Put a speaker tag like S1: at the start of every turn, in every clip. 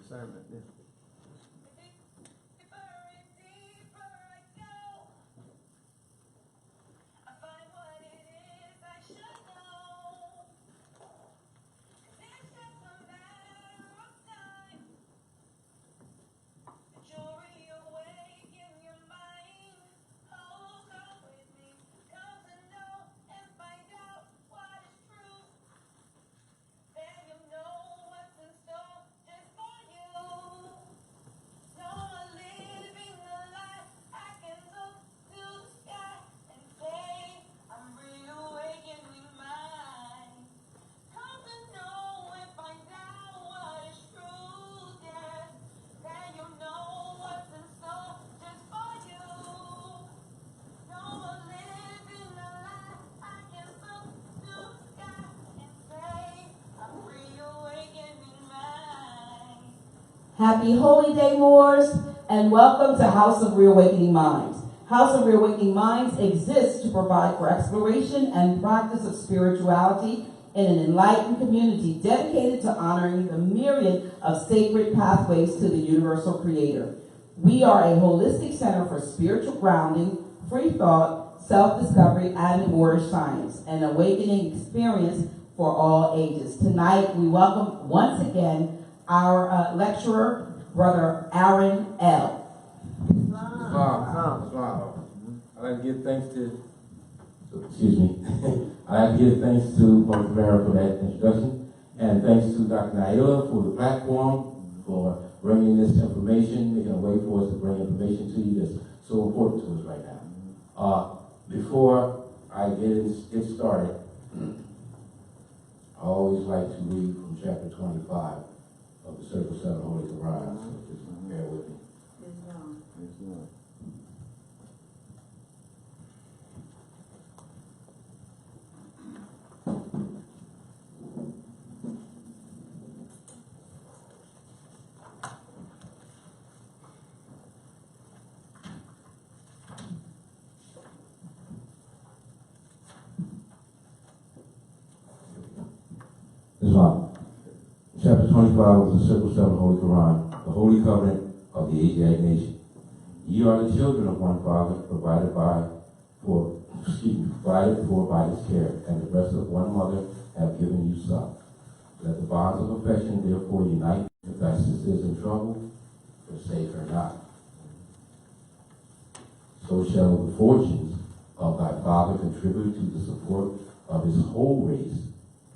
S1: discernment. Yeah.
S2: Happy Holy Day, Moors, and welcome to House of Reawakening Minds. House of Reawakening Minds exists to provide for exploration and practice of spirituality in an enlightened community dedicated to honoring the myriad of sacred pathways to the universal creator. We are a holistic center for spiritual grounding, free thought, self-discovery, and Moorish science, an awakening experience for all ages. Tonight, we welcome once again our lecturer, Brother Aaron L.
S3: I'd like to give thanks to, I'd like to give thanks to Brother Rivera for that introduction, and thanks to Dr. Naila for the platform, for bringing this information, making a way for us to bring information to you that's so important to us right now. Before I get started, I always like to read from chapter 25 of the Circle 7 Holy Huran, so just bear with me. Islam. Chapter 25 of the Circle 7 Holy Quran, the Holy Covenant of the Asiatic Nation. Ye are the children of one Father, provided for by his care, and the breast of one mother have given you son. Let the bonds of affection therefore unite. If thy sister is in trouble, forsake her not. So shall the fortunes of thy father contribute to the support of his whole race,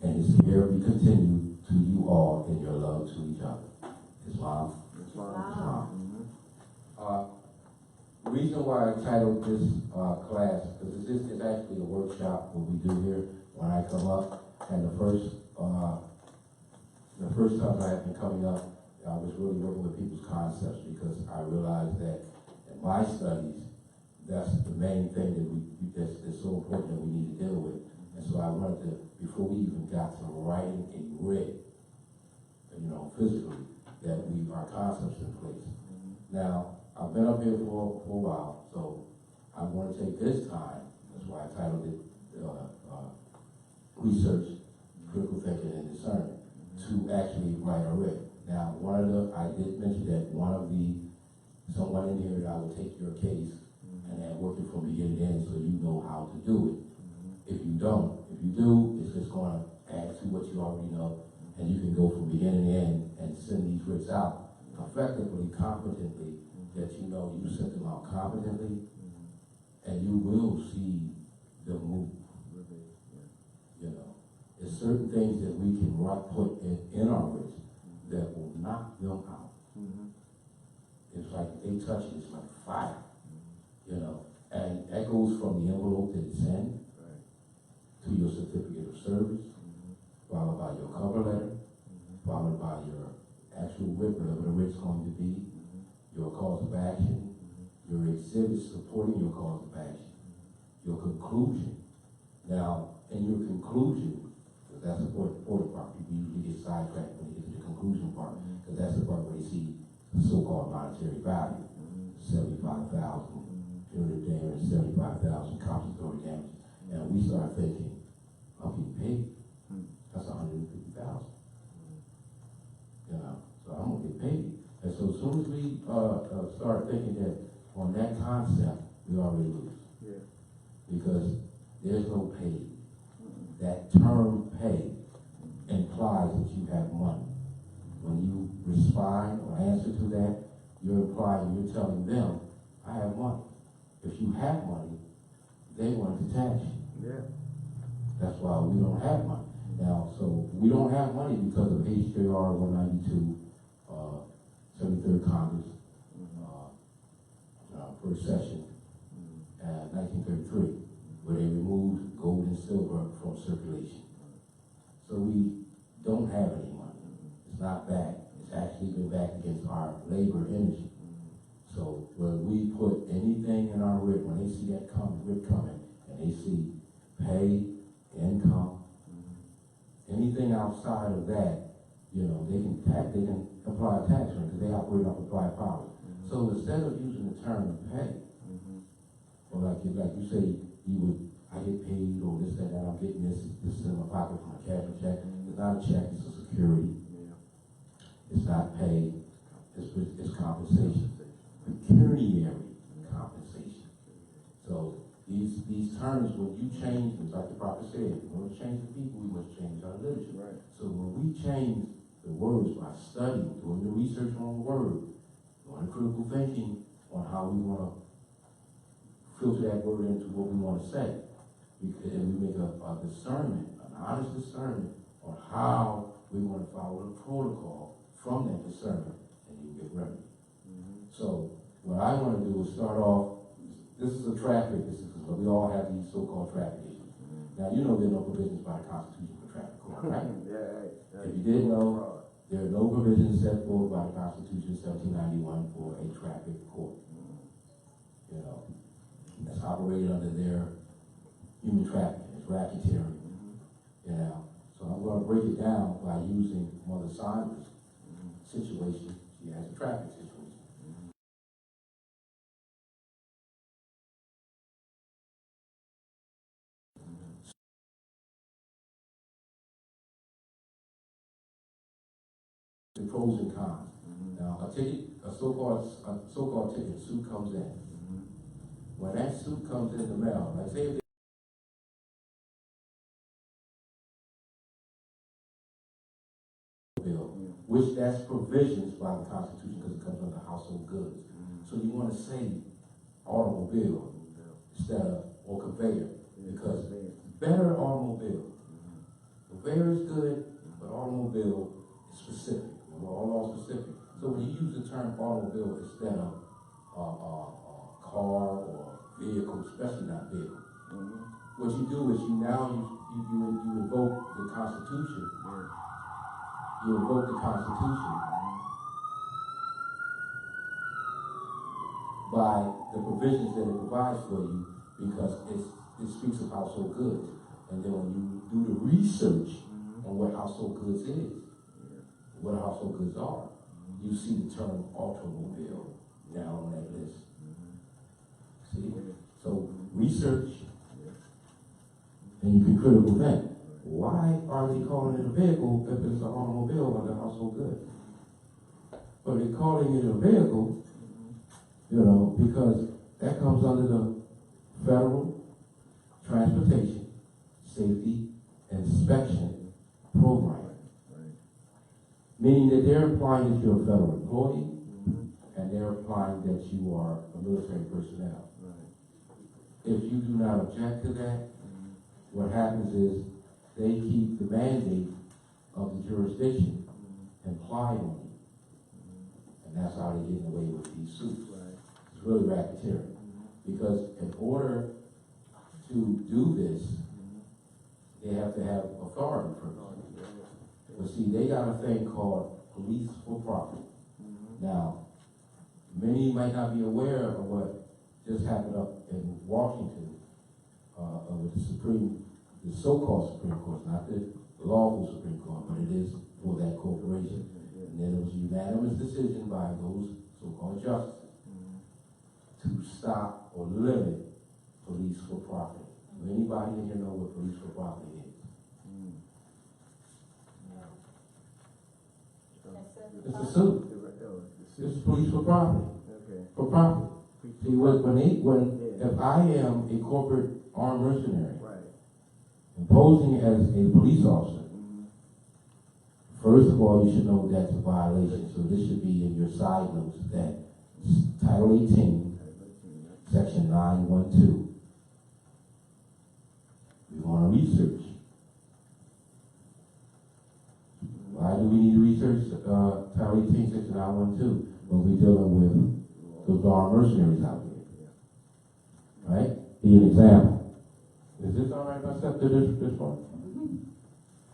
S3: and his care be continued to you all in your love to each other. Islam. The reason why I titled this class, because this is actually a workshop what we do here when I come up, and the first time I have been coming up, I was really working with people's concepts, because I realized that in my studies, that's the main thing that's so important that we need to deal with. And so I wanted to, before we even got to writing a writ, physically, that our concepts in place. Now, I've been up here for a while, so I want to take this time, that's why I titled it Research, Critical Thinking, and Discernment, to actually write a writ. Now, I did mention that someone in here that I would take your case and then work it from beginning to end so you know how to do it. If you do, it's just going to add to what you already know, and you can go from beginning to end and send these writs out effectively, competently, that you know you sent them out competently, and you will see the move. There's certain things that we can put in our writs that will knock them out. It's like they touch it, it's like fire, and that goes from the envelope that it's in to your certificate of service, followed by your cover letter, followed by your actual writ, whatever the writ's going to be, your cause of action, your exhibits supporting your cause of action, your conclusion. Now, in your conclusion, because that's the important part, people usually get sidetracked when they get to the conclusion part, because that's the part where they see the so-called monetary value, 75,000 punitive damage, 75,000 compensatory damage, and we start thinking, I'm getting paid. That's 150,000. So I'm gonna get paid. soon as we start thinking that on that concept, we already lose.
S1: Yeah.
S3: Because there's no pay. That term pay implies that you have money. When you respond or answer to that, you're implying, you're telling them, I have money. If you have money, they want to tax you.
S1: Yeah.
S3: That's why we don't have money. Now, so we don't have money because of HJR 192, 73rd Congress, first session, 1933, where they removed gold and silver from circulation. So we don't have any money. It's not back. It's actually been back against our labor energy. So when we put anything in our writ, when they see that writ coming, and they see pay, income, anything outside of that, you know, they can apply a tax rate because they operate off applied powers. So instead of using the term pay, or like you say, I get paid, or this, that, I'm getting this is in my pocket from a cash check. It's not a check, it's a security. It's not pay, it's compensation. Pecuniary compensation. So these terms, when you change them, like the prophet said, in order to change the people, we must change our literature.
S1: Right.
S3: So when we change the words by studying, doing the research on the word, doing critical thinking on how we want to filter that word into what we want to say, and we make a discernment, an honest discernment on how we want to follow the protocol from that discernment, and you get remedy. So what I want to do is start off, this is a traffic, but we all have these so-called traffic issues. Now, you know there are no provisions by the Constitution for traffic court, right?
S1: Yeah.
S3: If you didn't know, there are no provisions set forth by the Constitution 1791 for a traffic court. You know, that's operated under their human trafficking, it's racketeering. You know, so I'm going to break it down by using Mother Sandra's situation. She has a traffic situation. The pros and cons. Now, a so-called ticket, suit comes in. When that suit comes in the mail, like say if they bill, which that's provisions by the Constitution because it comes under household goods. So you want to say automobile instead of or conveyor because better automobile. Conveyor is good, but automobile is specific. We're all specific. So when you use the term automobile instead of car or vehicle, especially not vehicle, what you do is you invoke the Constitution. You invoke the Constitution by the provisions that it provides for you because it speaks of household goods. And then when you do the research on what household goods is, what household goods are, you see the term automobile down on that list. See? So research, and you can critical think. Why are they calling it a vehicle if it's an automobile under household goods? But they're calling it a vehicle, you know, because that comes under the Federal Transportation Safety Inspection Program. Meaning that they're implying that you're a federal employee, and they're implying that you are a military personnel. If you do not object to that, what happens is they keep the mandate of the jurisdiction implied on you. And that's how they're getting away with these suits. It's really racketeering. Because in order to do this, they have to have authority first. But see, they got a thing called police for profit. Now, many might not be aware of what just happened up in Washington with the so-called Supreme Court, not the lawful Supreme Court, but it is for that corporation. And then it was a unanimous decision by those so-called justices to stop or limit police for profit. Does anybody in here know what police for profit is? It's a suit. This is police for profit.
S1: Okay.
S3: For profit. See, if I am a corporate armed mercenary,
S1: Right.
S3: imposing as a police officer, first of all, you should know that's a violation. So this should be in your side notes that Title 18, Section 912. We want to research. Why do we need to research Title 18, Section 912 when we're dealing with those armed mercenaries out there? Right? Be an example. Is this all right if I step to this part?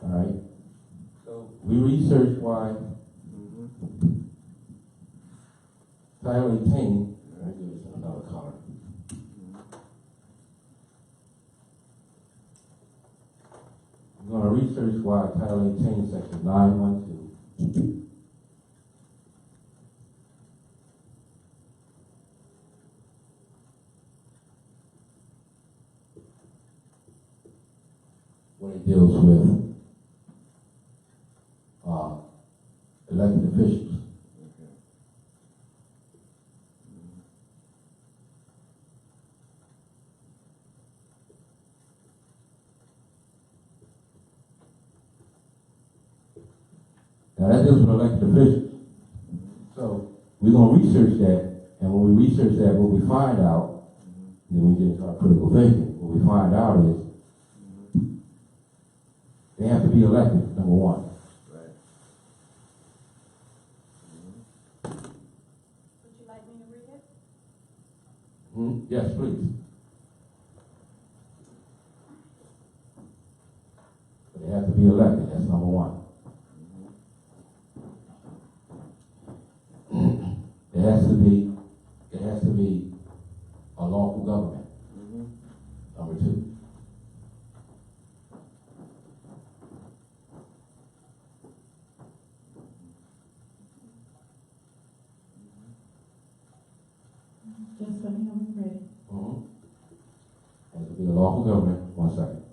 S3: All right. So we researched why Title 18. Let me give this another color. We're going to research why Title 18, Section 912. When it deals with elected officials. Now that deals with elected officials. So we're going to research that, and when we research that, what we find out, then we get into our critical thinking. What we find out is they have to be elected, number one.
S1: Right.
S4: Would you like me to read it?
S3: Yes, please. But they have to be elected, that's number one. It has to be a lawful government. Number two.
S4: Just let me know when you're ready.
S3: Has to be a lawful government. 1 second.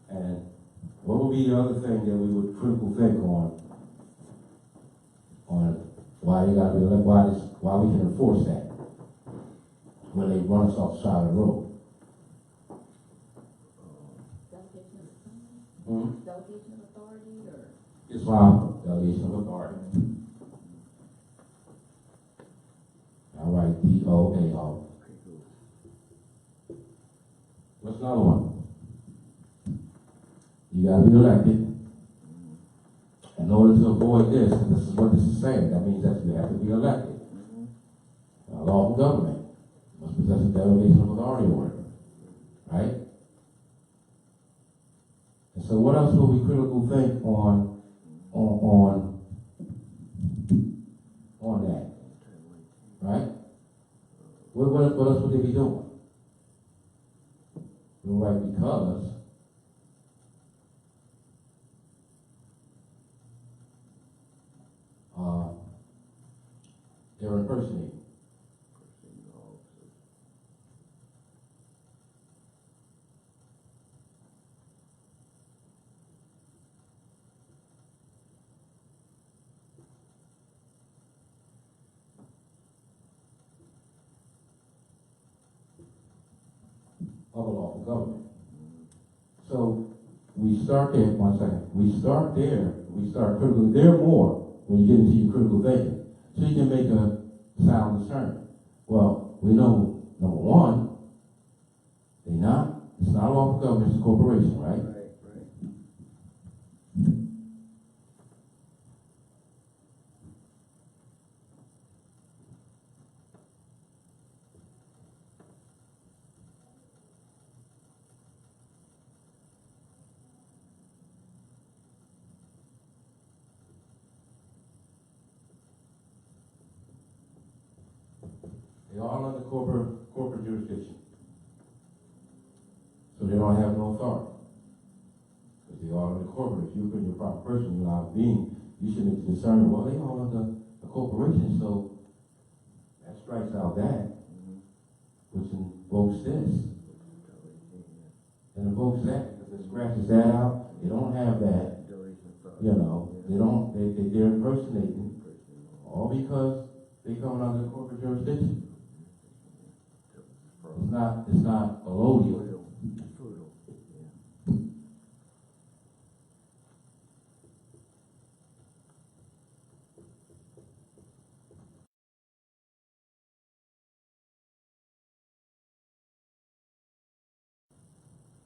S3: And what would be the other thing that we would critical think on why you gotta be elected, why we can enforce that when they run us off the side of the road?
S4: Delegation of authority? Delegation of authority or?
S3: Islam, delegation of authority. All right, DOAO. What's another one? You gotta be elected. In order to avoid this, and this is what this is saying, that means that you have to be elected. A lawful government must possess a delegation of authority order. Right? And so what else will we critical think on that? Right? What else would they be doing? Well, right, because they're impersonating. Of a lawful government. So we start there, 1 second. We start there, we start critical. There are more when you get into your critical thinking. So you can make a sound discernment. Well, we know, number one, it's not a lawful government, it's a corporation, right?
S1: Right.
S3: They all under corporate jurisdiction. So they don't have no authority. Because they all under corporate. If you're a proper person, you're not being, you should make the discernment, well, they all under a corporation, so that strikes out that, which invokes this. And invokes that, because it scratches that out. They don't have that, you know, they're impersonating, all because they come under corporate jurisdiction. It's not allodial.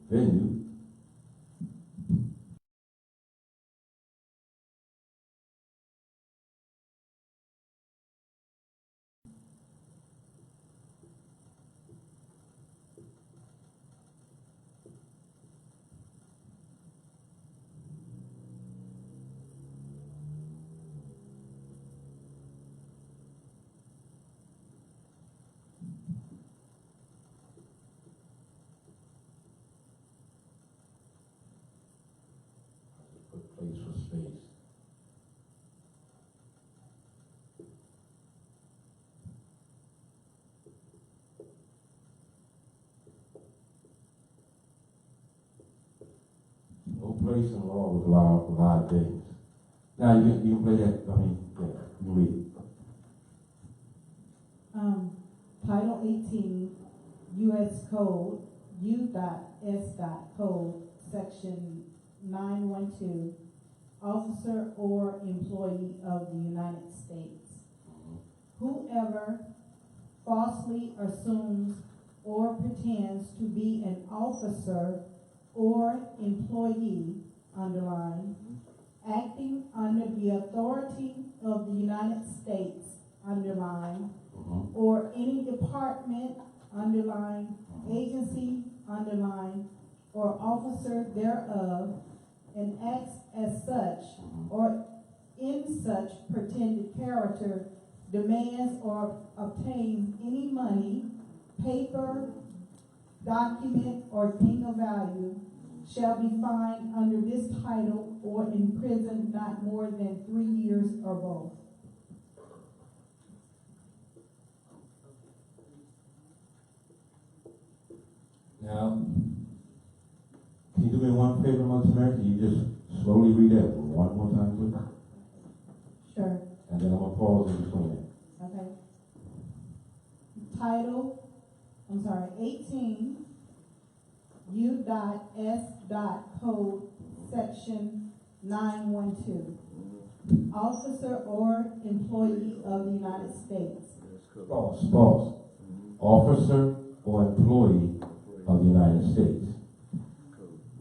S3: Venue. Put place for space. No place in law would allow a lot of things. Now you can play that. I mean, yeah, you can read it.
S1: Title 18, U.S. Code, U.S. Code, Section 912, Officer or Employee of the United States. Whoever falsely assumes or pretends to be an officer or employee, underline, acting under the authority of the United States, underline, or any department, underline, agency, underline, or officer thereof, and acts as such or in such pretended character, demands or obtains any money, paper, document, or thing of value, shall be fined under this title or imprisoned not more than 3 years or both.
S3: Now, can you do me one favor, Mother Samaritan? Can you just slowly read that one more time, please?
S1: Sure.
S3: And then I'm going to pause in between it.
S1: Okay. Title, 18, U.S. Code, Section 912. Officer or employee of the United States.
S3: Pause. Officer or employee of the United States.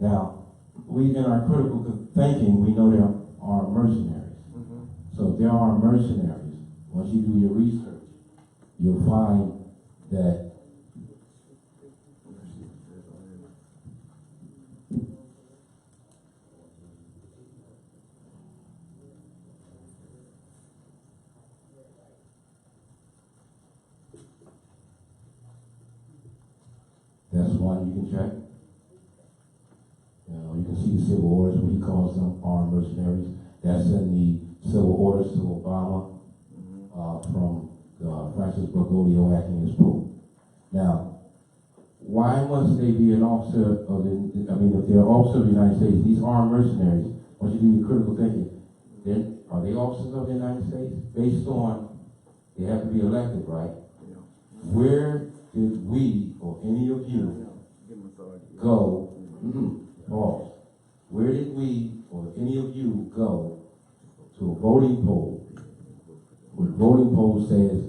S3: Now, we in our critical thinking, we know there are mercenaries. So if there are mercenaries, once you do your research, you'll find that that's one you can check. You can see the civil orders when he calls them armed mercenaries. That's in the civil orders to Obama from Francis Bergoglio acting as Pope. Now, why must they be an officer of if they're an officer of the United States, these armed mercenaries, once you do your critical thinking, then are they officers of the United States? Based on, they have to be elected, right? Where did we, or any of you, go? Pause. Where did we, or any of you, go to a voting poll where the voting poll says,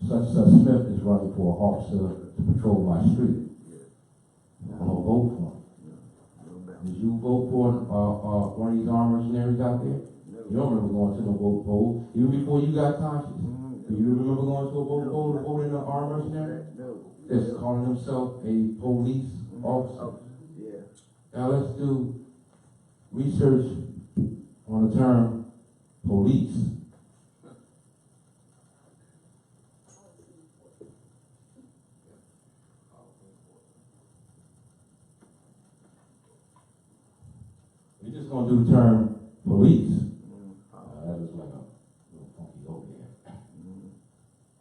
S3: such Smith is running for an officer to patrol my street? I'm going to vote for him. Did you vote for one of these armed mercenaries out there? You don't remember going to no vote poll, even before you got conscious. Do you remember going to a vote poll to vote in an armed mercenary? That's calling himself a police officer. Now let's do research on the term police. We're just going to do the term police. That was like a little funky over here.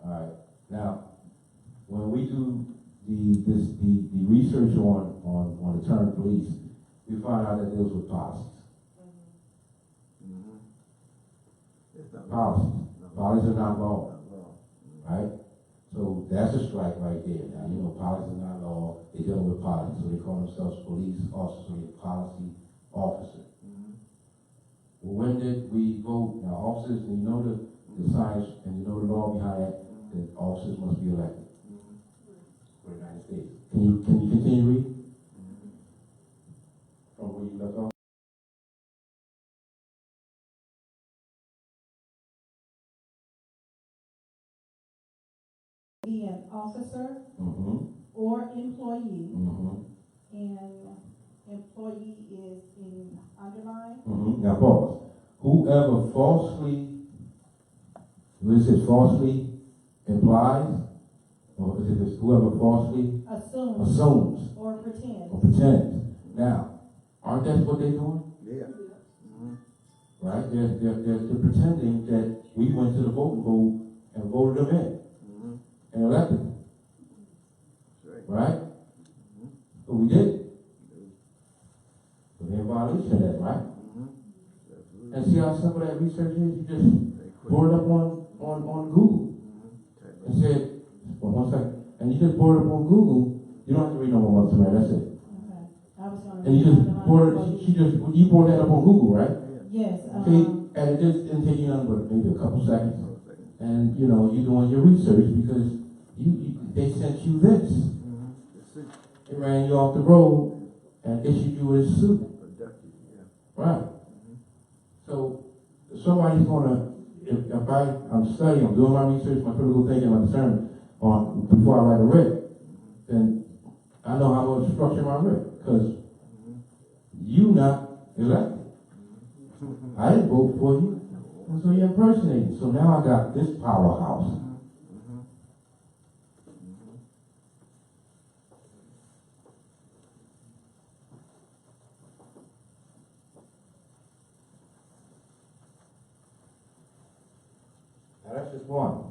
S3: All right. Now, when we do the research on the term police, we find out that it deals with policies. Policies. Politics are not law, right? So that's a strike right there. Now, you know, politics is not law. They're dealing with politics, so they call themselves police officers, so they're policy officer. Well, when did we vote? Now, officers, and you know the science, and you know the law behind that, that officers must be elected for the United States. Can you continue reading? From where you left off?
S1: Be an officer
S3: Mm-hmm.
S1: or employee,
S3: Mm-hmm.
S1: and employee is in underline.
S3: Mm-hmm. Now pause. Whoever falsely, what is it, falsely implies, or is it this, whoever falsely assumes
S1: Or pretends.
S3: or pretends. Now, aren't that what they're doing?
S5: Yeah.
S3: Right? They're pretending that we went to the voting pool and voted them in and elected them. Right? But we did. So they're in violation of that, right? And see how simple that research is? You just brought it up on Google and said, well, one second, and you just brought it up on Google. You don't have to read no more, Mother Mary, that's it.
S1: Okay. I was gonna
S3: And you just brought it, you brought that up on Google, right?
S1: Yes.
S3: See, and it just didn't take you nothing but maybe a couple seconds. And you know, you're doing your research because they sent you this. They ran you off the road and issued you a suit. Right. So somebody's gonna, if I'm studying, I'm doing my research, my critical thinking, my discernment on before I write a writ, then I know how to structure my writ because you not elected. I didn't vote for you, and so you're impersonating. So now I got this powerhouse. Now that's just one.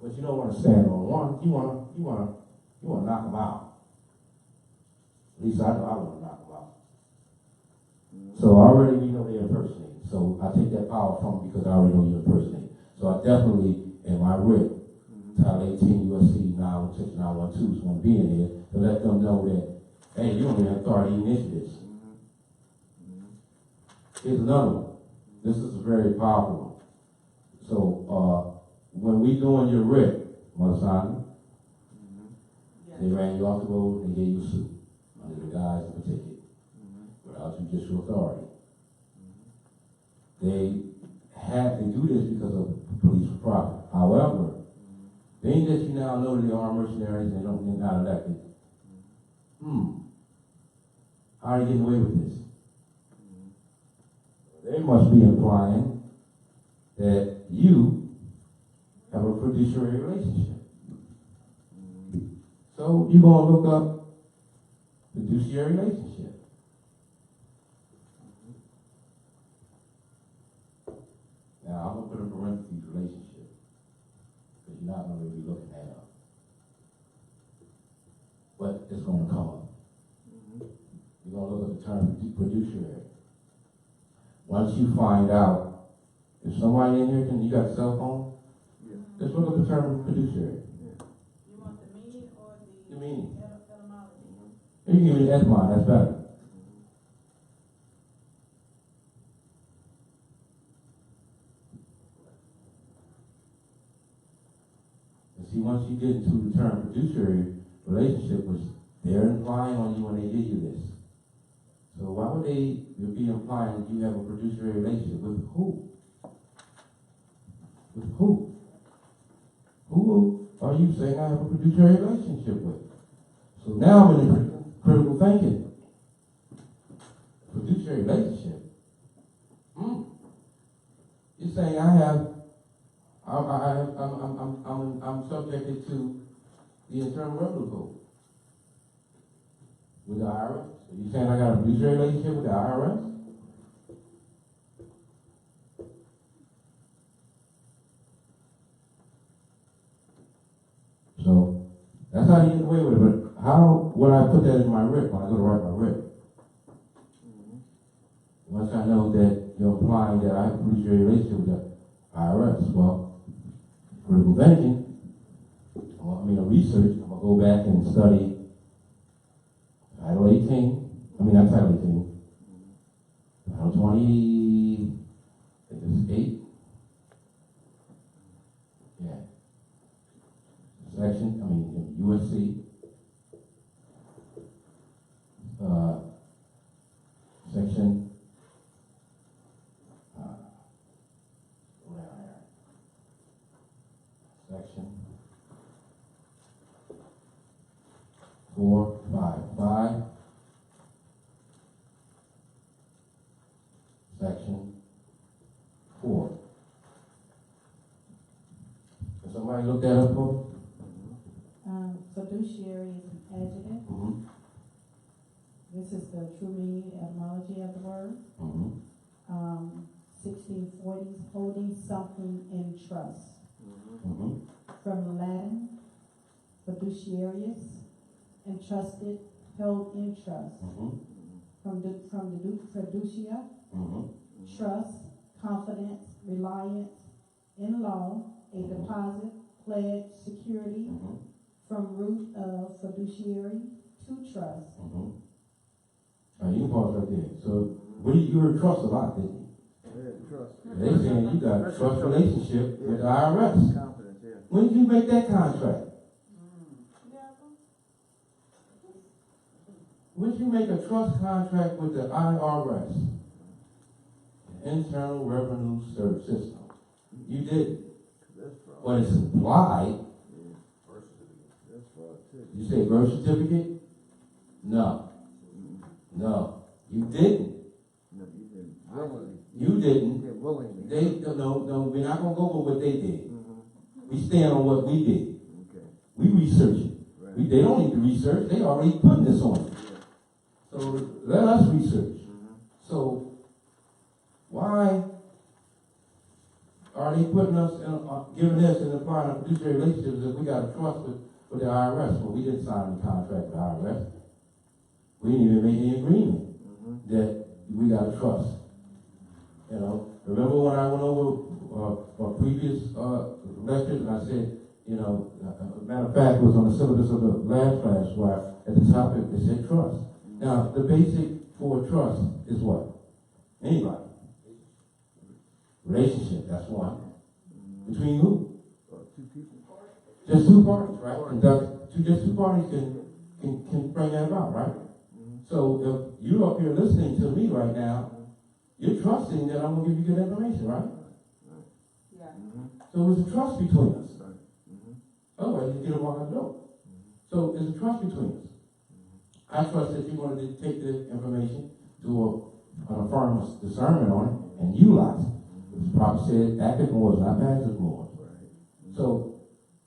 S3: But you don't want to stand on one. You want to knock them out. At least I know I want to knock them out. So already we know they're impersonating. So I take that power from them because I already know you're impersonating. So I definitely, in my writ, Title 18 USC 912 is going to be in here to let them know that, hey, you don't even have authority to issue this. Here's another one. This is a very powerful one. So when we doing your writ, Mother Simon, they ran you off the road and gave you a suit under the guise of a ticket without judicial authority. They do this because of police for profit. However, being that you now know that they are mercenaries and they're not elected, how are you getting away with this? They must be implying that you have a fiduciary relationship. So you're going to look up fiduciary relationship. Now I'm going to put in parentheses relationship because you're not going to be looking that up. But it's going to come up. You're going to look at the term fiduciary. Once you find out, if somebody in here you got a cell phone? Let's look at the term fiduciary.
S1: You want the meaning or
S3: The meaning.
S1: etymology?
S3: You can give me the etymon, that's better. And see, once you get into the term fiduciary relationship, which they're implying on you when they give you this. So why would they be implying that you have a fiduciary relationship with who? With who? Who are you saying I have a fiduciary relationship with? So now I'm in the critical thinking. Fiduciary relationship. You're saying I'm subjected to the Internal Revenue Code with the IRS. So you saying I got a fiduciary relationship with the IRS? So that's how you get away with it. But how would I put that in my writ when I go to write my writ? Once I know that you're implying that I have a fiduciary relationship with IRS. Well, critical thinking, research, I'm going to go back and study Title 18, not Title 18, Title 20, I think it's 8. Yeah. Section, in USC. Section, section 455, section 4. Can somebody look that up for me?
S1: Fiduciary is an adjective.
S3: Mm-hmm.
S1: This is the true meaning, etymology of the word.
S3: Mm-hmm.
S1: 1640s, holding something in trust.
S3: Mm-hmm.
S1: From Latin, fiduciarius, entrusted, held in trust.
S3: Mm-hmm.
S1: From the fiducia,
S3: Mm-hmm.
S1: trust, confidence, reliance, in law, a deposit, pledge, security.
S3: Mm-hmm.
S1: From root of fiduciary to trust.
S3: Mm-hmm. You can pause right there. So, you heard trust a lot, didn't you?
S5: Yeah, trust.
S3: They saying you got a trust relationship with the IRS.
S5: Confidence, yeah.
S3: When did you make that contract? When did you make a trust contract with the IRS? The Internal Revenue Service System. You did.
S5: That's fraud.
S3: But it's implied.
S5: That's fraud too.
S3: You say birth certificate? No. No. You didn't.
S5: No, you didn't. Willingly.
S3: You didn't.
S5: Yeah, willingly.
S3: No, we're not going to go with what they did.
S5: Mm-hmm.
S3: We stand on what we did.
S5: Okay.
S3: We research it.
S5: Right.
S3: They don't need to research. They already putting this on it.
S5: Yeah.
S3: So let us research.
S5: Mm-hmm.
S3: So why are they putting us giving us and applying a fiduciary relationships if we got a trust with the IRS? Well, we didn't sign the contract with the IRS. We didn't even make any agreement that we got a trust. Remember when I went over previous lectures and I said, matter of fact, it was on the syllabus of the last class where at the top it said trust. Now, the basic for trust is what? Anybody. Relationship, that's one. Between who?
S5: Two people.
S3: Just two parties, right? Just two parties can bring that about, right? So if you're up here listening to me right now, you're trusting that I'm going to give you good information, right?
S1: Yeah.
S3: So there's a trust between us.
S5: Mm-hmm.
S3: Otherwise, you get a walk out the door. So there's a trust between us. I trust that you're going to take the information to a firm of discernment on it and utilize it. It's probably said active moors, not passive moors.
S5: Right.
S3: So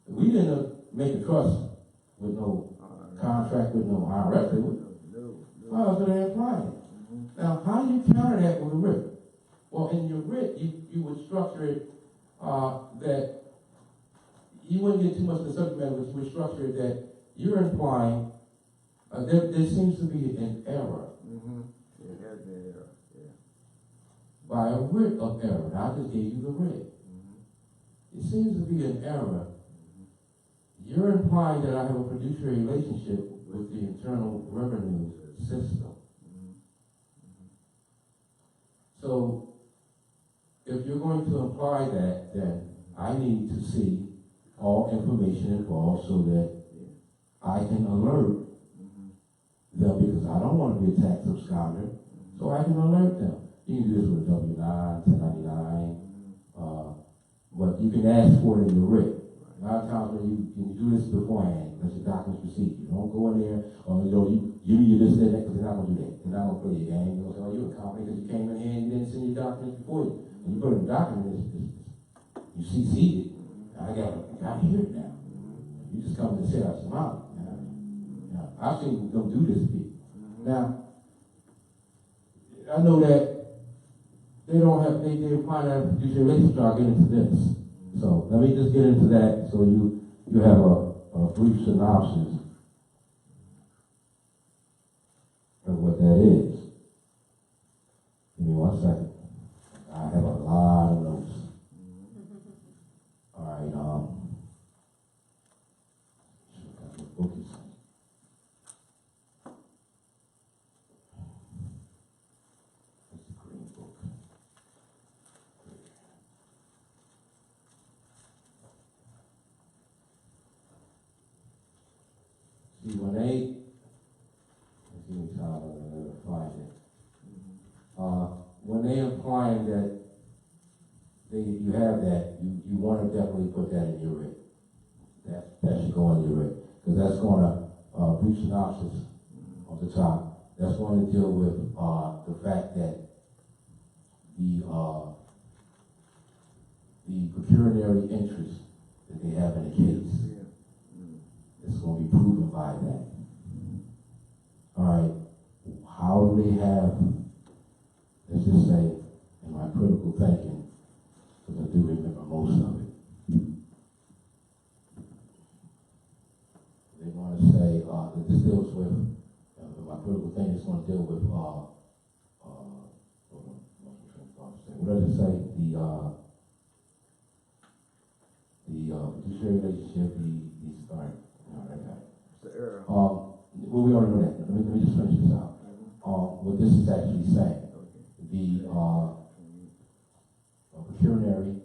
S3: we didn't make a trust with no contract with no IRS, did we? Oh, so they applied it. Now, how do you counter that with a writ? Well, in your writ, you would structure it that you wouldn't get too much of the subject matter, but you would structure it that you're implying there seems to be an error.
S5: Yeah, there's an error. Yeah.
S3: By a writ of error. Now, I just gave you the writ. It seems to be an error. You're implying that I have a fiduciary relationship with the Internal Revenue System. So, if you're going to imply that, then I need to see all information involved so that I can alert them, because I don't want to be a tax absconder, so I can alert them. You can do this with a W-9, 1099, but you can ask for it in your writ. A lot of times when you do this beforehand, that's your documents procedure. You don't go in there, you need this, that, because they're not going to do that. They're not going to play your game. They're going to say, you're incompetent because you came in here and you didn't send your documents before you. And you put in the document, you CC'd it. I got to hear it now. You just come and say out your mouth. I've seen them do this to people. Now, I know that they don't have, they apply that fiduciary relationship. I'll get into this. So let me just get into that so you have a brief synopsis of what that is. Give me 1 second. I have a lot of notes. you have that, you want to definitely put that in your writ. That should go on your writ. Because that's going to breach synopsis on the top. That's going to deal with the fact that the pecuniary interest that they have in the case is going to be proven by that. All right, how do they have, let's just say, in my critical thinking, because I do remember most of it, they're going to say that this deals with, my critical thinking is going to deal with, what does it say? The fiduciary relationship, the start. All right, I got it.
S5: It's the error.
S3: Well, we already know that. Let me just finish this out. What this is actually saying, the pecuniary,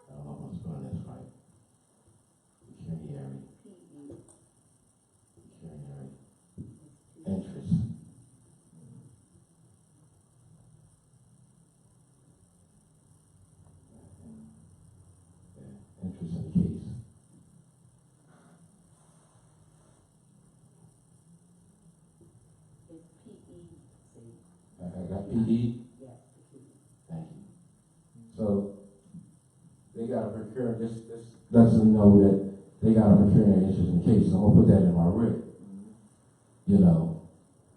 S3: I don't know if I'm spelling this right. Pecuniary interest. Interest in the case.
S4: It's PEC.
S3: I got PD.
S4: Yes.
S3: Thank you. So they got a procurement. This lets them know that they got a procurement interest in the case. So I'm gonna put that in my writ. You know,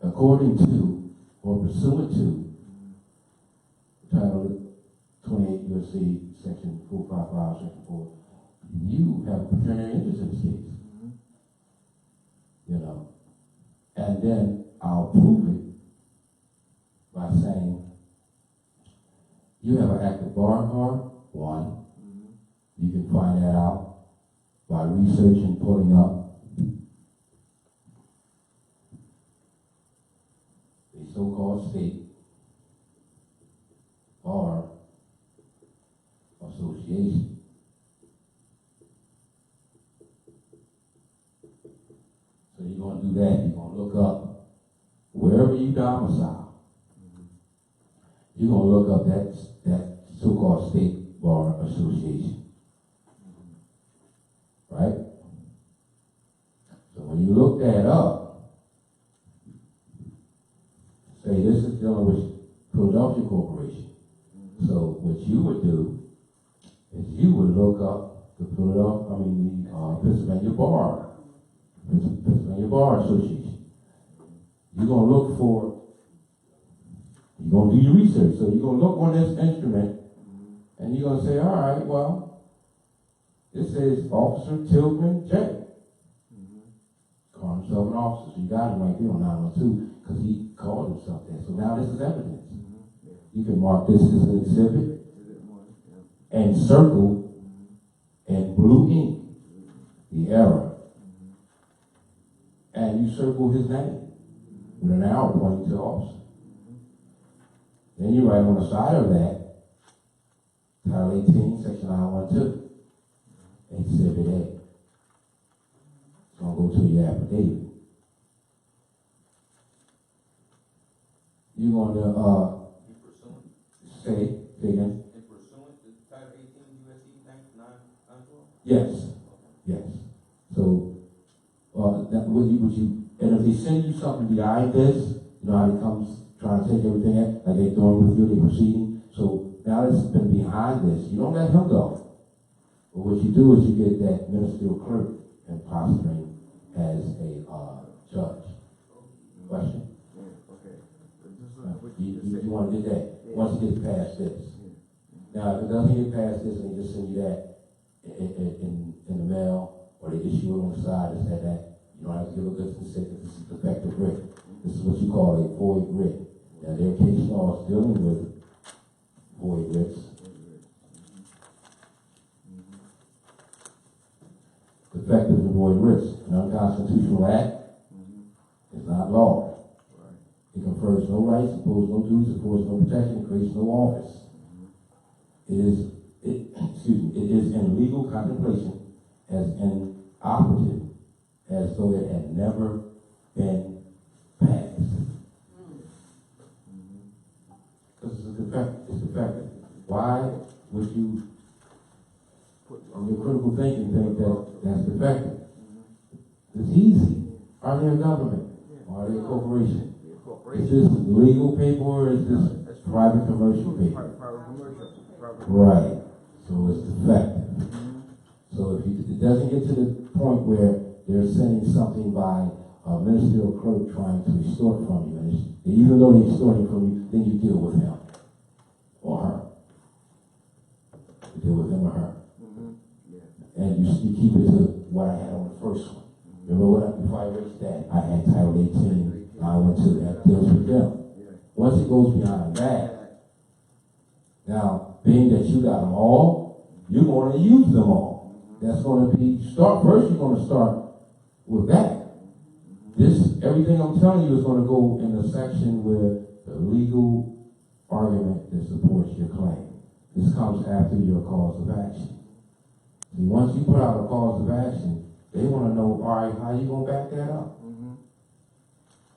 S3: according to or pursuant to Title 28 U.S.C. Section 455, Section 4, you have a pecuniary interest in this case. You know, and then I'll prove it by saying you have an active bar card, one. You can find that out by researching, pulling up the so-called state bar association. So you're going to do that. You're going to look up wherever you domicile. You're going to look up that so-called state bar association. Right? So when you look that up, say this is dealing with Philadelphia Corporation. So what you would do is you would look up the Pennsylvania Bar Association. You're going to look for, you're going to do your research. So you're going to look on this instrument and you're going to say, all right, well, this says Officer Tilghman J. Call himself an officer. So you got him right there on 912 because he called himself that. So now this is evidence. You can mark this as an exhibit and circle in blue ink the error. And you circle his name with an arrow pointing to officer. Then you write on the side of that, Title 18, Section 912, Exhibit A. So I'll go to your affidavit. You're going to say again.
S6: In pursuant to Title 18 U.S.C. 912?
S3: Yes. Yes. So and if they send you something behind this, you know how it comes trying to take everything in, like they're doing with you, they're proceeding. So now it's been behind this. You don't let him go. But what you do is you get that ministerial clerk and posturing as a judge. Question?
S5: Yeah, okay.
S3: You want to get that once it gets past this. Now, if it doesn't get past this and they just send you that in the mail or they issue it on the side, this, that, you don't have to give a good consent. This is defective writ. This is what you call a void writ. Now, there are case laws dealing with void writs. Defective and void writs. An unconstitutional act is not law. It confers no rights, imposes no duties, affords no protection, creates no office. It is in legal contemplation as inoperative as though it had never been passed. Because it's defective. why would you, in your critical thinking, think that that's defective? It's easy. Are they a government? Or are they a corporation? Is this legal paper or is this private commercial paper? Right. So it's defective. So if it doesn't get to the point where they're sending something by a ministerial clerk trying to extort from you, and even though they're extorting from you, then you deal with him or her. You deal with him or her. And you keep it to what I had on the first one. Remember before I reached that, I had Title 18, I went to that deals with them. Once it goes beyond that, now, being that you got them all, you're going to use them all. That's going to be, first you're going to start with that. Everything I'm telling you is going to go in the section where the legal argument that supports your claim. This comes after your cause of action. See, once you put out a cause of action, they want to know, all right, how you going to back that up?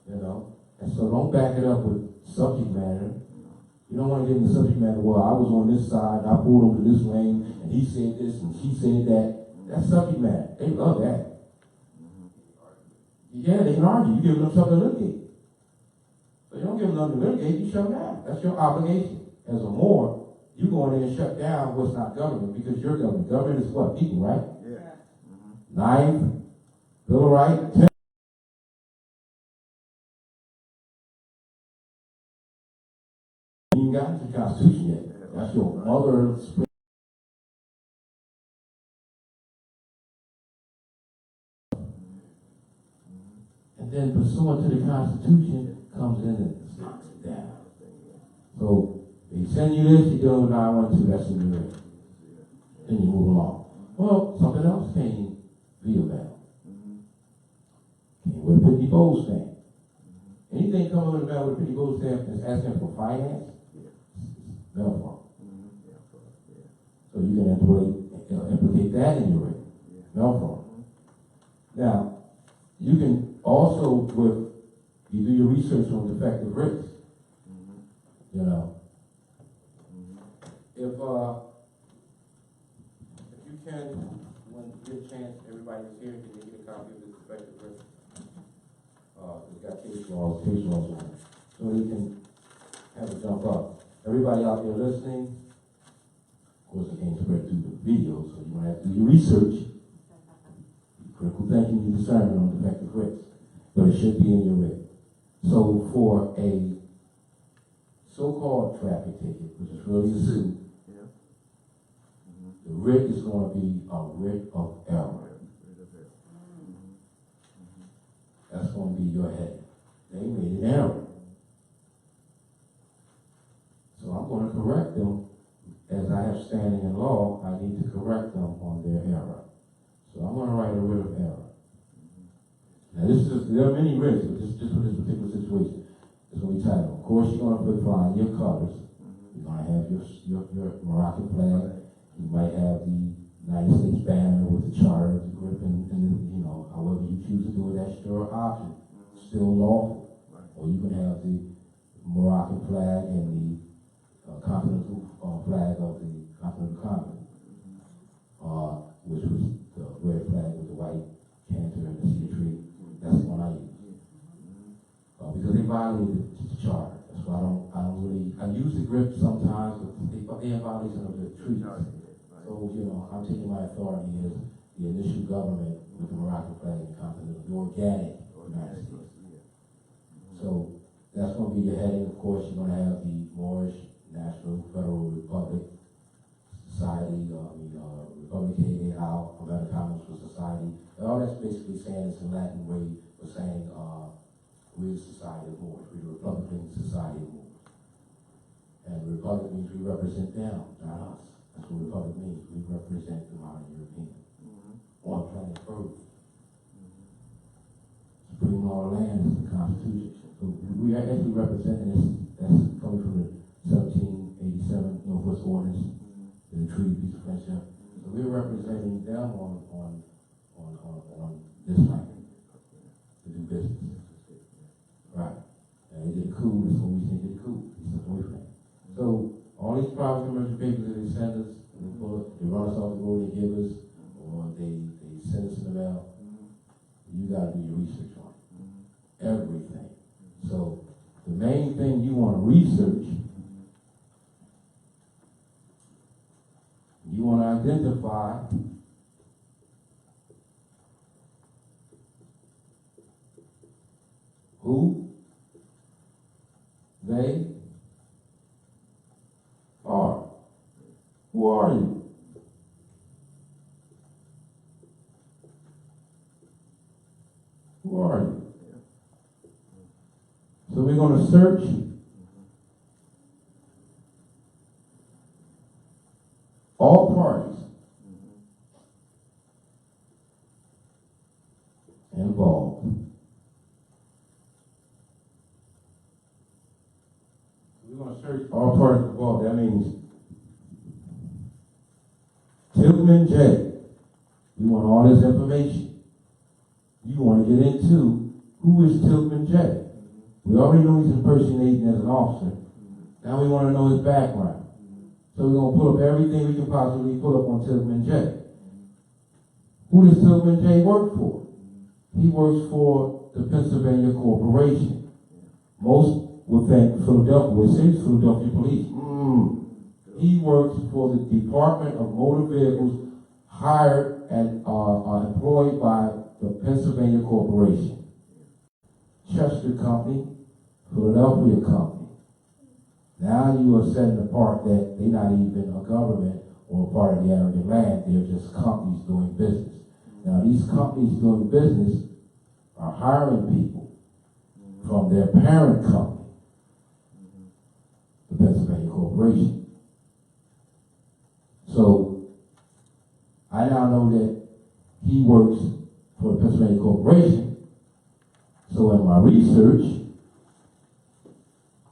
S3: You know? And so don't back it up with subject matter. You don't want to get in the subject matter, well, I was on this side, I pulled over this lane, and he said this, and she said that. That's subject matter. They love that. Yeah, they can argue. You give them something to litigate. So you don't give them nothing to litigate, you shut down. That's your obligation. As a Moor, you go in there and shut down what's not government, because you're government. Government is what? People, right?
S5: Yeah.
S3: 9th, Bill of Rights, 10th. You ain't got the Constitution yet. That's your mother. And then pursuant to the Constitution comes in and knocks it down. So they send you this, you go 912, that's in your red. Then you move along. Well, something else came via mail. Came with a Pitney Bowes stamp. Anything coming with a mail with a Pitney Bowes stamp is asking for finance, mail fraud. So you can implicate that in your red. Mail fraud. Now, you can also, you do your research on defective writs. You know, if you can, when you get a chance, everybody is here, can they get a copy of this defective writ? It's got case laws on it, so they can have it jump up. Everybody out there listening, of course, it can't spread through the video, so you're gonna have to do your research. Critical thinking and discernment on defective writs, but it should be in your writ. So for a so-called traffic ticket, which is really a suit, the writ is going to be a writ of error. That's going to be your head. They made an error. So I'm going to correct them. As I have standing in law, I need to correct them on their error. So I'm going to write a writ of error. Now there are many writs, but just for this particular situation, it's going to be titled. Of course, you're going to find your colors. You're going to have your Moroccan flag. You might have the United States banner with the charter, the grip, and however you choose to do it, that's your option. Still lawful. Or you can have the Moroccan flag and the continental flag of the Continental Congress, which was the red flag with the white canter and the cedar tree. That's the one I use. Because they violated the charter. That's why I use the grip sometimes, but they have violation of the treaties. So, I'm taking my authority as the initial government with the Moroccan flag and the continental, the organic United States. So that's going to be your heading. Of course, you're going to have the Moorish National Federal Republic Society, Republicae Americanus for Society. And all that's basically saying is in Latin way of saying we're the society of Moors. We're the Republican Society of Moors. And Republic means we represent them, not us. That's what Republic means. We represent the modern European. On planet Earth. Supreme law of land is the Constitution. So we are actually representing this. That's coming from the 1787 Northwest Ordinance, the Treaty of Peace of Friendship. So we're representing them on this land to do business. Right. And they did a coup. That's when we think they did a coup. He stepped away from it. So All these private commercial papers that they send us, and they run us off the road and give us, or they send us in the mail, you gotta do your research on it. Everything. So the main thing you want to research, you want to identify who they are. Who are you? Who are you? So we're going to search all parties involved. We're going to search all parties involved. That means Tilghman J. We want all this information. You want to get into who is Tilghman J. We already know he's impersonating as an officer. Now we want to know his background. So we're going to pull up everything we can possibly pull up on Tilghman J. Who does Tilghman J work for? He works for the Pennsylvania Corporation. Most would think Philadelphia, would say Philadelphia Police. He works for the Department of Motor Vehicles, hired and employed by the Pennsylvania Corporation. Chester Company, Philadelphia Company. Now you are setting apart that they're not even a government or a part of the arrogant land. They're just companies doing business. Now these companies doing business are hiring people from their parent company, the Pennsylvania Corporation. So I now know that he works for the Pennsylvania Corporation. So in my research,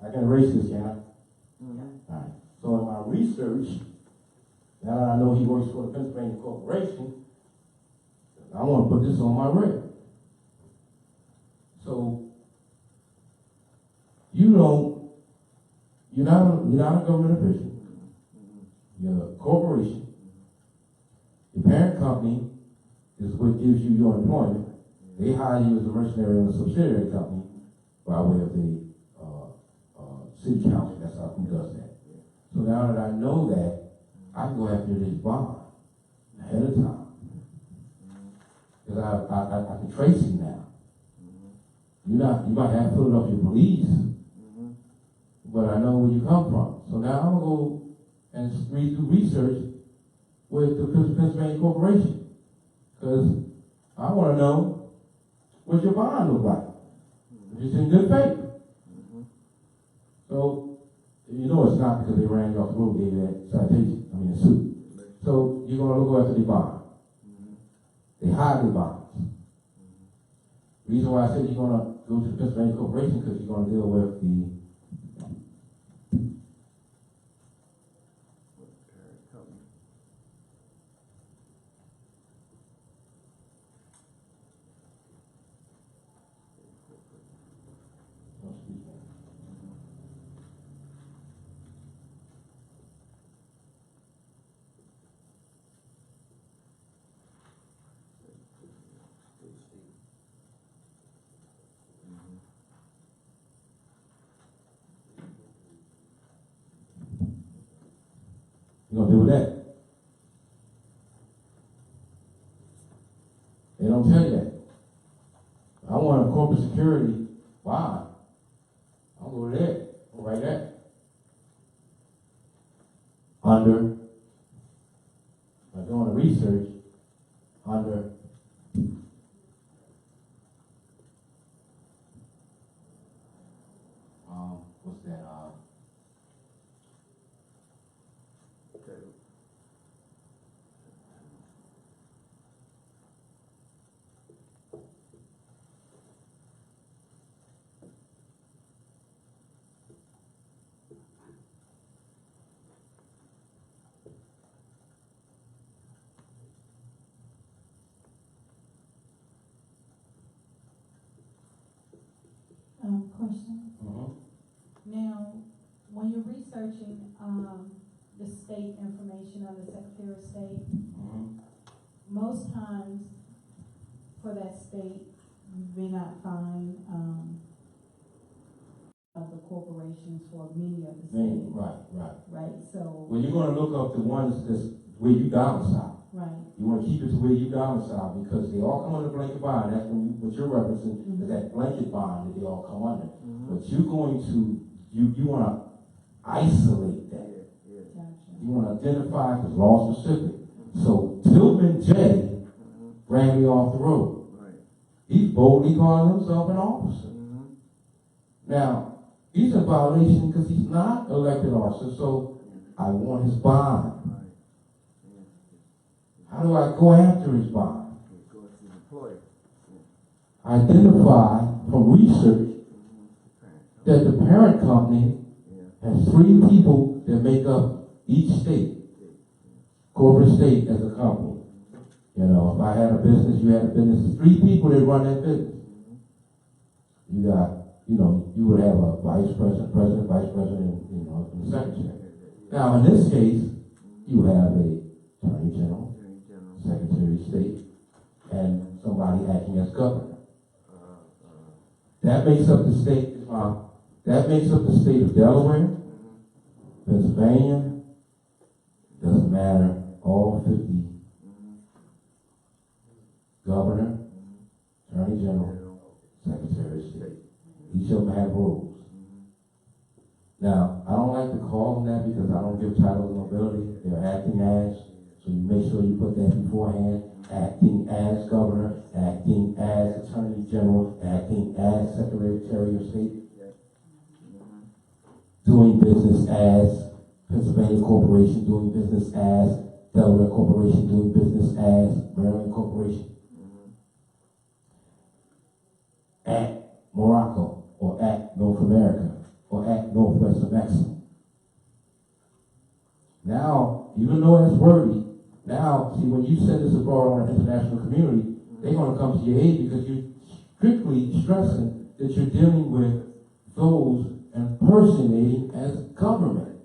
S3: I can erase this, can I? Alright. So in my research, now that I know he works for the Pennsylvania Corporation, I want to put this on my record. So you're not a government official. You're a corporation. Your parent company is what gives you your employment. They hire you as a mercenary in a subsidiary company by way of the city council. That's who does that. So now that I know that, I can go after this bond ahead of time. Because I can trace him now. You might have Philadelphia Police, but I know where you come from. So now I'm going to go and do research with the Pennsylvania Corporation. Because I want to know what your bond look like. If it's in good faith. So, you know it's not because they ran you off the road, gave you that citation, a suit. So you're going to go after the bond. They hide the bonds. The reason why I said you're going to go to the Pennsylvania Corporation because you're going to deal with the you're going to deal with that. They don't tell you that. I want a corporate security bond. I'll go to that. I'll write that. Under, by doing the research, under what's that?
S1: Question. Now, when you're researching researching, the state information on the Secretary of State, most times for that state, you may not find, of the corporations for many of the states.
S3: Right.
S1: So,
S3: Well, you're gonna look up the ones that's where you domicile.
S1: right,
S3: You wanna keep it to where you domicile, because they all come under blanket bond. That's what you're referencing, is that blanket bond that they all come under. But you're going to, you wanna isolate that.
S1: gotcha.
S3: You want to identify as law specific. So Tillman J ran me off the road.
S5: Right.
S3: He's boldly calling himself an officer. Now, he's in violation because he's not elected officer, so I want his bond.
S5: Right.
S3: How do I go after his bond?
S5: Go to the employer.
S3: Identify from research that the parent company has 3 people that make up each state, corporate state as a company. You know, if I had a business, you had a business, 3 people that run that business. You got, you would have a vice president, vice president, and secretary. Now, in this case, you have a attorney general, secretary of state, and somebody acting as governor. That makes up the state. That makes up the state of Delaware, Pennsylvania. Doesn't matter. All 50. Governor, attorney general, secretary of state. Each of them have roles. Now, I don't like to call them that because I don't give titles of nobility. They're acting as. So you make sure you put that beforehand. Acting as governor, acting as attorney general, acting as secretary of state. Doing business as Pennsylvania Corporation, doing business as Delaware Corporation, doing business as Maryland Corporation. At Morocco, or at North America, or at Northwest of Mexico. Now, even though it's wordy, now, see, when you send this abroad on an international community, they're going to come to your aid because you're strictly stressing that you're dealing with those impersonating as government.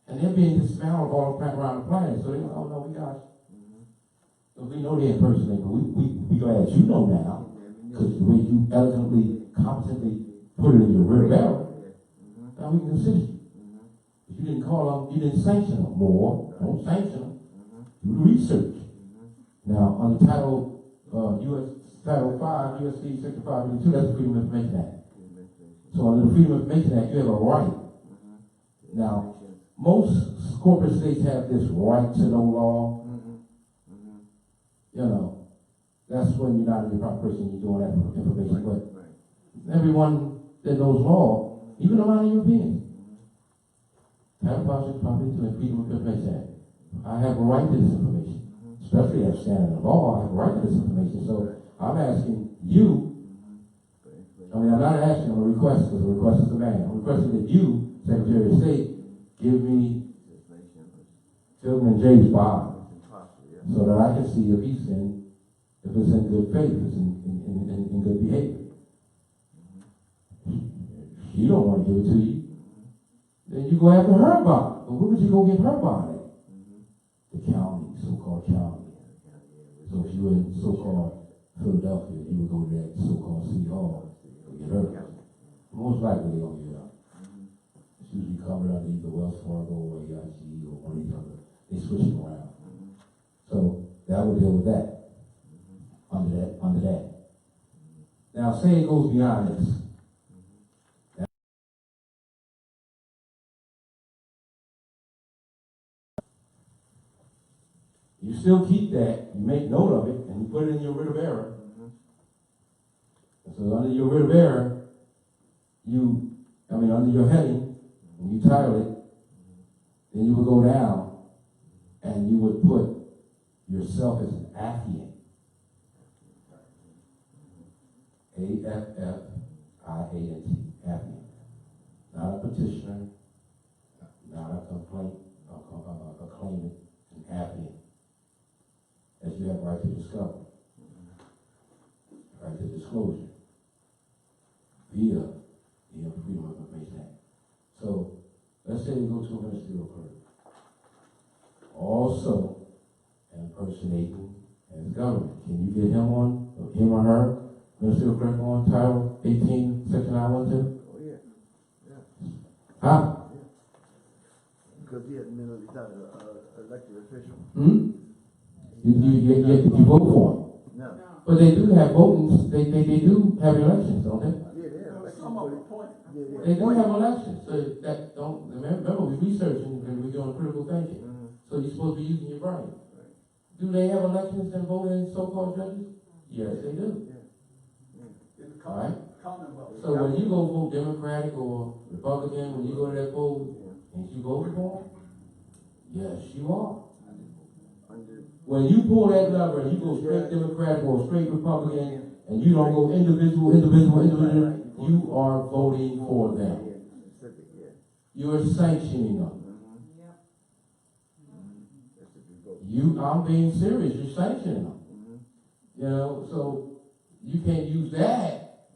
S3: And they're being dismantled all around the planet. So they're like, oh no, we got you. So we know they're impersonating, but we glad you know now, because the way you elegantly, competently put it in your rear barrel, now we can assist you. If you didn't call them, you didn't sanction them more. Don't sanction them. Do the research. Now, on the Title Title 5, USC 6582, that's the Freedom of Information Act. So under the Freedom of Information Act, you have a right. Now, most corporate states have this right to know law. That's when you're not a proper person, you're doing that for information. But everyone that knows law, even a lot of Europeans, have project property to the Freedom of Information Act. I have a right to this information, especially as standing in the law. I have a right to this information. So I'm asking you. I'm not asking. I'm a request, because a request is a man. I'm requesting that you, Secretary of State, give me Tillman J's bond, so that I can see if it's in good faith, if it's in good behavior. If you don't want to give it to you, then you go after her bond. But where would you go get her bond at? The county, so-called county. So if you were in so-called Philadelphia, you would go to that so-called City Hall to get her. Most likely they don't get her. It's usually covered under either Wells Fargo or AIG or one of these other. They switch it around. So that would deal with that. Under that. Now say it goes beyond this. You still keep that, you make note of it, and you put it in your writ of error. And so under your writ of error, under your heading, when you title it, then you would go down and you would put yourself as an affiant. AFFIANT, affiant. Not a petitioner, not a complaint, a claimant, an affiant. As you have right to discover, right to disclosure, via the Freedom of Information Act. let's say they go to a ministerial clerk. Also impersonating as government. Can you get him or her, ministerial clerk on Title 18, Section 912?
S5: Oh, yeah. Yeah.
S3: Huh?
S5: Because he has been, he's not an elected official.
S3: You vote for him.
S5: No.
S3: But they do have voting, they do have elections, don't they?
S5: Yeah, they have elections.
S7: Some of them point.
S3: They do have elections, so that don't, remember, we researching and we're doing critical thinking.
S5: Mhm.
S3: So you're supposed to be using your brain. Do they have elections and voting so-called judges? Yes, they do.
S7: In the
S3: All right.
S7: Commonwealth.
S3: So when you go vote Democratic or Republican, when you go to that poll, ain't you voting for them? Yes, you are. When you pull that lever and you go straight Democratic or straight Republican, and you don't go individual, you are voting for them. You are sanctioning them. I'm being serious. You're sanctioning them. You know, so you can't use that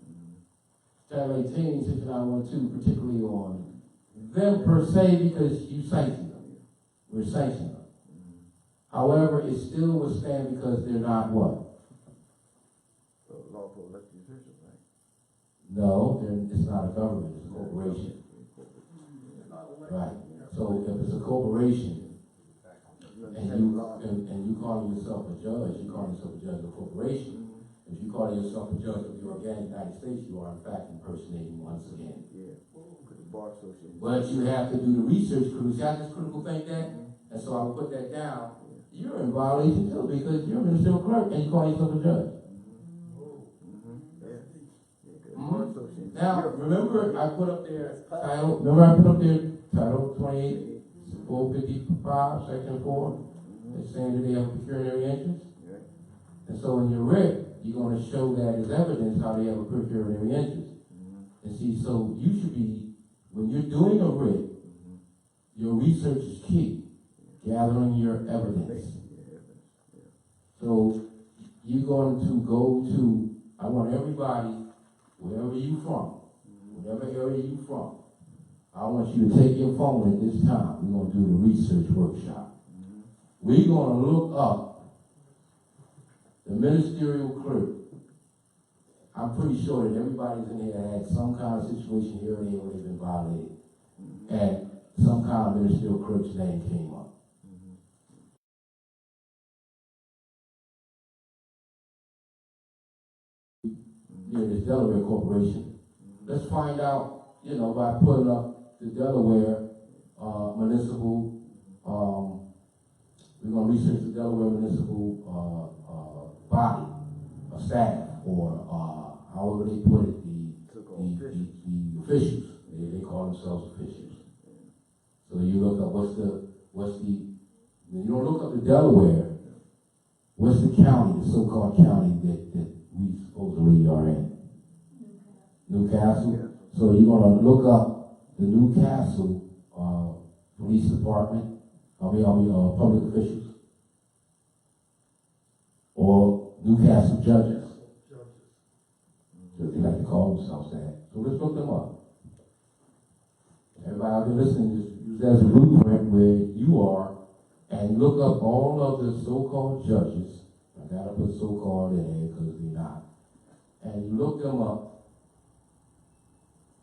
S3: Title 18, 6912, particularly on them per se, because you sanction them. We're sanctioning them. However, it still would stand because they're not what?
S5: Lawful elected officials, right?
S3: No, it's not a government. It's a corporation. Right. So if it's a corporation, and you call yourself a judge, you call yourself a judge of a corporation. If you call yourself a judge of the organic United States, you are in fact impersonating once again.
S5: Yeah. The bar association.
S3: But you have to do the research, critical. See how this critical think that? And so I will put that down. You're in violation too, because you're a ministerial clerk and you call yourself a judge. Now, remember I put up there title 28, 455, section 4. It's saying that they have a pecuniary interest. And so in your writ, you're going to show that as evidence how they have a pecuniary interest. And see, so you should be, when you're doing a writ, your research is key. Gathering your evidence. So you're going to go to, I want everybody, wherever you from, whatever area you from, I want you to take your phone at this time. We're going to do the research workshop. We're going to look up the ministerial clerk. I'm pretty sure that everybody's in here had some kind of situation here or there where they've been violated. And some kind of ministerial clerk's name came up. Near this Delaware corporation. Let's find out, by putting up the Delaware municipal, we're going to research the Delaware municipal body, staff, or however they put it, the officials. They call themselves officials. So you look up when you don't look up the Delaware, what's the county, the so-called county that we supposedly are in? Newcastle. Yeah. So you're going to look up the Newcastle police department, public officials, or Newcastle judges. So they like to call themselves that. So let's look them up. Everybody out there listening, just use that as a blueprint where you are, and look up all of the so-called judges. I gotta put so-called in there because they're not. And you look them up,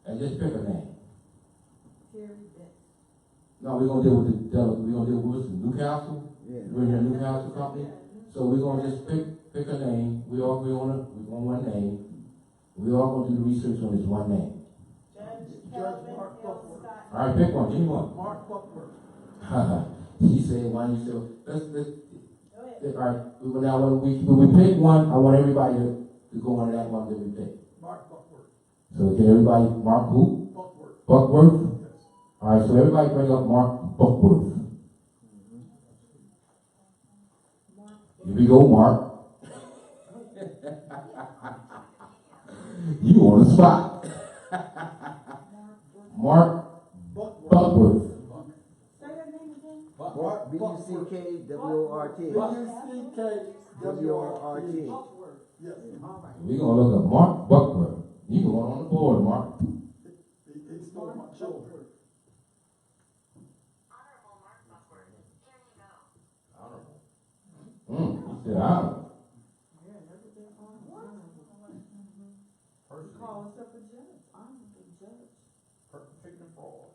S3: and just pick a name. No, we're gonna deal with the Newcastle. Yeah. We're in the Newcastle company. So we're gonna just pick a name. We want one name. We all gonna do the research on this one name.
S7: Judge Mark Buckworth.
S3: All right, pick one. Give me one.
S7: Mark Buckworth.
S3: She said one. You said all right. Now when we pick one, I want everybody to go on that one that we pick.
S7: Mark Buckworth.
S3: So can everybody mark who?
S7: Buckworth.
S3: Buckworth.
S7: Yes. All
S3: right. So everybody bring up Mark Buckworth. Here we go, Mark. You on the spot. Mark Buckworth.
S1: Say your name again.
S5: Mark, B-U-C-K-W-O-R-T.
S7: B-U-C-K-W-O-R-T. Yes.
S3: We're going to look up Mark Buckworth. You going on the board, Mark.
S7: He stole my children.
S3: He said, honor.
S8: Yeah, never been honorable.
S7: Person
S8: Call himself a judge, honorable judge.
S7: perpetrating fraud.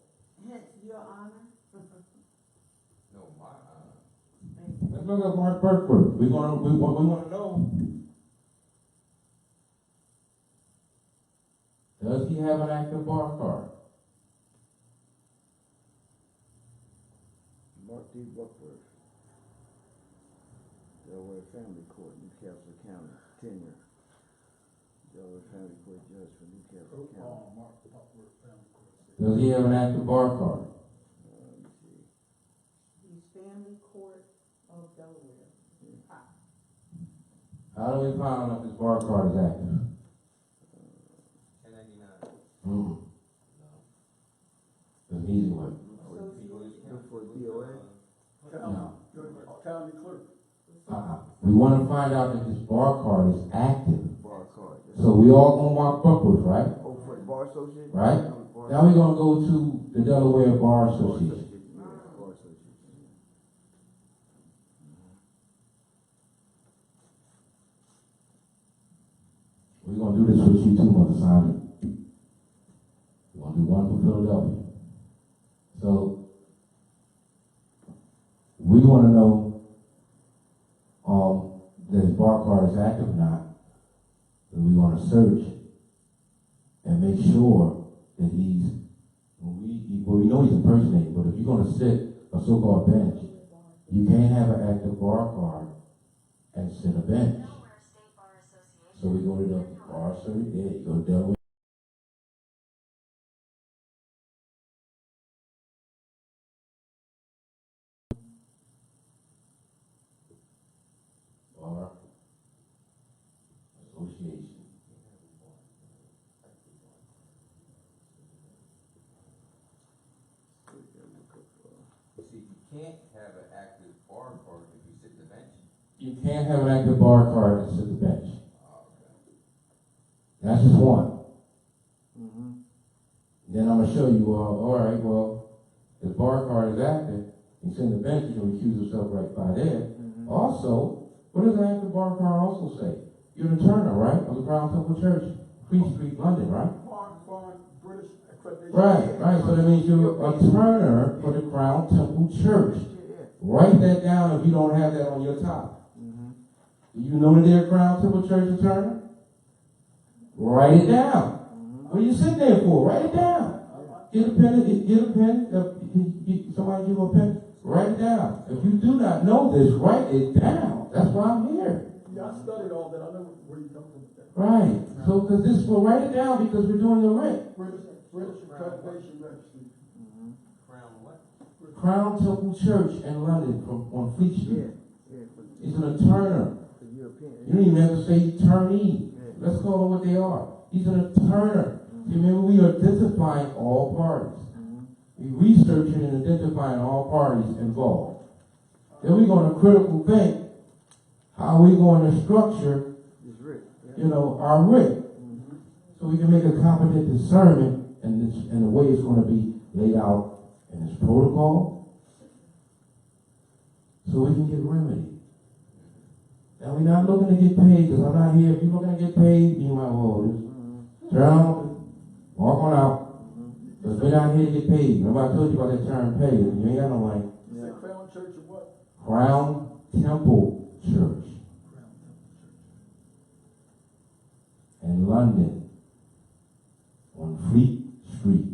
S8: Hence your honor.
S6: No, my,
S3: Let's look at Mark Burkford. We want to know. Does he have an active bar card?
S5: Mark D. Buckworth, Delaware Family Court, Newcastle County, tenure. Delaware Family Court Judge for Newcastle County.
S7: Mark Buckworth Family Court.
S3: Does he have an active bar card?
S5: Let me see.
S8: He's family court of Delaware.
S3: How do we find out if his bar card is active?
S6: 1099.
S3: It's an easy one.
S5: Look for DOA.
S3: No.
S7: County clerk.
S3: We want to find out if his bar card is active.
S5: Bar card.
S3: So we all gonna walk Buckworth, right?
S5: Oh, for the Bar Association?
S3: Right?
S5: Bar
S3: Now we're gonna go to the Delaware Bar Association.
S5: Yeah, Bar Association.
S3: We're gonna do this with you too, Mother Simon. We're gonna do one for Philadelphia. So we want to know that his bar card is active or not. And we want to search and make sure that we know he's impersonating, but if you're going to sit a so-called bench, you can't have an active bar card and sit a bench. So we go to the bar association, yeah, you go to Delaware. Bar Association.
S6: See, you can't have an active bar card if you sit the bench.
S3: You can't have an active bar card and sit the bench. That's just one. Then I'm gonna show you, all right, well, if bar card is active, he's in the bench, you can recuse yourself right by there. Also, what does the active bar card also say? You're an attorney, right? Of the Crown Temple Church, Queen Street, London, right?
S7: Foreign British accreditation.
S3: Right. So that means you're a Turner for the Crown Temple Church. Write that down if you don't have that on your top. Do you know that they're a Crown Temple Church a Turner? Write it down. What are you sitting there for? Write it down. Get a pen. Somebody give a pen. Write it down. If you do not know this, write it down. That's why I'm here.
S7: Yeah, I studied all that. I know where you come from with that.
S3: Right. So, because this, we'll write it down because we're doing a rent.
S7: British accreditation registry.
S6: Crown what?
S3: Crown Temple Church in London on Fleet Street. He's an attorney. You don't even have to say attorney. Let's call them what they are. He's an attorney. See, remember, we are identifying all parties. We're researching and identifying all parties involved. Then we're going to critical think how we're going to structure, our writ. So we can make a competent discernment and the way it's going to be laid out in this protocol. So we can get remedy. Now, we're not looking to get paid, because I'm not here. If you're looking to get paid, you might well just turn on, walk on out. Because we're not here to get paid. Nobody told you about that term pay. You ain't got no money.
S7: Is that Crown Church or what?
S3: Crown Temple Church in London on Fleet Street.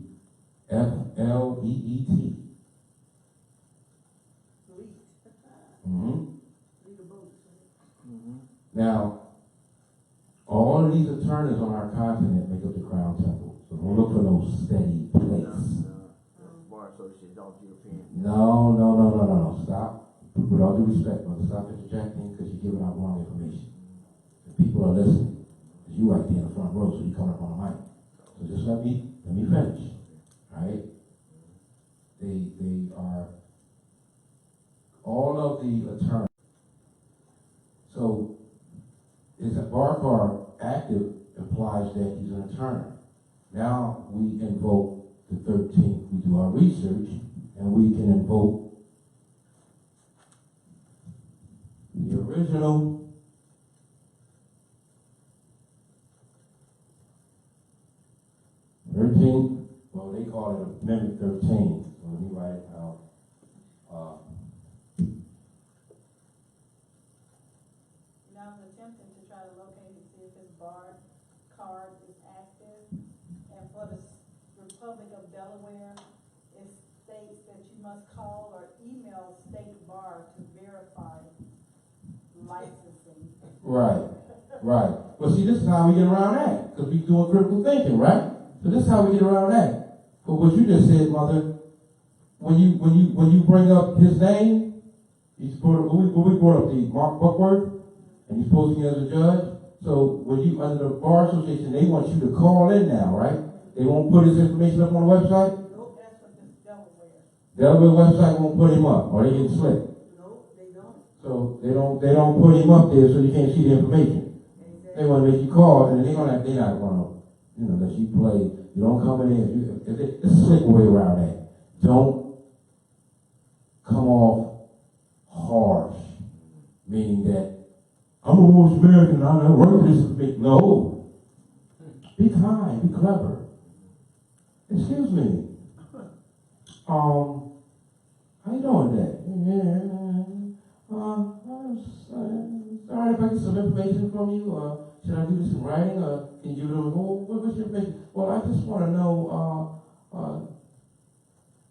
S3: Fleet. Now, all of these attorneys on our continent make up the Crown Temple. So don't look for no steady place.
S5: Bar Association, don't give a pen.
S3: No. Stop. With all due respect, brother, stop interjecting because you're giving out wrong information. The people are listening. Because you right there in the front row, so you coming up on the mic. So just let me finish. Right? They are all of the attorneys. So is a bar card active implies that he's an attorney. Now we invoke the 13th. We do our research, and we can invoke the original 13, well, they call it Amendment 13. So let me write it out.
S1: I was attempting to try to locate and see if his bar card is active. And for the Republic of Delaware, it states that you must call or email State Bar to verify licensing.
S3: Right, right. Well, see, this is how we get around that, because we doing critical thinking, right? So this is how we get around that. But what you just said, Mother, when you bring up his name, when we brought up the Mark Buckworth, and he's posing as a judge. So when you under the bar association, they want you to call in now, right? They won't put his information up on the website.
S1: Nope, that's what this Delaware.
S3: Delaware website won't put him up, or they get slick.
S8: Nope, they don't.
S3: So they don't put him up there, so you can't see the information. They want to make you call, and they're not gonna, let you play. You don't come in there. It's a slick way around that. Don't come off harsh, meaning that I'm a Moorish American, I don't work for this information. No. Be kind, be clever. Excuse me. How you doing today? Sorry if I get some information from you. Should I do this in writing? Can you do it? What's your information? Well, I just want to know,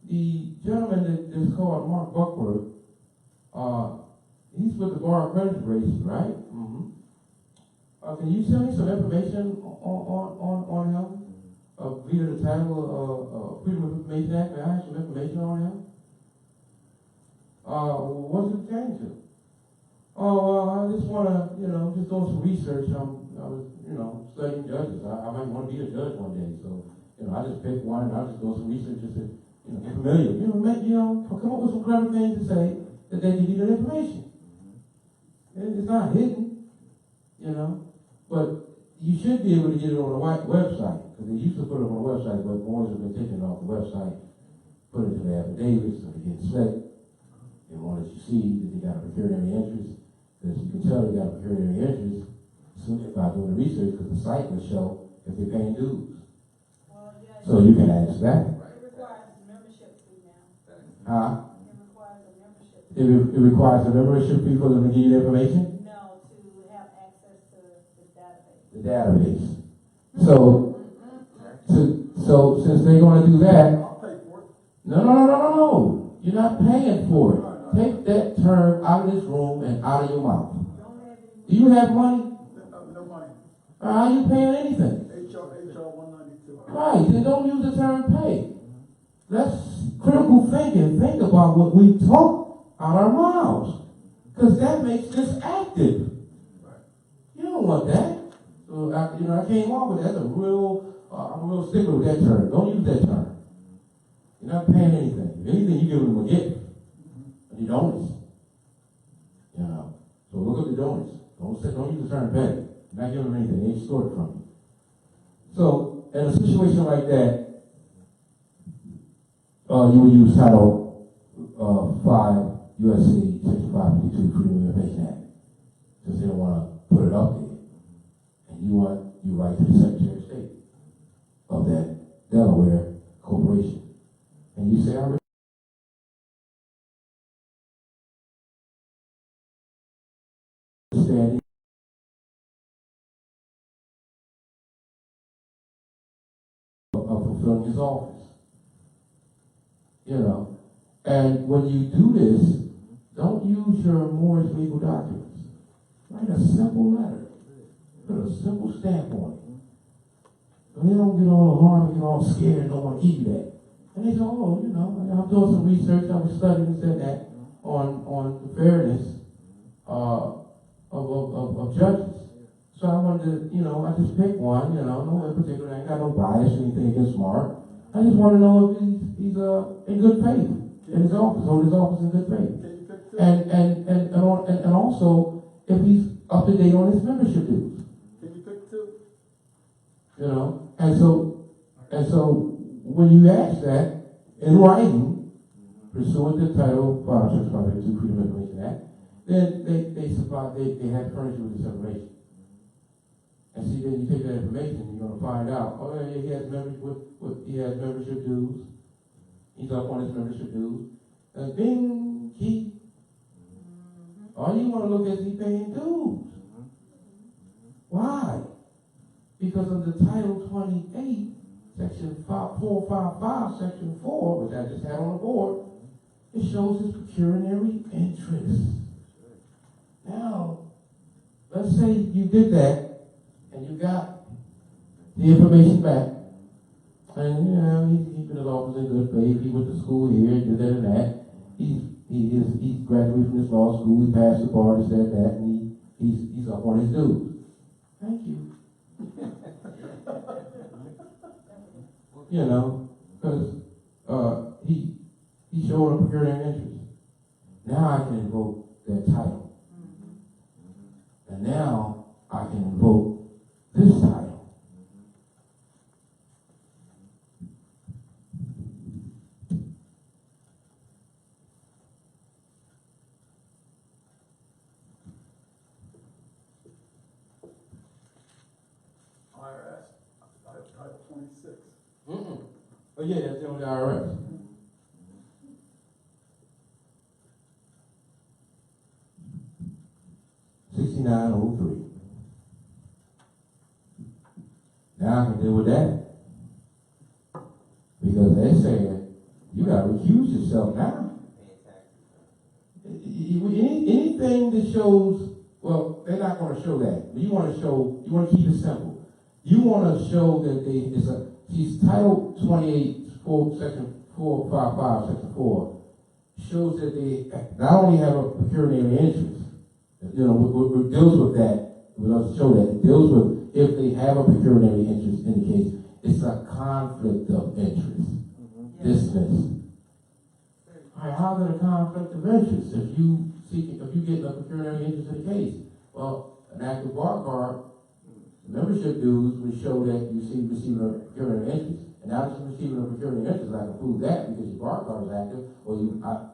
S3: the gentleman that is called Mark Buckworth, he's with the Bar Accreditation, right? Mm-hmm. Can you send me some information on him? Via the title Freedom of Information Act, may I have some information on him? What's it pertaining to? Oh, well, I just want to, just doing some research. I was, studying judges. I might want to be a judge one day. So, I just picked one and I was just doing some research just to, get familiar. Come up with some clever things to say that they give you the information. It's not hidden, but you should be able to get it on the white website, because they used to put it on the website, but more have been taken off the website, put it to the affidavits, so they get slick. They want to see that they got a pecuniary interest, because you can tell they got a pecuniary interest simply by doing the research, because the site will show if they're paying dues.
S1: Well, yeah.
S3: So you can ask that.
S1: It requires a membership fee now.
S3: Huh?
S1: It requires a membership fee.
S3: It requires a membership fee for them to give you the information?
S1: No, to have access to the database.
S3: The database. So since they're going to do that,
S7: I'll pay for it.
S3: no. You're not paying for it. Take that term out of this room and out of your mouth. Do you have money?
S7: No money.
S3: How are you paying anything?
S7: HR 192.
S3: Right, then don't use the term pay. That's critical thinking. Think about what we talk out our mouths, because that makes this active. You don't want that. So I came off with that. That's a real, I'm a real stickler with that term. Don't use that term. You're not paying anything. If anything, you give them a gift. And the donors. So look at the donors. Don't use the term pay. You're not giving them anything. They store it from you. So in a situation like that, you would use Title 5 U.S.C. Section 552 Freedom of Information Act, because they don't want to put it up there. And you write to the Secretary of State of that Delaware corporation. And you say, I understand of fulfilling his office. And when you do this, don't use your Moorish legal documents. Write a simple letter. Put a simple stamp on it. So they don't get all alarmed and get all scared and don't want to give you that. And they say, I'm doing some research, I was studying this and that on the fairness of judges. So I wanted to, I just picked one, no in particular, I ain't got no bias or anything against Mark. I just want to know if he's in good faith in his office, hold his office in good faith. And also if he's up to date on his membership dues.
S7: Can you pick two?
S3: And so when you ask that in writing, pursuant to Title 5, Section 552 Freedom of Information Act, then they supply, they have furnished with this information. And see, then you take that information, you're gonna find out, oh yeah, he has he has membership dues. He's up on his membership dues. And bing, all you wanna look at is he paying dues. Why? Because of the Title 28, Section 455, Section 4, which I just had on the board, it shows his pecuniary interest. Now, let's say you did that, and you got the information back, and you know, he's keeping his office in good faith, he went to school here, did that and that, he graduated from this law school, he passed the bar, this, that, and he's up on his dues. Thank you. You know, because he showed a pecuniary interest. Now I can invoke that title. And now I can invoke this title.
S7: IRS, Title 26.
S3: Oh yeah, that's on the IRS. $69.03. Now I can deal with that. Because they're saying, you gotta recuse yourself now. Anything that shows, well, they're not gonna show that. But you wanna keep it simple. You wanna show that she's Title 28, Section 455, Section 4, shows that they not only have a pecuniary interest, you know, it deals with that, it doesn't show that, it deals with if they have a pecuniary interest in the case, it's a conflict of interest. Dismissed. All right, how's it a conflict of interest if you get a pecuniary interest in the case? Well, an active bar card, membership dues would show that you receiving a pecuniary interest. And now that you're receiving a pecuniary interest, I can prove that because your bar card is active, or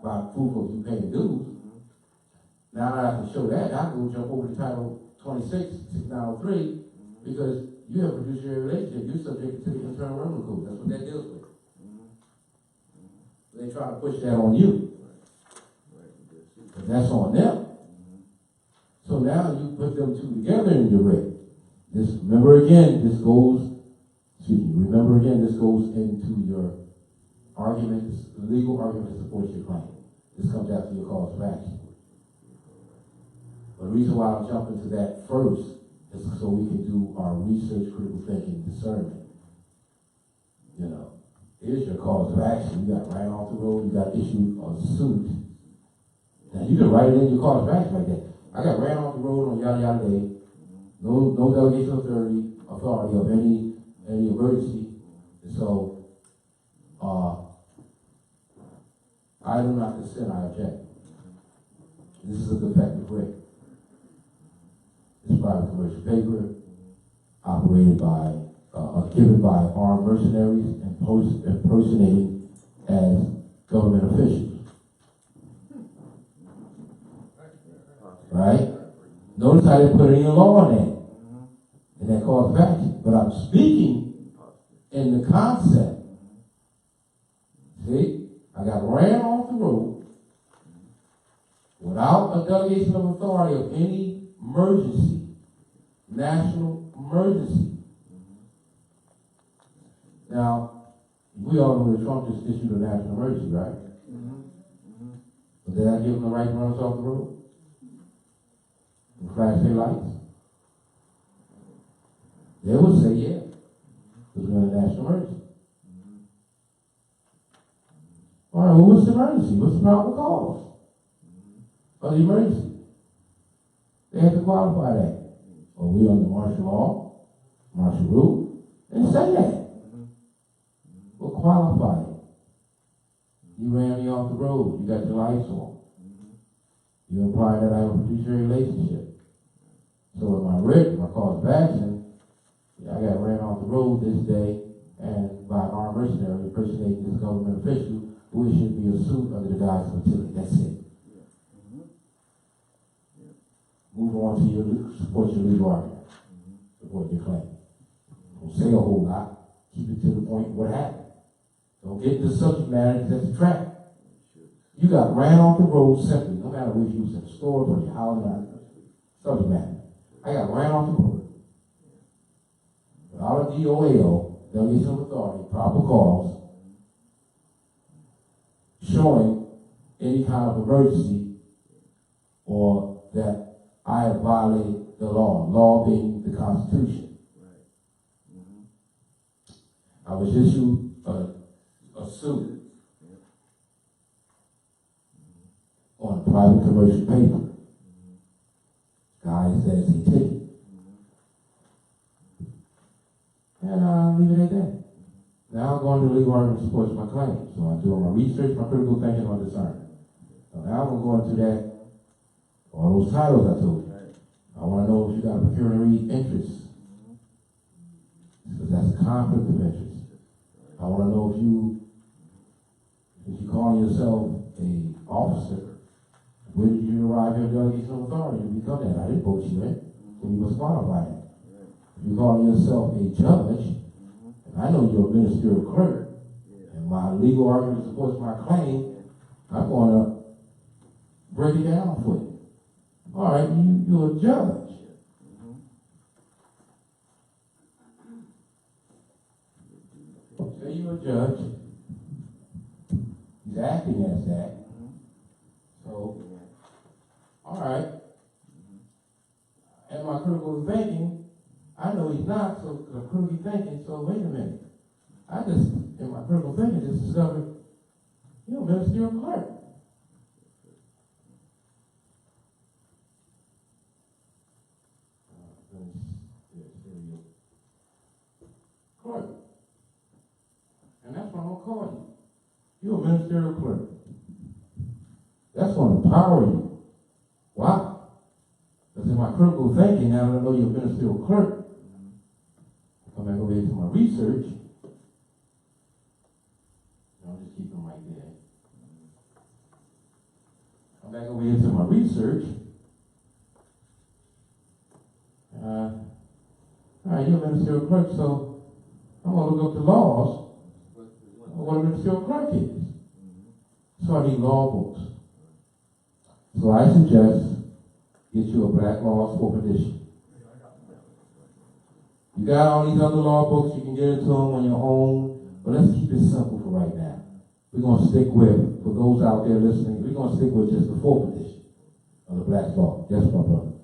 S3: by proof of you paying dues. Now that I can show that, I can jump over to Title 26, 6903, because you have a fiduciary relationship. You're subject to the Internal Revenue Code. That's what that deals with. They try to push that on you. But that's on them. So now you put them two together in your rate. Remember again, this goes into your arguments, the legal argument that supports your claim. This comes after your cause of action. But the reason why I'm jumping to that first is so we can do our research, critical thinking, discernment. You know, here's your cause of action. You got ran off the road, you got issued a suit. Now you can write it in your cause of action like that. I got ran off the road on yada yada day. No delegation of authority of any emergency. And so I do not consent, I object. This is a defective rate. It's private commercial paper, operated by, given by armed mercenaries impersonating as government officials. Right? Notice I didn't put any law in that cause of action, but I'm speaking in the concept. See, I got ran off the road without a delegation of authority of any emergency, national emergency. Now, we all know that Trump just issued a national emergency, right? But did I give him the right to run us off the road? And flash their lights? They would say, yeah, because we're in a national emergency. All right, well, what's the emergency? What's the probable cause of the emergency? They have to qualify that. Are we under martial law, martial rule? They say that. Well, qualify it. You ran me off the road. You got your lights on. You imply that I have a fiduciary relationship. So in my writ, my cause of action, I got ran off the road this day and by an armed mercenary impersonating this government official who should be a suit under the guise of utility. That's it. move on to support your legal argument, support your claim. Don't say a whole lot. Keep it to the point of what happened. Don't get into subject matter because that's a trap. You got ran off the road simply, no matter where you was in the store or your house, subject matter. I got ran off the road. Without a DOAO, delegation of authority, proper cause, showing any kind of emergency or that I have violated the law being the Constitution. I was issued a suit on private commercial paper. Guy says he ticket. And I'll leave it at that. Now I'm going to legal argument to support my claim. So I'm doing my research, my critical thinking, my discernment. So now I'm going to that, all those titles I told you. I want to know if you got a pecuniary interest. Because that's a conflict of interest. I want to know if you calling yourself a officer, where did you arrive your delegation of authority to become that? I didn't vote you in. So you must qualify that. If you're calling yourself a judge, and I know you're a ministerial clerk, and my legal argument supports my claim, I'm going to break it down for you. All right, you're a judge. Say you're a judge. He's acting as that. So, all right. And my critical thinking, I know he's not, so I'm critically thinking, so wait a minute. I just, in my critical thinking, just discovered, you're a ministerial clerk. Clerk. And that's what I'm going to call you. You're a ministerial clerk. That's going to empower you. Wow. Because in my critical thinking, now that I know you're a ministerial clerk, come back over here to my research. I'll just keep them right there. Come back over here to my research. All right, you're a ministerial clerk, so I'm going to look up the laws of what a ministerial clerk is. So I need law books. So I suggest get you a Black Laws 4th edition. You got all these other law books, you can get into them on your own, but let's keep it simple for right now. We're going to stick with, for those out there listening, we're going to stick with just the 4th edition of the Black Law. Yes, my brother.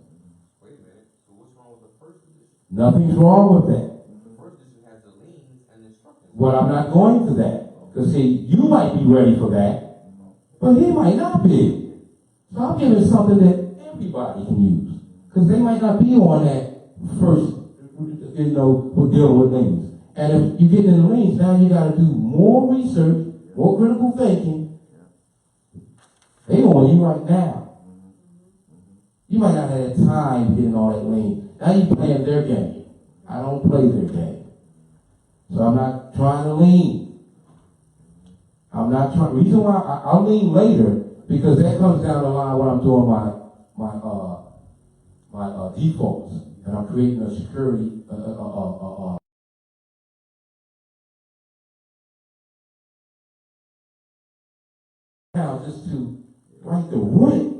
S6: Wait a minute, so what's wrong with the first edition?
S3: Nothing's wrong with that.
S6: The first edition has the liens and instructions.
S3: Well, I'm not going to that. Because see, you might be ready for that, but he might not be. So I'm giving something that everybody can use. Because they might not be on that first, for dealing with liens. And if you get in the liens, now you got to do more research, more critical thinking. They on you right now. You might not have had time getting all that lien. Now you're playing their game. I don't play their game. So I'm not trying to lean. I'm not trying. Reason why I'll lean later, because that comes down the line when I'm doing my defaults, and I'm creating a security now just to write the rent.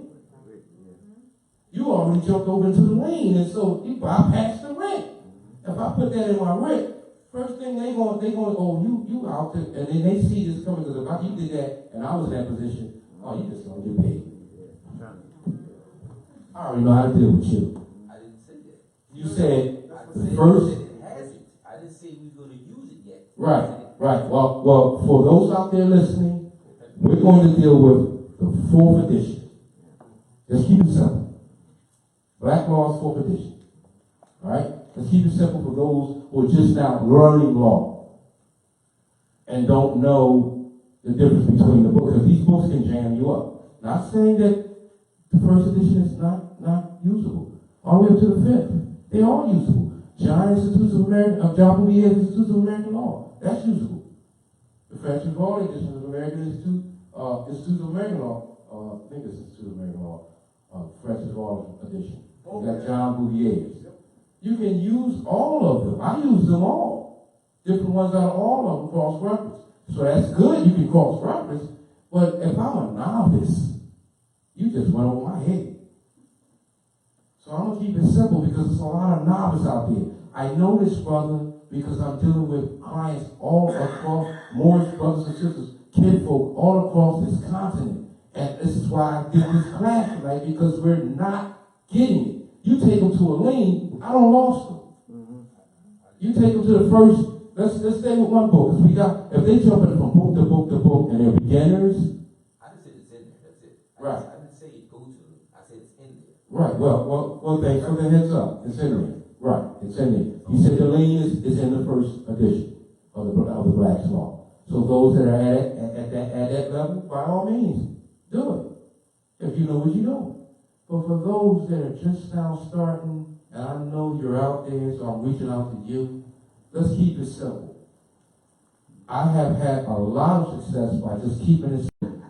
S3: You already jumped over into the lane, and so you bypass the rent. If I put that in my rent, first thing they going, oh, you out there, and then they see this coming, because if you did that, and I was in that position, oh, you just gonna get paid. I already know how to deal with you.
S6: I didn't say that.
S3: You said
S6: I
S3: the
S6: said
S3: first.
S6: that it has it. I didn't say we were going to use it yet.
S3: Right. Well, for those out there listening, we're going to deal with the 4th edition. Just keep it simple. Black Laws 4th edition. All right? Let's keep it simple for those who are just now learning law and don't know the difference between the books, because these books can jam you up. Not saying that the first edition is not usable. All the way up to the 5th. They are usable. John Bouvier Institutes of American Law. That's usable. The Francis Raleigh edition of American Institutes of American Law. I think it's Institute of American Law. Francis Raleigh edition. You got John Bouvier's. You can use all of them. I use them all. Different ones out of all of them cross-reference. So that's good, you can cross-reference. But if I'm a novice, you just went over my head. So I'm going to keep it simple because there's a lot of novice out there. I know this, brother, because I'm dealing with clients all across, Morris brothers and sisters, kinfolk all across this continent. And this is why I did this class tonight, because we're not getting it. You take them to a lane, I don't lost them. You take them to the first, let's stay with one book, because we got, if they jump in from book to book to book and they're beginners.
S6: I just said it's in there, that's it.
S3: Right.
S6: I didn't say go to it, I said it's in there.
S3: Right, well, thanks for the heads up. It's in there. Right, it's in there. You said the lane is in the first edition of the Black's Law. So those that are at that level, by all means, do it. If you know what you know. But for those that are just now starting, and I know you're out there, so I'm reaching out to you, let's keep it simple. I have had a lot of success by just keeping it simple.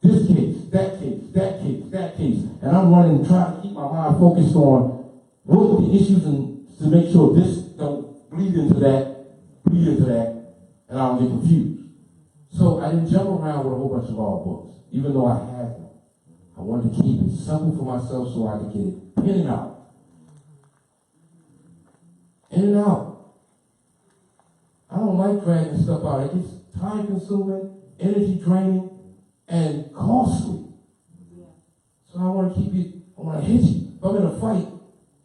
S3: This case, that case, that case, that case. And I'm running, trying to keep my mind focused on what are the issues and to make sure this don't bleed into that, and I don't get confused. So I didn't jump around with a whole bunch of law books, even though I had them. I wanted to keep it simple for myself so I could get it in and out. In and out. I don't like dragging stuff out. It gets time consuming, energy draining, and costly. So I want to keep it, I want to hit you. If I'm in a fight,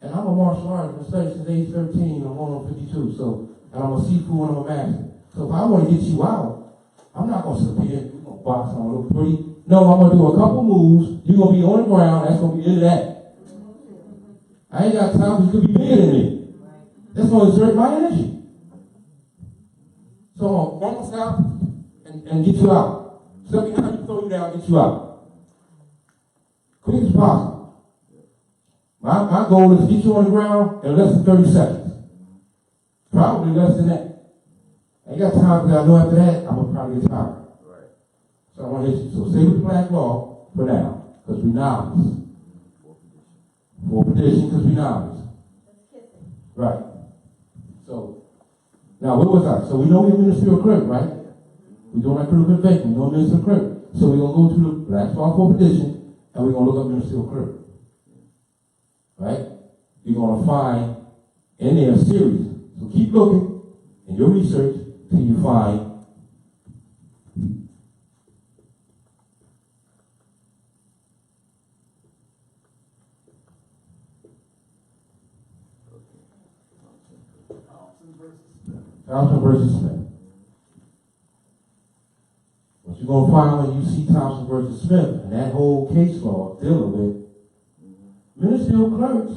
S3: and I'm a martial artist, I've been studying since age 13, I'm going on 52, so, and I'm a seafood and I'm a master. So if I want to get you out, I'm not going to sit here, we're going to box, I'm going to look pretty. No, I'm going to do a couple moves, you're going to be on the ground, that's going to be the end of that. I ain't got time, you could be bigger than me. That's going to exert my energy. So I'm going to stop and get you out. Step behind you, throw you down, get you out. Quick as possible. My goal is to get you on the ground in less than 30 seconds. Probably less than that. I ain't got time for that. I know after that, I'm going to probably get tired.
S6: Right.
S3: So I want to hit you. So stay with the Black Law for now, because we novice. For petition, because we novice. Right. So, now where was I? So we know we're ministerial clerk, right? We're doing our critical thinking. We know ministerial clerk. So we're going to go to the Black Law for petition, and we're going to look up ministerial clerk. Right? You're going to find in there a series. So keep looking in your research till you find Thompson versus Smith. What you're going to find when you see Thompson versus Smith and that whole case law dealing with ministerial clerks,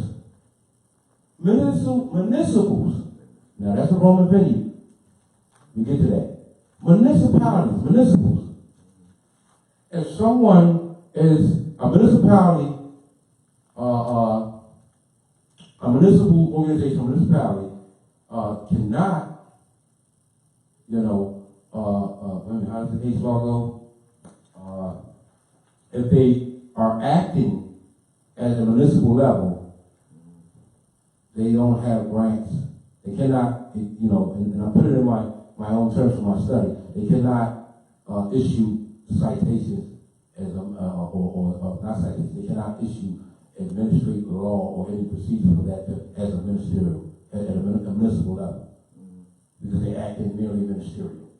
S3: municipals. Now that's a Roman venue. We get to that. Municipalities, municipals. If someone is a municipality, a municipal organization, a municipality, cannot, how does the case law go? If they are acting at the municipal level, they don't have grants. They cannot, and I put it in my own terms for my study, they cannot issue citations as or not citations, they cannot issue administrative law or any procedure for that as a ministerial, at a municipal level. Because they acting merely ministerial.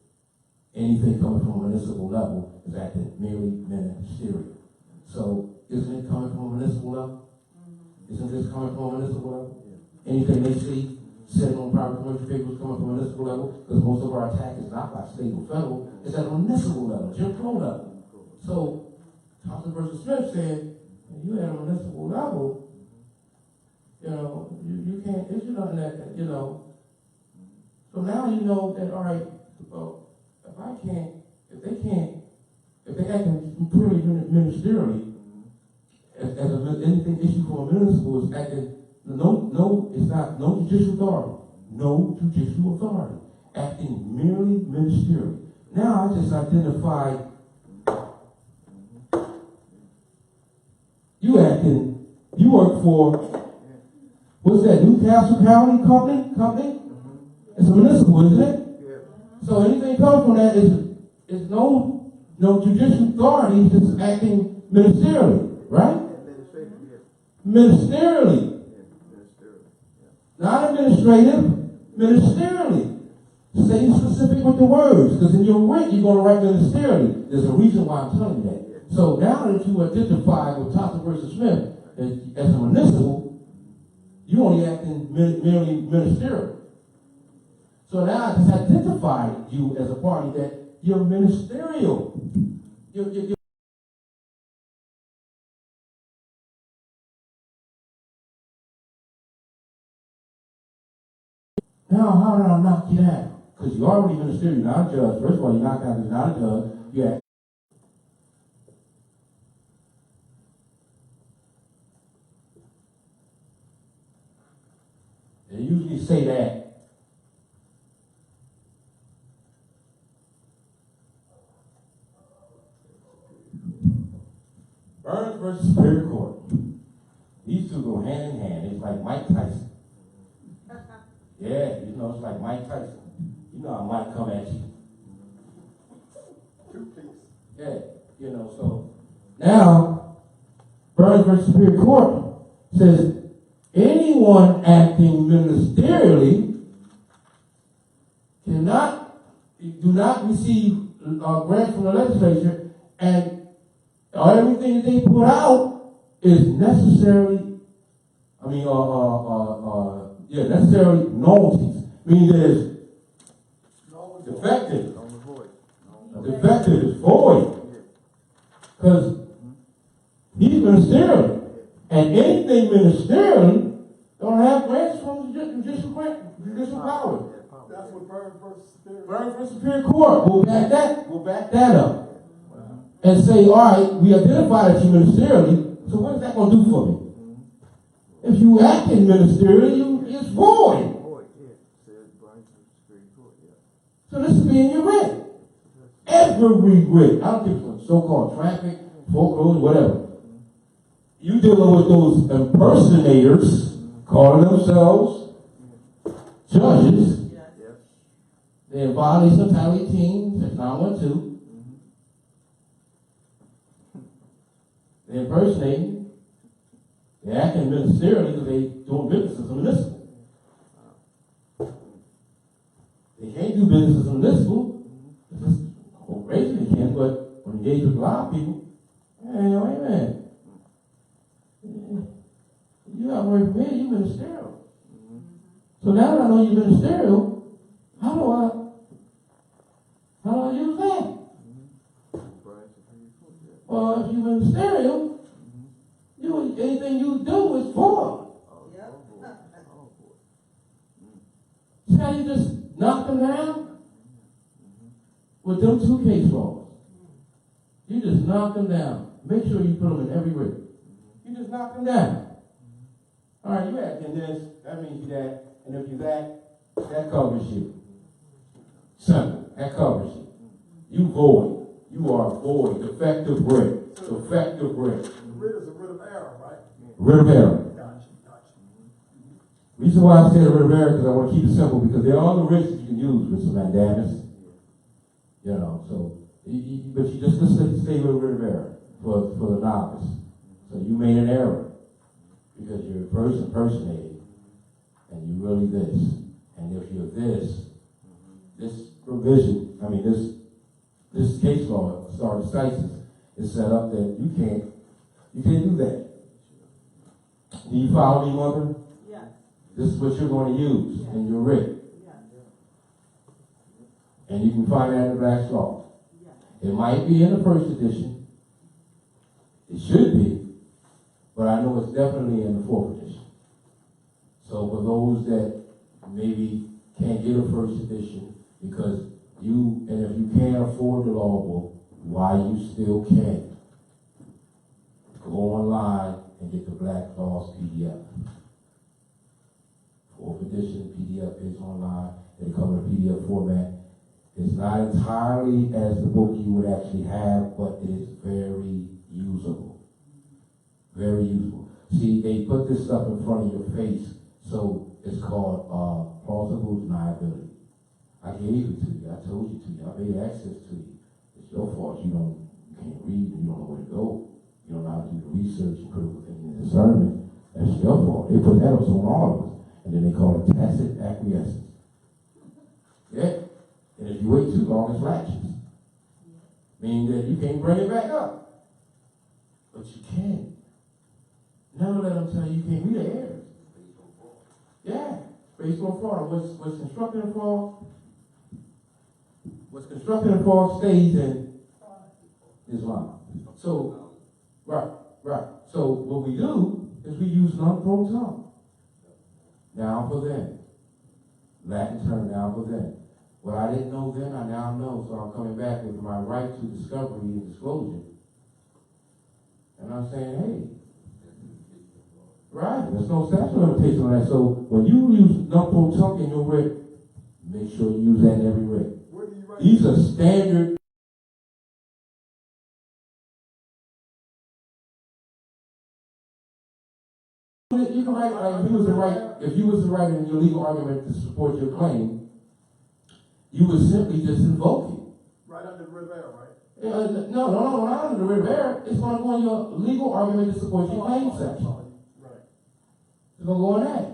S3: Anything coming from a municipal level is acting merely ministerial. So, isn't it coming from a municipal level? Isn't this coming from a municipal level? Anything they see sitting on private commercial vehicles coming from a municipal level, because most of our attack is not by state or federal, it's at a municipal level, Jim Crow level. So, Thompson versus Smith said, you at a municipal level, you can't issue nothing that, So now you know that, all right, well, if they acting purely ministerially, as anything issued from a municipal is acting, it's not, no judicial authority. No judicial authority. Acting merely ministerially. Now I just identified you work for what's that, Newcastle County company? It's a municipal, isn't it?
S5: Yeah.
S3: So anything comes from that is no judicial authority, it's just acting ministerially, right?
S5: Administrative, yeah.
S3: Ministerially,
S5: Yeah, ministerial, yeah.
S3: not administrative, ministerially. Stay specific with the words, because in your writ you're going to write ministerially. There's a reason why I'm telling you that. So now that you identify with Thompson versus Smith as a municipal, you only acting merely ministerial. So now I just identified you as a party that you're ministerial. You're now, how did I knock you down? Because you're already ministerial, you're not a judge. First of all, you're not down, you're not a judge. Yeah. They usually say that. Burns versus Superior Court. These two go hand in hand. It's like Mike Tyson. Yeah, it's like Mike Tyson. You know how Mike come at you. Yeah, so now Burns versus Superior Court says anyone acting ministerially do not receive grants from the legislature, and everything that they put out is necessarily nullities. Meaning there's defective. Defective is void. Because he's ministerial. And anything ministerial don't have grants from the judicial power.
S7: That's what Burns versus Superior.
S3: Burns versus Superior Court. We'll back that up. And say, all right, we identify that you ministerially, so what is that going to do for me? If you act in ministerially, it's void. So this is being your writ. Every writ. I don't care if it's so-called traffic, foreclosure, whatever. You dealing with those impersonators calling themselves judges. They in violation of Title 18, Section 912. They're impersonating. They're acting ministerially because they doing business as a municipal. They can't do business as a municipal. Corporation they can, but when engaged with a lot of people, hey, wait a minute. You got work for me, you ministerial. So now that I know you're ministerial, how do I use that? Well, if you're ministerial, anything you do is void. See how you just knock them down? With them two case laws. You just knock them down. Make sure you put them in every writ. You just knock them down. All right, you act in this, that means you that, and if you that covers you. Simple, that covers you. You void. You are void. Defective writ. Defective writ.
S7: The writ is a writ of error, right?
S3: Writ of error.
S7: Gotcha.
S3: Reason why I say the writ of error because I want to keep it simple because there are other writs that you can use with some mandamus. But you just stay with a writ of error for the novice. So you made an error because you're a person impersonating and you're really this. And if you're this provision, this case law, stare decisis, is set up that you can't do that. Do you follow me, mother?
S8: Yes.
S3: This is what you're going to use in your writ.
S8: Yes.
S3: And you can find that in the Black's Law.
S8: Yes.
S3: It might be in the first edition. It should be. But I know it's definitely in the fourth edition. So for those that maybe can't get a first edition because if you can't afford the law book, why you still can, go online and get the Black Laws PDF. Fourth edition PDF is online. They come in a PDF format. It's not entirely as the book you would actually have, but it is very usable. Very usable. See, they put this stuff in front of your face So it's called plausible deniability. I gave it to you. I told you to you. I made access to you. It's your fault. You can't read. You don't know where to go. You don't know how to do the research and critical thinking and discernment. That's your fault. They put that on all of us, and then they call it tacit acquiescence. Yeah. And if you wait too long, it's laches. Meaning that you can't bring it back up. But you can. Never let them tell you can't read the errors. Yeah. Based on fraud. What's constructed in fraud? What's constructed in fraud stays in Islam. So, right. So what we do is we use non-pro tongue. Now for then. Latin term, now for then. What I didn't know then, I now know, so I'm coming back with my right to discovery and disclosure. And I'm saying, hey, right, there's no statute of limitation on that. So when you use non-pro-tunc in your writ, make sure you use that in every writ.
S7: Where do you write?
S3: These are standard. You can write, like, if you was to write in your legal argument to support your claim, you would simply just invoke it.
S7: Right under the red arrow, right?
S3: No, not under the red arrow. It's going to go in your legal argument to support your claim section.
S7: Right.
S3: It's going to go in that.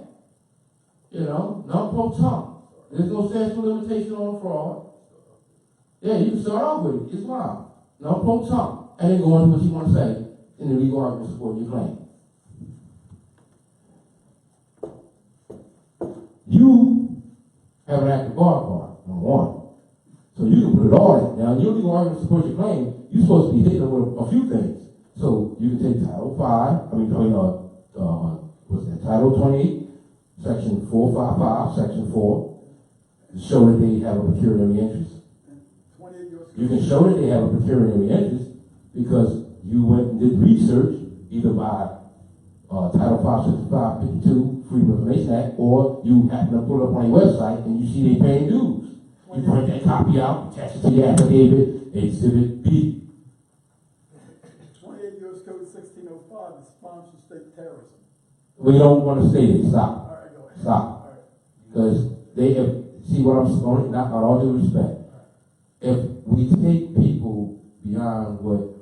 S3: You know, non-pro-tunc. There's no statute of limitation on fraud. Yeah, you can start off with it. It's fine. Non-pro-tunc. And then go into what you want to say in the legal argument to support your claim. You have an active bar card, number one. So you can put it all in. Now, in your legal argument to support your claim, you're supposed to be hitting with a few things. So you can take Title 5, what's that, Title 28, Section 455, Section 4, to show that they have a pecuniary interest.
S7: 28 U.S.
S3: You can show that they have a pecuniary interest because you went and did research either by Title 565, 52, Freedom of Information Act, or you happen to pull it up on a website and you see they paying dues. You print that copy out, attach it to your affidavit, Exhibit B.
S7: 28 U.S. Code 1605 is sponsor state terrorism.
S3: We don't want to say it. Stop.
S7: All right, go ahead.
S3: Stop.
S7: All right.
S3: Because they have, see what I'm saying, not all due respect. If we take people beyond what,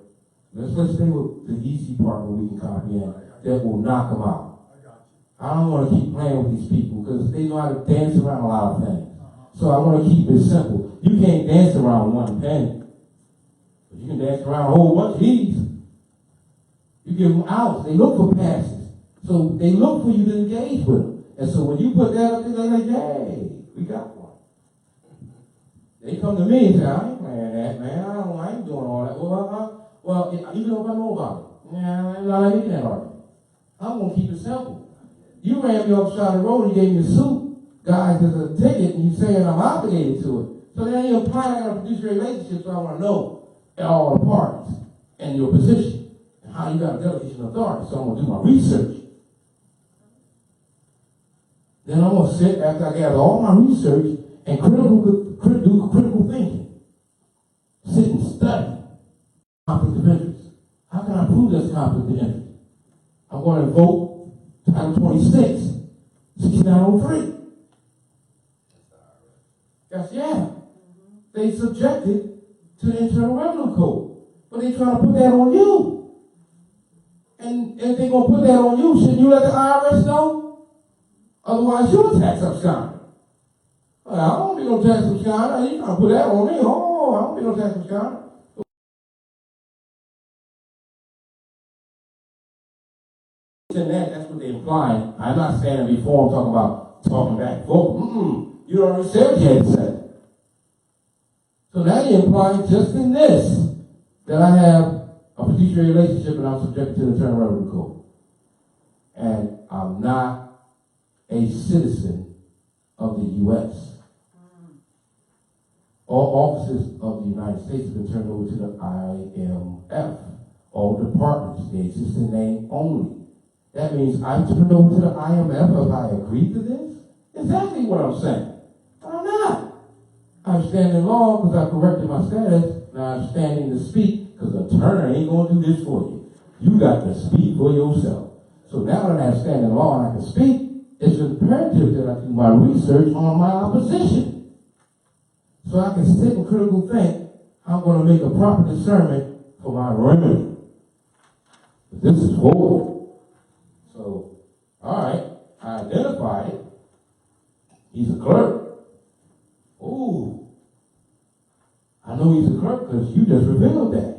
S3: let's stay with the easy part where we can comprehend, that will knock them out.
S7: I got you.
S3: I don't want to keep playing with these people because they know how to dance around a lot of things. So I want to keep it simple. You can't dance around one pen, but you can dance around a whole bunch of these. You give them outs. They look for passes. So they look for you to engage with them. And so when you put that up there, they're like, hey, we got one. They come to me and say, I ain't playing that, man. I ain't doing all that. Well, even though I know about it. Yeah, I'm not making that argument. I'm going to keep it simple. You ran me off the side of the road and you gave me a suit. Guys, there's a ticket and you saying I'm obligated to it. So then you're implying I got a fiduciary relationship, so I want to know all the parties and your position and how you got a delegation of authority. So I'm going to do my research. Then I'm going to sit after I gather all my research and do critical thinking. Sit and study conflict of interest. How can I prove there's conflict of interest? I'm going to invoke Title 26, 6903. That's, yeah. They subjected to the Internal Revenue Code. But they trying to put that on you. And if they're going to put that on you, shouldn't you let the IRS know? Otherwise, you're a tax absconder. Well, I don't be no tax absconder. You trying to put that on me. Oh, I don't be no tax absconder. That's what they're implying. I'm not standing before them talking about talking back and forth. You already said what you had to say. So now you're implying just in this that I have a fiduciary relationship and I'm subject to the Internal Revenue Code. And I'm not a citizen of the U.S. All offices of the United States have been turned over to the IMF. All departments, they exist in name only. That means I'm turned over to the IMF if I agree to this? Exactly what I'm saying. But I'm not. I'm standing law because I corrected my status. Now I'm standing to speak because the attorney ain't going to do this for you. You got to speak for yourself. So now that I have standing law and I can speak, it's imperative that I do my research on my opposition. So I can sit and critical think how I'm going to make a proper discernment for my remedy. But this is horrible. So, alright, I identified it. He's a clerk. Ooh. I know he's a clerk because you just revealed that.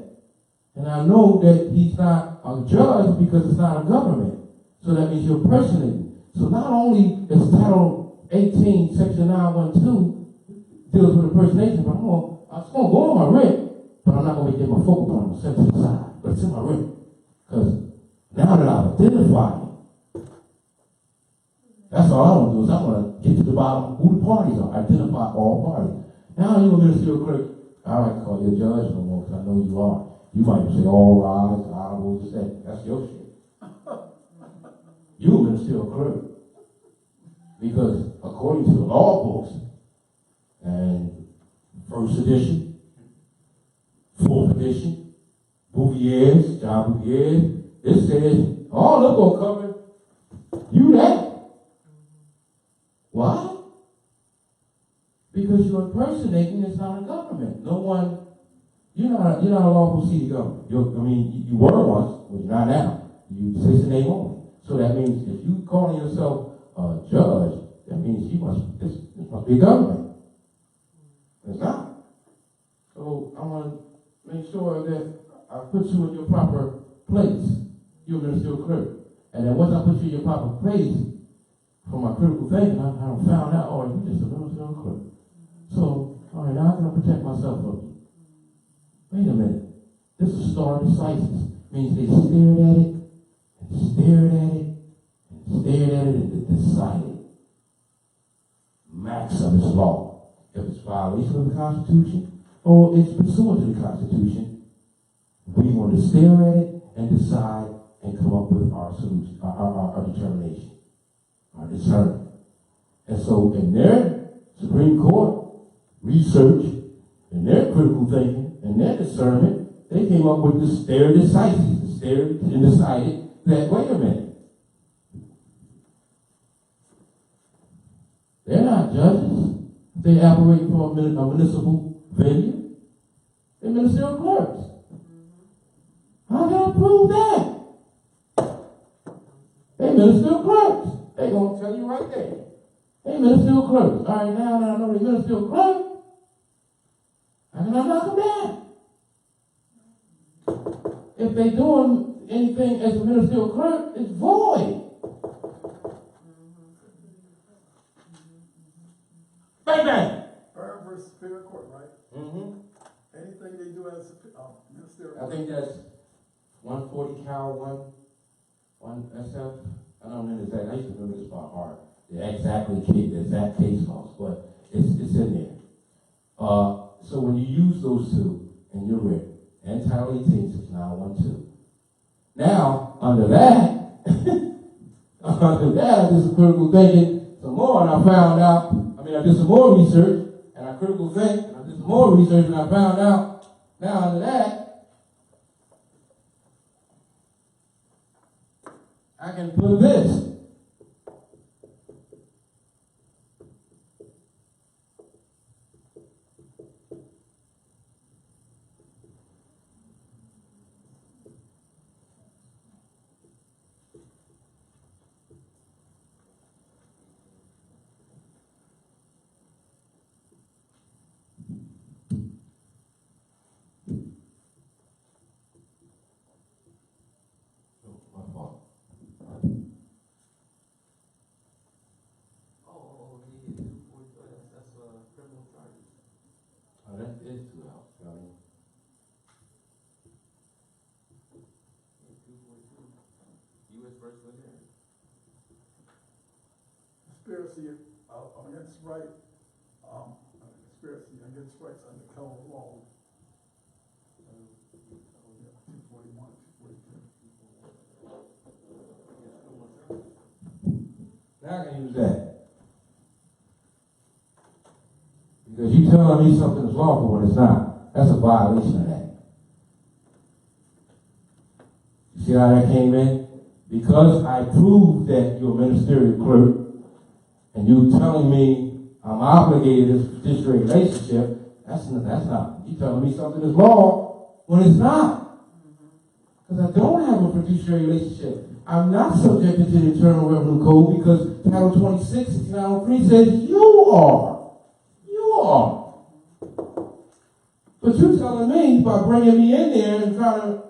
S3: And I know that he's not a judge because it's not a government. So that means you're personating. So not only is Title 18, Section 912 deals with impersonation, but I'm going to go on my writ, but I'm not going to make that my focal point. I'm going to set it to the side. But it's in my writ. Because now that I've identified him, that's all I want to do is I want to get to the bottom of who the parties are. Identify all parties. Now you're a ministerial clerk. I like to call you a judge no more because I know you are. You might say all rise, honorable, this, that. That's your shit. You're a ministerial clerk. Because according to the law books, and first edition, fourth edition, Bouvier's, John Bouvier's, it says, oh, they're going to cover you that. Why? Because you're impersonating, it's not a government. No one, you're not a lawful seat of government. You were once, but you're not now. You say the name only. So that means if you calling yourself a judge, that means this must be a government. It's not. So I want to make sure that I put you in your proper place. You're a ministerial clerk. And then once I put you in your proper place, for my critical thinking, I found out, oh, you're just a ministerial clerk. So, all right, now I'm going to protect myself from you. Wait a minute. This is stare decisis. Means they stared at it, and stared at it, and stared at it, and decided. Maximus law. If it's violation of the Constitution, or it's pursuant to the Constitution, we want to stare at it and decide and come up with our solution, our determination, our discernment. And so in their Supreme Court research, in their critical thinking, in their discernment, they came up with the stare decisis, the stare and decided that, wait a minute, they're not judges. They operate from a municipal venue. They're ministerial clerks. How can I prove that? They're ministerial clerks. They're going to tell you right there. They're ministerial clerks. All right, now that I know they're ministerial clerks, how can I knock them down? If they're doing anything as a ministerial clerk, it's void. Bang, bang.
S7: Byrne versus Superior Court, right?
S3: Mm-hmm.
S7: Anything they do as ministerial.
S3: I think that's 140 Cal 1 SF. I don't remember exactly. I used to remember this by heart. The exact case laws, but it's in there. So when you use those two in your writ, and Title 18, 6912. Now, under that, I did some critical thinking some more, and I found out, I did some more research, and I critical think, and I did some more research, and I found out, now under that, I can put this. That is 2 hours, Johnny. 242. U.S. versus Liberia.
S7: Conspiracy against right, conspiracy against rights under color law. 241, 242.
S3: Now I can use that. Because you telling me something is lawful when it's not. That's a violation of that. You see how that came in? Because I proved that you're a ministerial clerk, and you telling me I'm obligated to fiduciary relationship, that's not, you telling me something is law when it's not. Because I don't have a fiduciary relationship. I'm not subjected to the Internal Revenue Code because Title 26, 6903 says you are. You are. But you're telling me by bringing me in there and trying to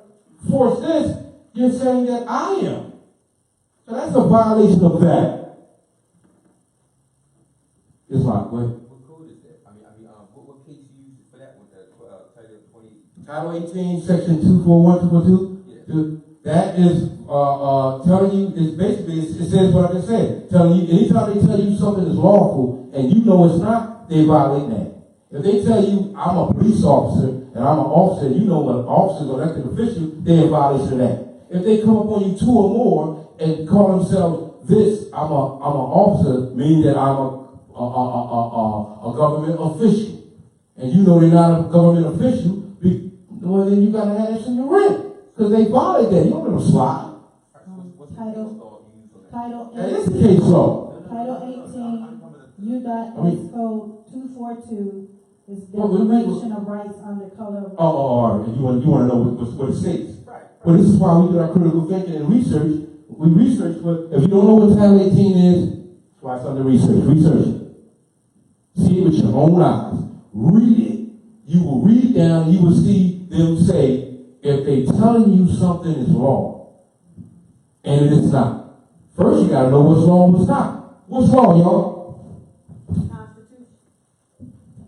S3: force this, you're saying that I am. So that's a violation of that. It's like, what?
S6: What code is that? What case you use for that one, Title 20?
S3: Title 18, Section 241, 242?
S6: Yeah.
S3: That is telling you, it's basically, it says what I just said. Telling you, anytime they tell you something is lawful and you know it's not, they violate that. If they tell you, I'm a police officer and I'm an officer, you know what officers or elected official, they're in violation of that. If they come upon you two or more and call themselves this, I'm an officer, meaning that I'm a government official. And you know they're not a government official, well then you gotta have this in your rent. Because they violate that. You don't let them slide.
S6: What's the
S1: Title-
S6: case law you use on that?
S1: Title
S3: That is
S1: 18,
S3: the case law.
S1: Title 18, U.S. Code 242 is
S3: Well, we-
S1: Declaration of Rights under color of.
S3: All right. And you want to know what it states.
S6: Right.
S3: Well, this is why we do our critical thinking and research. We research, but if you don't know what Title 18 is, that's why it's under research. Research it. See it with your own eyes. Read it. You will read it down and you will see them say, if they telling you something is wrong, and it is not. First, you got to know what's wrong and what's not. What's wrong, y'all?
S8: Constitution.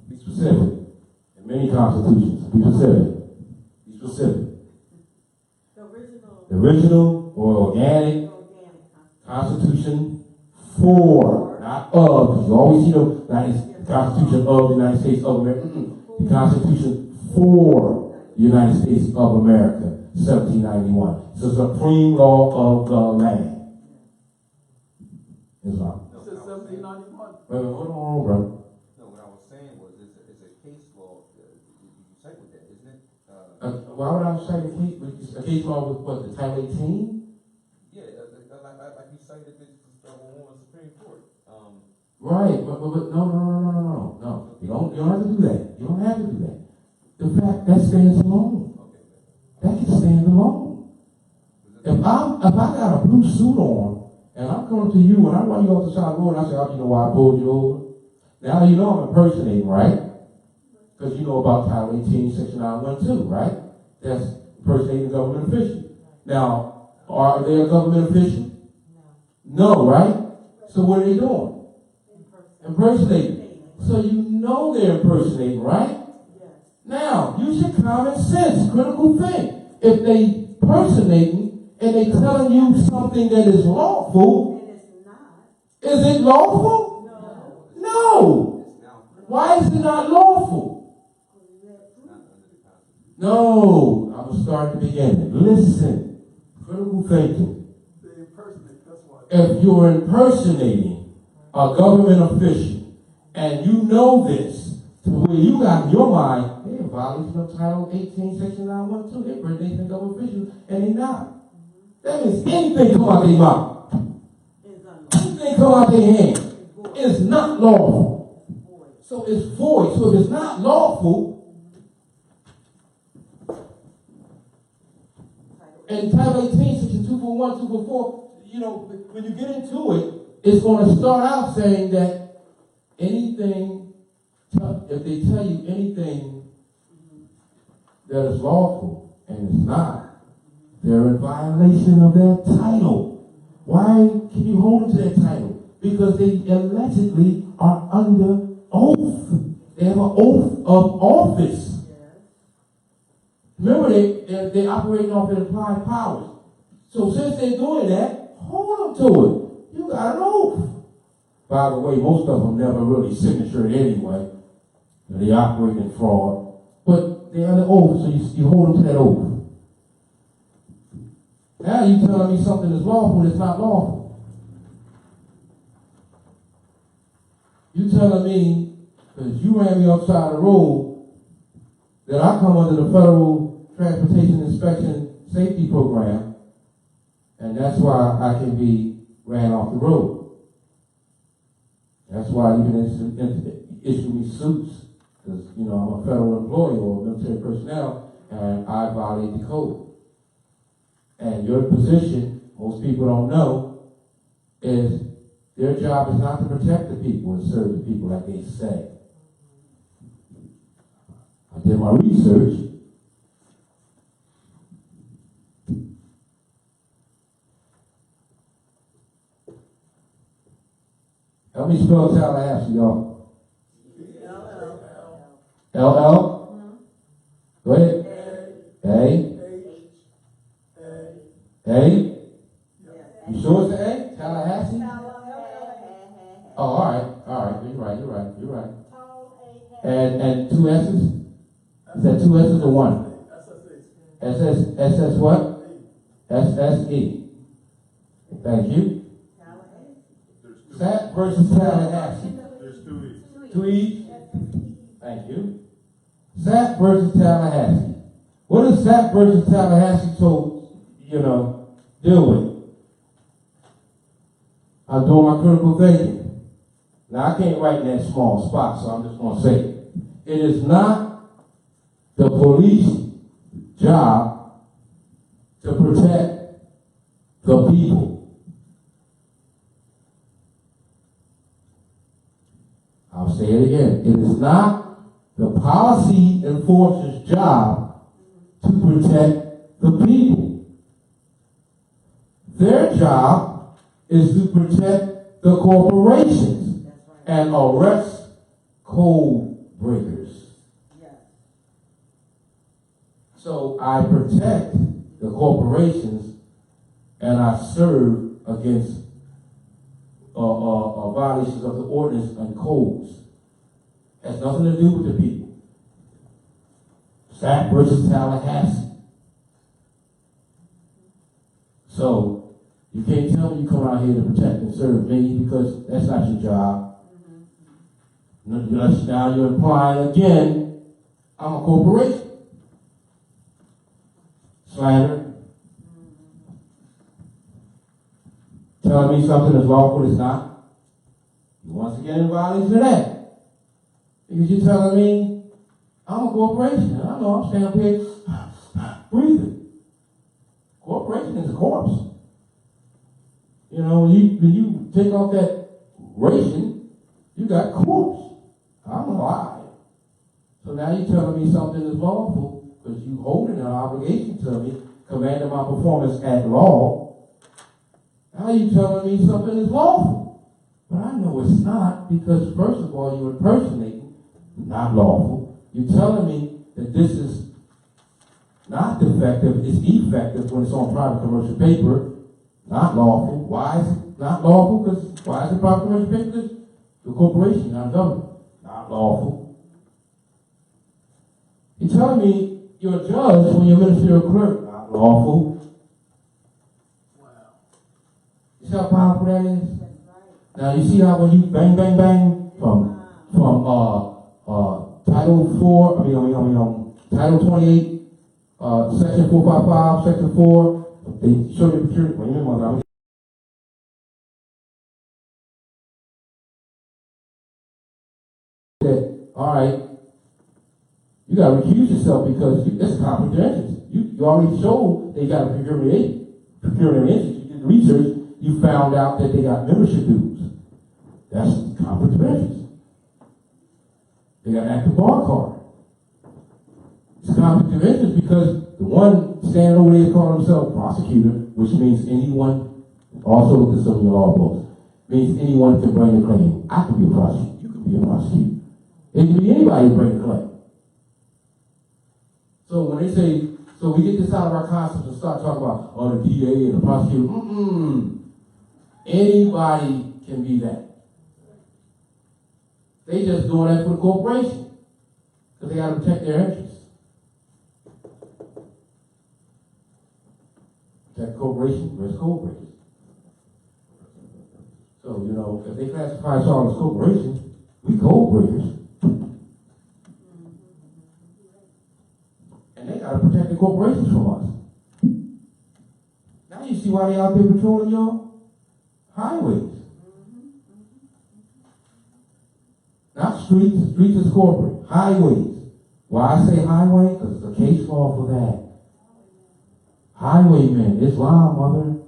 S3: Be specific. In many constitutions, be specific. Be specific. The original or organic Constitution for, not of. Because you always see the Constitution of the United States of America. The Constitution for the United States of America, 1791. It's the supreme law of the land. Islam.
S7: It says 1791.
S3: Hold on, bro.
S6: No, what I was saying was, it's a case law, you cite with that, isn't it?
S3: Why would I cite a case law with what, the Title 18?
S6: Yeah, like you cited this on the Supreme Court.
S3: Right, but no. You don't have to do that. You don't have to do that. The fact that stands alone.
S6: Okay.
S3: That can stand alone. If I got a blue suit on and I'm coming to you and I run you off the side of the road and I say, oh, you know why I pulled you over? Now you know I'm impersonating, right? Because you know about Title 18, Section 912, right? That's impersonating a government official. Now, are they a government official? No, right? So what are they doing? Impersonating. So you know they're impersonating, right? Now, use your common sense, critical think. If they impersonating and they telling you something that is lawful,
S8: And it's not.
S3: is it lawful?
S8: No.
S3: No.
S6: It's now
S3: Why is it not lawful?
S6: not under the Constitution.
S3: No. I'm going to start at the beginning. Listen. Critical thinking.
S7: They impersonate, that's why.
S3: If you're impersonating a government official and you know this, to where you got in your mind, they're in violation of Title 18, Section 912. They're impersonating a government official, and they're not. That means anything come out their mouth, anything come out their hand, is not lawful. So it's void. So if it's not lawful, and Title 18, Section 241, 244, you know, when you get into it, it's going to start out saying that anything, if they tell you anything that is lawful and it's not, they're in violation of that title. Why can you hold them to that title? Because they allegedly are under oath. They have an oath of office. Remember, they're operating off their implied powers. So since they're doing that, hold them to it. You got an oath. By the way, most of them never really signatured anyway. They operate in fraud. But they're under oath, so you hold them to that oath. Now you telling me something is lawful that's not lawful. You telling me, because you ran me upside the road, that I come under the Federal Transportation Inspection Safety Program, and that's why I can be ran off the road. That's why you can issue me suits, because, you know, I'm a federal employee or military personnel, and I violate the code. And your position, most people don't know, is their job is not to protect the people and serve the people like they say. I did my research. Help me spell Tallahassee, y'all. L-L? Go ahead. A? A? You sure it's an A? Tallahassee? Oh, all right. You're right. And two S's? Is that two S's or one? SS what? SSE. Thank you. Sat versus Tallahassee.
S7: There's two E's.
S3: Two E's? Thank you. Sat versus Tallahassee. What is Sat versus Tallahassee deal with? I'm doing my critical thinking. Now, I can't write in that small spot, so I'm just going to say it. It is not the police job to protect the people. I'll say it again. It is not the policy enforcer's job to protect the people. Their job is to protect the corporations and arrest code breakers. So I protect the corporations and I serve against violations of the ordinance and codes. Has nothing to do with the people. Sac versus Tallahassee. So you can't tell me you come out here to protect and serve me, because that's not your job. Now you're implying again, I'm a corporation. Slander. Telling me something is lawful is not. You once again in violation of that. Because you're telling me I'm a corporation. And I know I'm standing up here breathing. Corporation is a corpse. You know, when you take off that ration, you got corpse. I'm alive. So now you're telling me something is lawful because you holding an obligation to me, commanding my performance at law. Now you're telling me something is lawful. But I know it's not, because first of all, you're impersonating, not lawful. You're telling me that this is not defective, it's effective when it's on private commercial paper, not lawful. Why is it not lawful? Because why is it private commercial paper? Because the corporation, not government, not lawful. You're telling me you're a judge when you're a ministerial clerk, not lawful. You see how powerful that is? Now you see how when you bang, bang, bang from Title 28, Section 455, Section 4, they show the procurement. Wait a minute, mother. That, all right, you got to recuse yourself because it's a conflict of interest. You already showed they got a procurement interest. You did the research. You found out that they got membership dues. That's conflict of interest. They got an active bar card. It's conflict of interest because the one standing over there calling himself prosecutor, which means anyone, also look at some of your law books, means anyone can bring a claim. I can be a prosecutor. You can be a prosecutor. It can be anybody to bring a claim. So when they say, so we get this out of our concepts and start talking about, the DA and the prosecutor, anybody can be that. They just doing that for the corporation because they got to protect their interests. Protect corporation versus code breakers. So, if they classify us all as corporations, we code breakers. And they got to protect the corporations from us. Now you see why they out there patrolling your highways. Not streets. Streets is corporate. Highways. Why I say highway? Because it's a case law for that. Highwaymen, Islam, mother.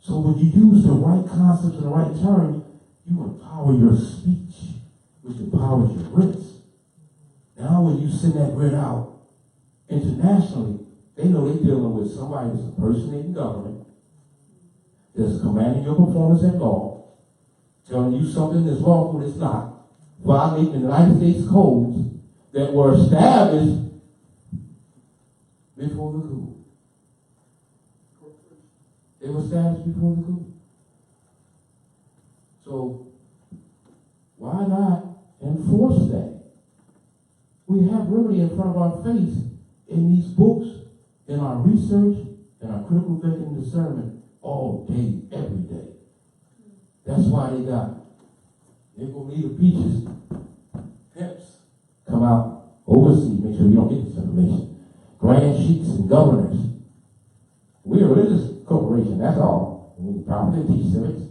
S3: So when you use the right concepts and the right terms, you empower your speech, which empowers your writs. Now when you send that writ out internationally, they know they're dealing with somebody that's impersonating government, that's commanding your performance in law, telling you something that's lawful that's not, violating the United States codes that were established before the coup. They were established before the coup. So, why not enforce that? We have liberty in front of our face in these books, in our research, in our critical thinking and discernment all day, every day. That's why they got Nickel Peaches, pimps, come out overseas, make sure you don't get this information. Grand sheiks and governors. We're a religious corporation, that's all. We properly teach civics.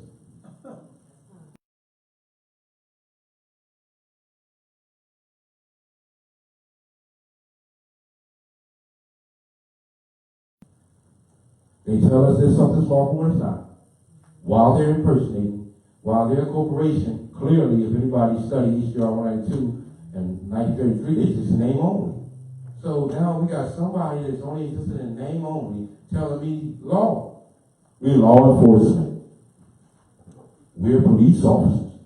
S3: They tell us there's something lawful or it's not. While they're impersonating, while they're a corporation, clearly, if anybody studied HJR 192 and 1933, it's just name only. So now we got somebody that's only interested in name only telling me law. We're law enforcement. We're police officers.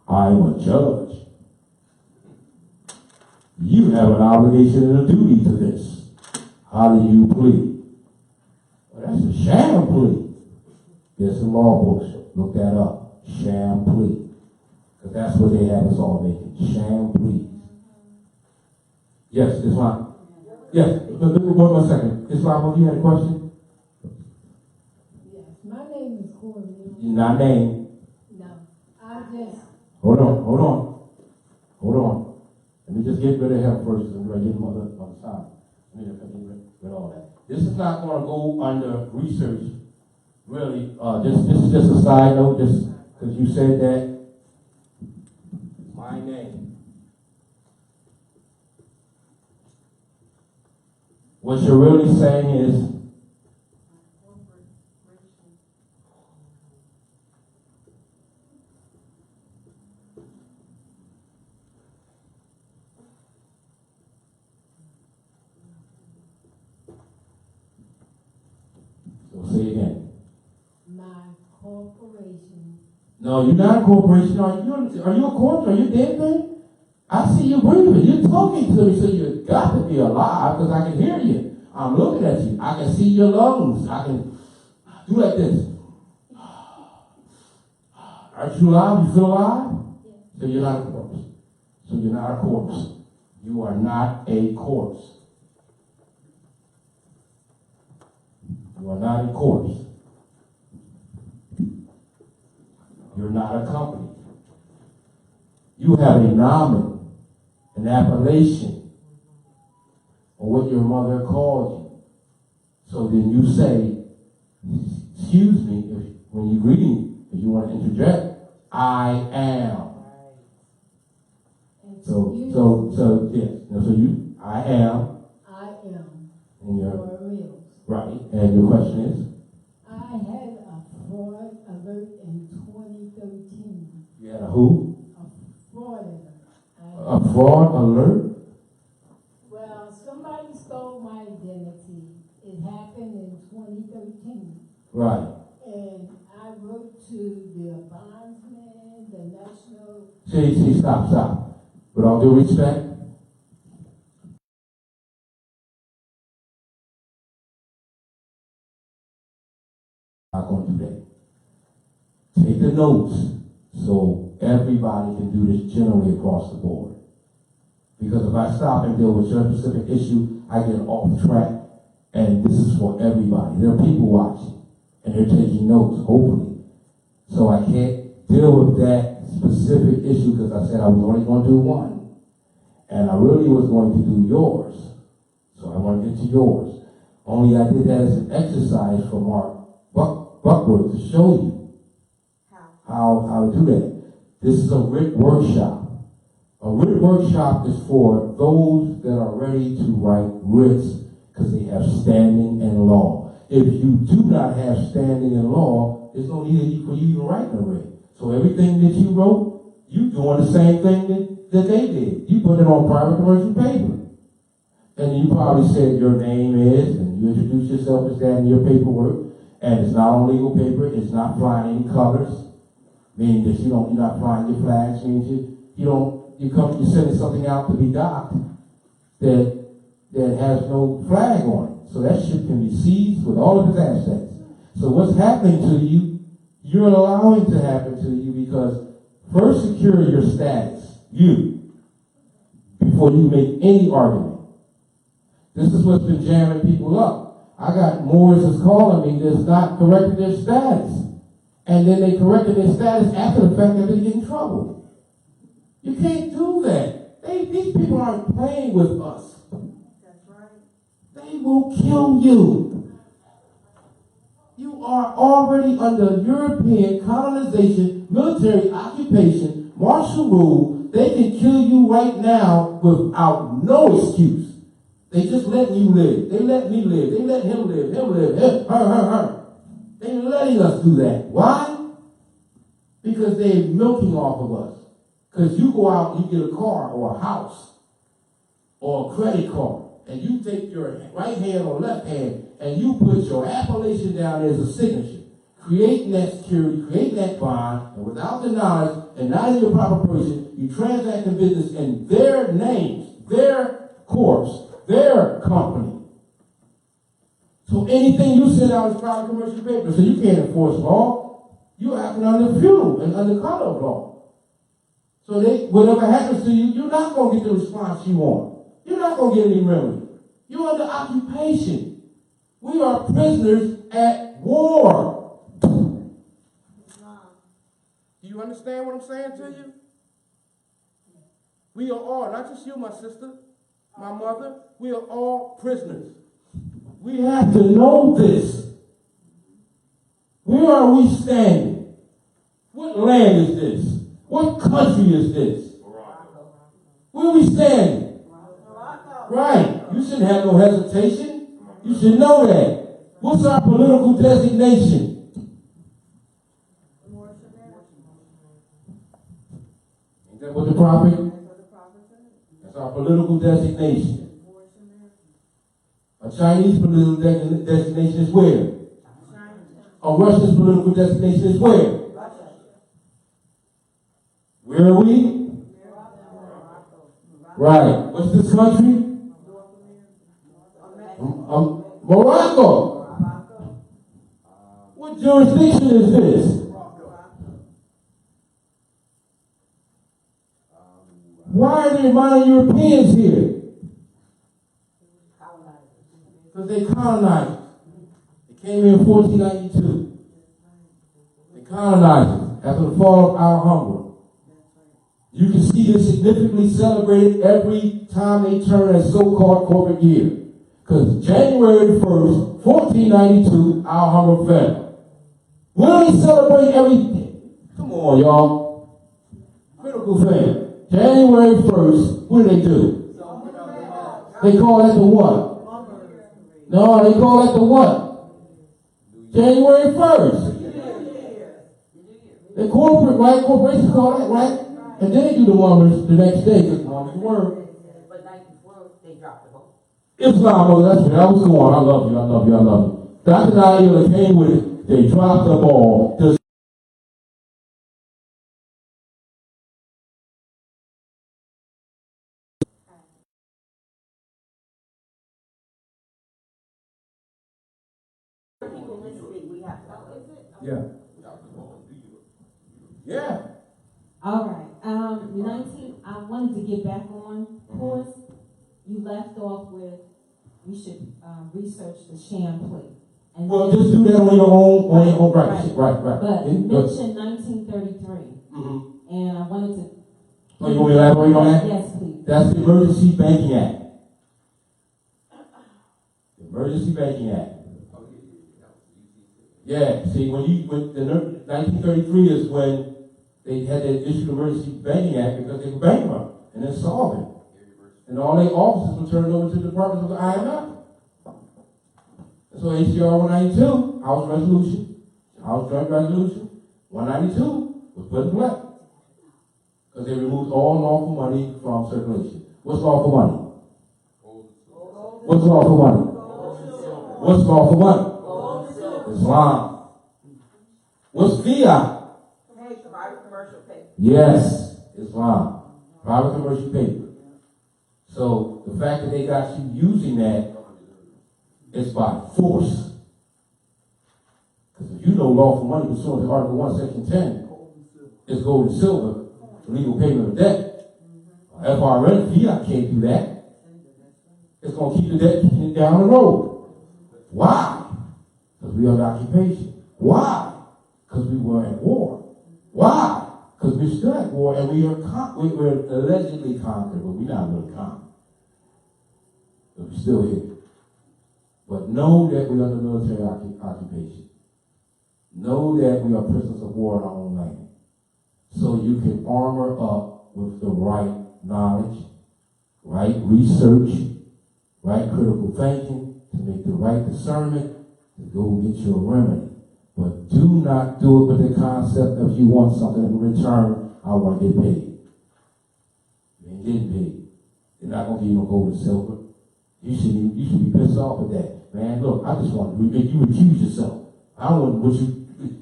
S3: I'm a judge. You have an obligation and a duty to this. How do you plead? Well, that's a sham plea. There's some law books. Look that up. Sham plea. Because that's what they have us all making. Sham pleas. Yes, Islam. Yes, one second. Islam, you had a question?
S9: Yes, my name is Courtney.
S3: You're not named.
S9: No, I just.
S3: Hold on. Let me just get rid of him first and get him on the side. Let me get rid of all that. This is not going to go under research, really. This is just a side note, just because you said that. My name. What you're really saying is, so say it again.
S9: My corporation.
S3: No, you're not a corporation. Are you a corpse? Are you a dead thing? I see you breathing. You're talking to me, so you got to be alive because I can hear you. I'm looking at you. I can see your lungs. I can do like this. Aren't you alive? You feel alive? So you're not a corpse. So you're not a corpse. You are not a corpse. You are not a corpse. You're not a company. You have a nomen, an appellation, or what your mother called you. So then you say, excuse me, when you're greeting, if you want to interject, I am. So I am.
S9: I am.
S3: And your,
S9: For real.
S3: right, and your question is?
S9: I had a fraud alert in 2013.
S3: You had a who?
S9: A fraud alert.
S3: A fraud alert?
S9: Well, somebody stole my identity. It happened in 2013.
S3: Right.
S9: And I wrote to the bondsman, the national.
S3: See, stop. With all due respect, I'm not going to do that. Take the notes so everybody can do this generally across the board. Because if I stop and deal with your specific issue, I get off track, and this is for everybody. There are people watching, and they're taking notes, hopefully. So I can't deal with that specific issue because I said I was only going to do one. And I really was going to do yours. So I want to get to yours. Only I did that as an exercise for Mark Buckworth to show you how to do that. This is a workshop. A writ workshop is for those that are ready to write writs because they have standing in law. If you do not have standing in law, there's no need for you to write a writ. So everything that you wrote, you doing the same thing that they did. You put it on private commercial paper. And you probably said your name is, and you introduce yourself as that in your paperwork. And it's not on legal paper. It's not flying any colors, meaning that you're not flying your flags. Meaning you're sending something out to be docked that has no flag on it. So that ship can be seized with all of its assets. So what's happening to you, you're allowing to happen to you because first secure your status, before you make any argument. This is what's been jamming people up. I got Moors that's calling me that's not correcting their status. And then they corrected their status after the fact that they get in trouble. You can't do that. These people aren't playing with us.
S8: That's right.
S3: They will kill you. You are already under European colonization, military occupation, martial rule. They can kill you right now without no excuse. They just letting you live. They let me live. They let him live. Her. They're letting us do that. Why? Because they're milking off of us. Because you go out and you get a car or a house or a credit card and you take your right hand or left hand and you put your appellation down as a signature, creating that security, creating that bond, and without the knowledge and not in your proper person, you transact the business in their names, their corpse, their company. So anything you send out is private commercial paper, so you can't enforce law. You're acting under feudal and under color of law. So whatever happens to you, you're not going to get the response you want. You're not going to get any remedy. You're under occupation. We are prisoners at war. Do you understand what I'm saying to you? We are all, not just you, my sister, my mother, we are all prisoners. We have to know this. Where are we standing? What land is this? What country is this? Where are we standing? Right. You shouldn't have no hesitation. You should know that. What's our political designation? Ain't that what the prophet? That's our political designation. A Chinese political designation is where? A Russian's political designation is where? Where are we? Right. What's this country? Morocco. What jurisdiction is this? Why are there modern Europeans here? Because they colonized. They came here in 1492. They colonized after the fall of Alhambra. You can see this significantly celebrated every time they turn a so-called corporate year. Because January 1st, 1492, Alhambra fell. When do they celebrate every... Come on, y'all. Critical thing. January 1st, what do? They call that the what? No, they call that the what? January 1st. The corporate, right? Corporations call that, right? And then they do the mummers the next day, because mummers work.
S4: But night before, they dropped the ball.
S3: Islam, that's what I was going. I love you. Dr. Naila came with it. They dropped the ball. Yeah. Yeah.
S9: All right. 19, I wanted to get back on course. You left off with, we should research the sham plea. And
S3: Well, just do that on your own, right.
S9: But you mentioned 1933.
S3: Mm-hmm.
S9: And I wanted to...
S3: Oh, you want me to elaborate on that?
S9: Yes, please.
S3: That's the Emergency Banking Act. The Emergency Banking Act. Yeah, see, when the 1933 is when they had to issue the Emergency Banking Act because they were bankrupt. and insolvent. And all their offices were turned over to the Department of the IMF. And so HCR 192, House Joint Resolution 192 was put in play. Because they removed all lawful money from circulation. What's lawful money? What's lawful money? What's lawful money? Islam. What's fiat? Yes, Islam. Private commercial paper. So the fact that they got you using that is by force. Because if you know lawful money pursuant to Article 1, Section 10, is gold and silver for legal payment of debt. FRN, fiat can't do that. It's going to keep the debt keeping it down the road. Why? Because we are under occupation. Why? Because we were at war. Why? Because we're still at war and we're allegedly conquered, but we're not really conquered. But we're still here. But know that we're under military occupation. Know that we are prisoners of war in our own land. So you can armor up with the right knowledge, right research, right critical thinking, to make the right discernment, to go get your remedy. But do not do it with the concept of you want something in return, I want to get paid. You ain't getting paid. They're not going to give you no gold and silver. You should be pissed off at that. Man, look, I just want to make you recuse yourself. I don't want what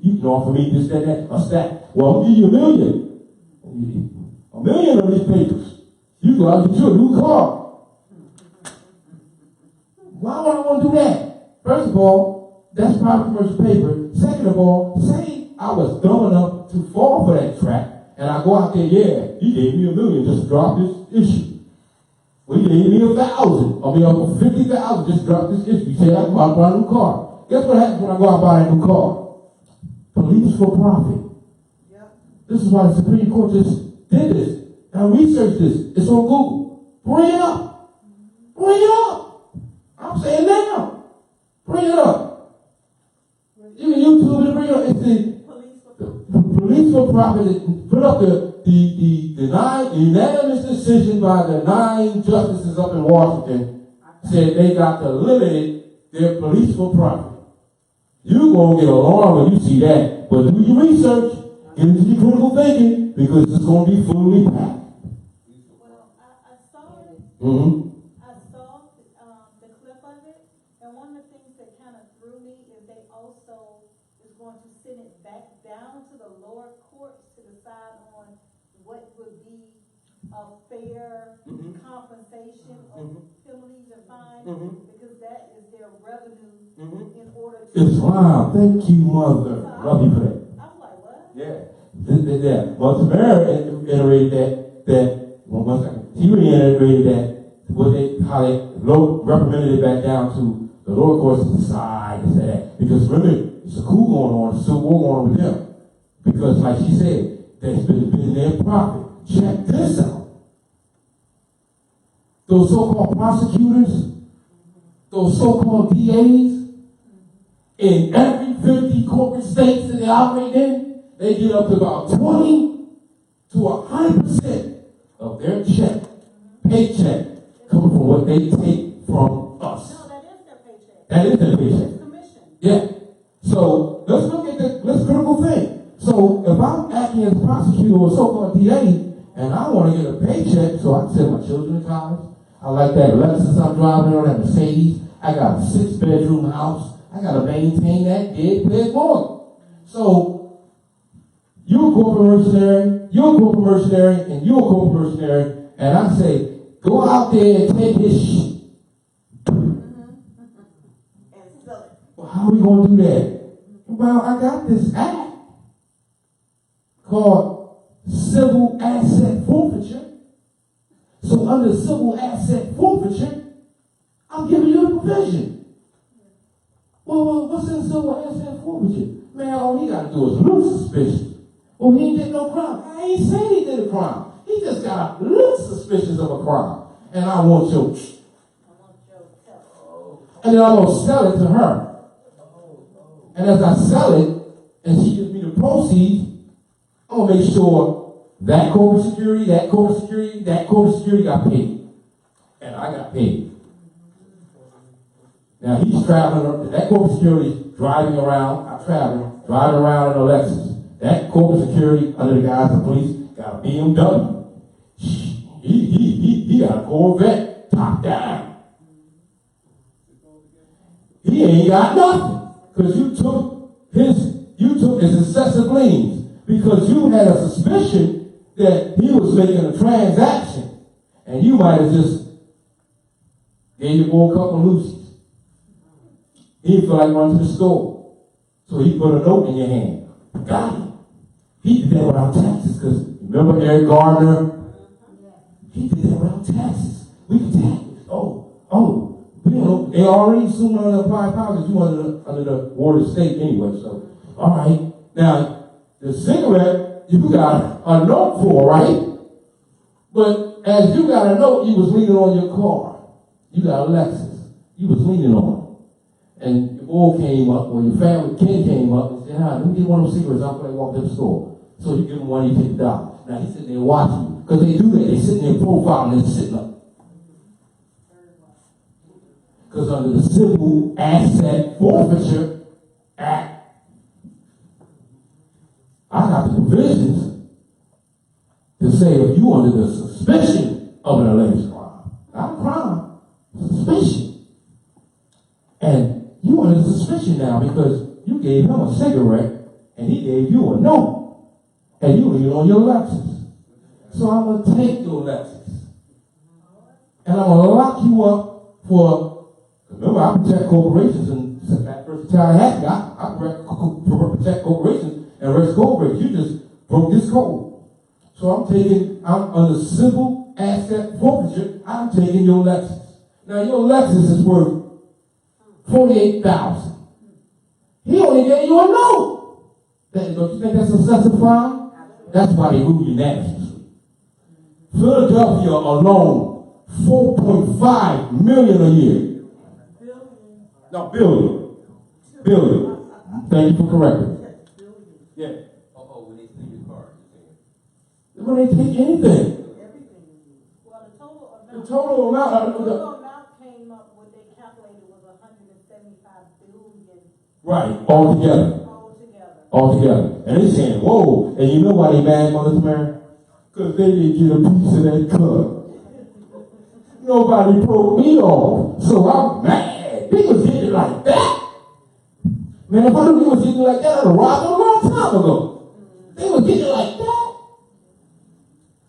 S3: you can offer me this, that, or that. Well, I'll give you $1 million. $1 million of these papers. You go out and get you a new car. Why would I want to do that? First of all, that's private commercial paper. Second of all, say I was dumb enough to fall for that trap, and I go out there, yeah, he gave me $1 million just to drop this issue. Well, he gave me 1,000. I mean, 50,000 just drop this issue. He said I can go out and buy a new car. Guess what happens when I go out and buy a new car? Police for profit.
S8: Yep.
S3: This is why the Supreme Court just did this and researched this. It's on Google. Bring it up. Bring it up. I'm saying now. Bring it up. You can YouTube it, bring it up. It's the police for profit. Put up the unanimous decision by the 9 justices up in Washington said they got to limit their police for profit. You're going to get alarmed when you see that. But do your research, get into your critical thinking, because it's going to be fully packed.
S1: Well, I saw it. I saw the clip of it, and one of the things that kind of threw me is they also is going to send it back down to the lower courts to decide on what would be a fair compensation of penalties and fines, because that is their revenue in order to.
S3: Islam, thank you, mother. Love you for that.
S1: I'm like, what?
S3: Yeah. Well, Tamara iterated that one second. She reiterated that how they reprimanded it back down to the lower courts to decide to say that. Because remember, it's a coup going on, a civil war going on with them. Because like she said, that's been their profit. Check this out. Those so-called prosecutors, those so-called DAs, in every 50 corporate states that they operate in, they get up to about 20 to 100% of their paycheck, coming from what they take from us.
S1: No, that is their paycheck.
S3: That is their paycheck.
S1: It's commission.
S3: Yeah. So let's look at this critical thing. So if I'm acting as a prosecutor or a so-called DA, and I want to get a paycheck so I can send my children to college, I like that Lexus I'm driving on, that Mercedes. I got a 6-bedroom house. I got to maintain that dead pledge mortgage. So you're a corporate mercenary, and you're a corporate mercenary, and I say, go out there and take his shit.
S8: And sell it.
S3: Well, how are we going to do that? Well, I got this act called civil asset forfeiture. So under civil asset forfeiture, I'm giving you a provision. Well, what's in civil asset forfeiture? Man, all he got to do is look suspicious. Well, he ain't did no crime. I ain't saying he did a crime. He just got to look suspicious of a crime. And I want your... And then I'm going to sell it to her. And as I sell it, and she gives me the proceeds, I'm going to make sure that corporate security, that corporate security, that corporate security got paid. And I got paid. Now he's traveling, that corporate security is driving around, driving around in a Lexus. That corporate security under the guise of police got a BMW. He got a Corvette, top down. He ain't got nothing. Because you took his excessive liens. Because you had a suspicion that he was making a transaction. And you might have just gave your boy a couple of Lucy's. He didn't feel like running to the store. So he put a note in your hand. Got him. He did that without taxes, because remember Eric Gardner? He did that without taxes. We can tax it. We don't know. They already assumed under the applied powers you under the ward of state anyway. So, all right. Now, the cigarette you got a note for, right? But as you got a note, you was leaning on your car. You got a Lexus. You was leaning on it. And your boy came up, or your family kid came up and said, let me get one of those cigarettes after I walk to the store. So you give him one, you take the dollar. Now he's sitting there watching you. Because they do that. They sitting there profiling and sitting up. Because under the Civil Asset Forfeiture Act, I got the provisions to say if you under the suspicion of an alleged crime, not a crime, suspicion. And you under suspicion now because you gave him a cigarette and he gave you a note. And you leave it on your Lexus. So I'm going to take your Lexus. And I'm going to lock you up for, remember, I protect corporations and that first Tallahassee, I protect corporations and arrest corporations. You just broke this code. So I'm under civil asset forfeiture, I'm taking your Lexus. Now your Lexus is worth $48,000. He only gave you a note. Don't you think that's excessive fine? That's why they rule unanimously. Philadelphia alone, $4.5 million a year. No, billion. Thank you for correcting. Yeah.
S6: When they steal your car,
S3: When they take anything.
S1: Well,
S3: The total amount
S1: came up, what they calculated was 175 billion.
S3: right, altogether. And they saying, whoa, and you know why they mad, Mother Mary? Because they didn't get a piece of that cut. Nobody broke me off, so I'm mad. They was getting it like that. Man, if I knew they was getting it like that, I'd have robbed them a long time ago. They was getting it like that.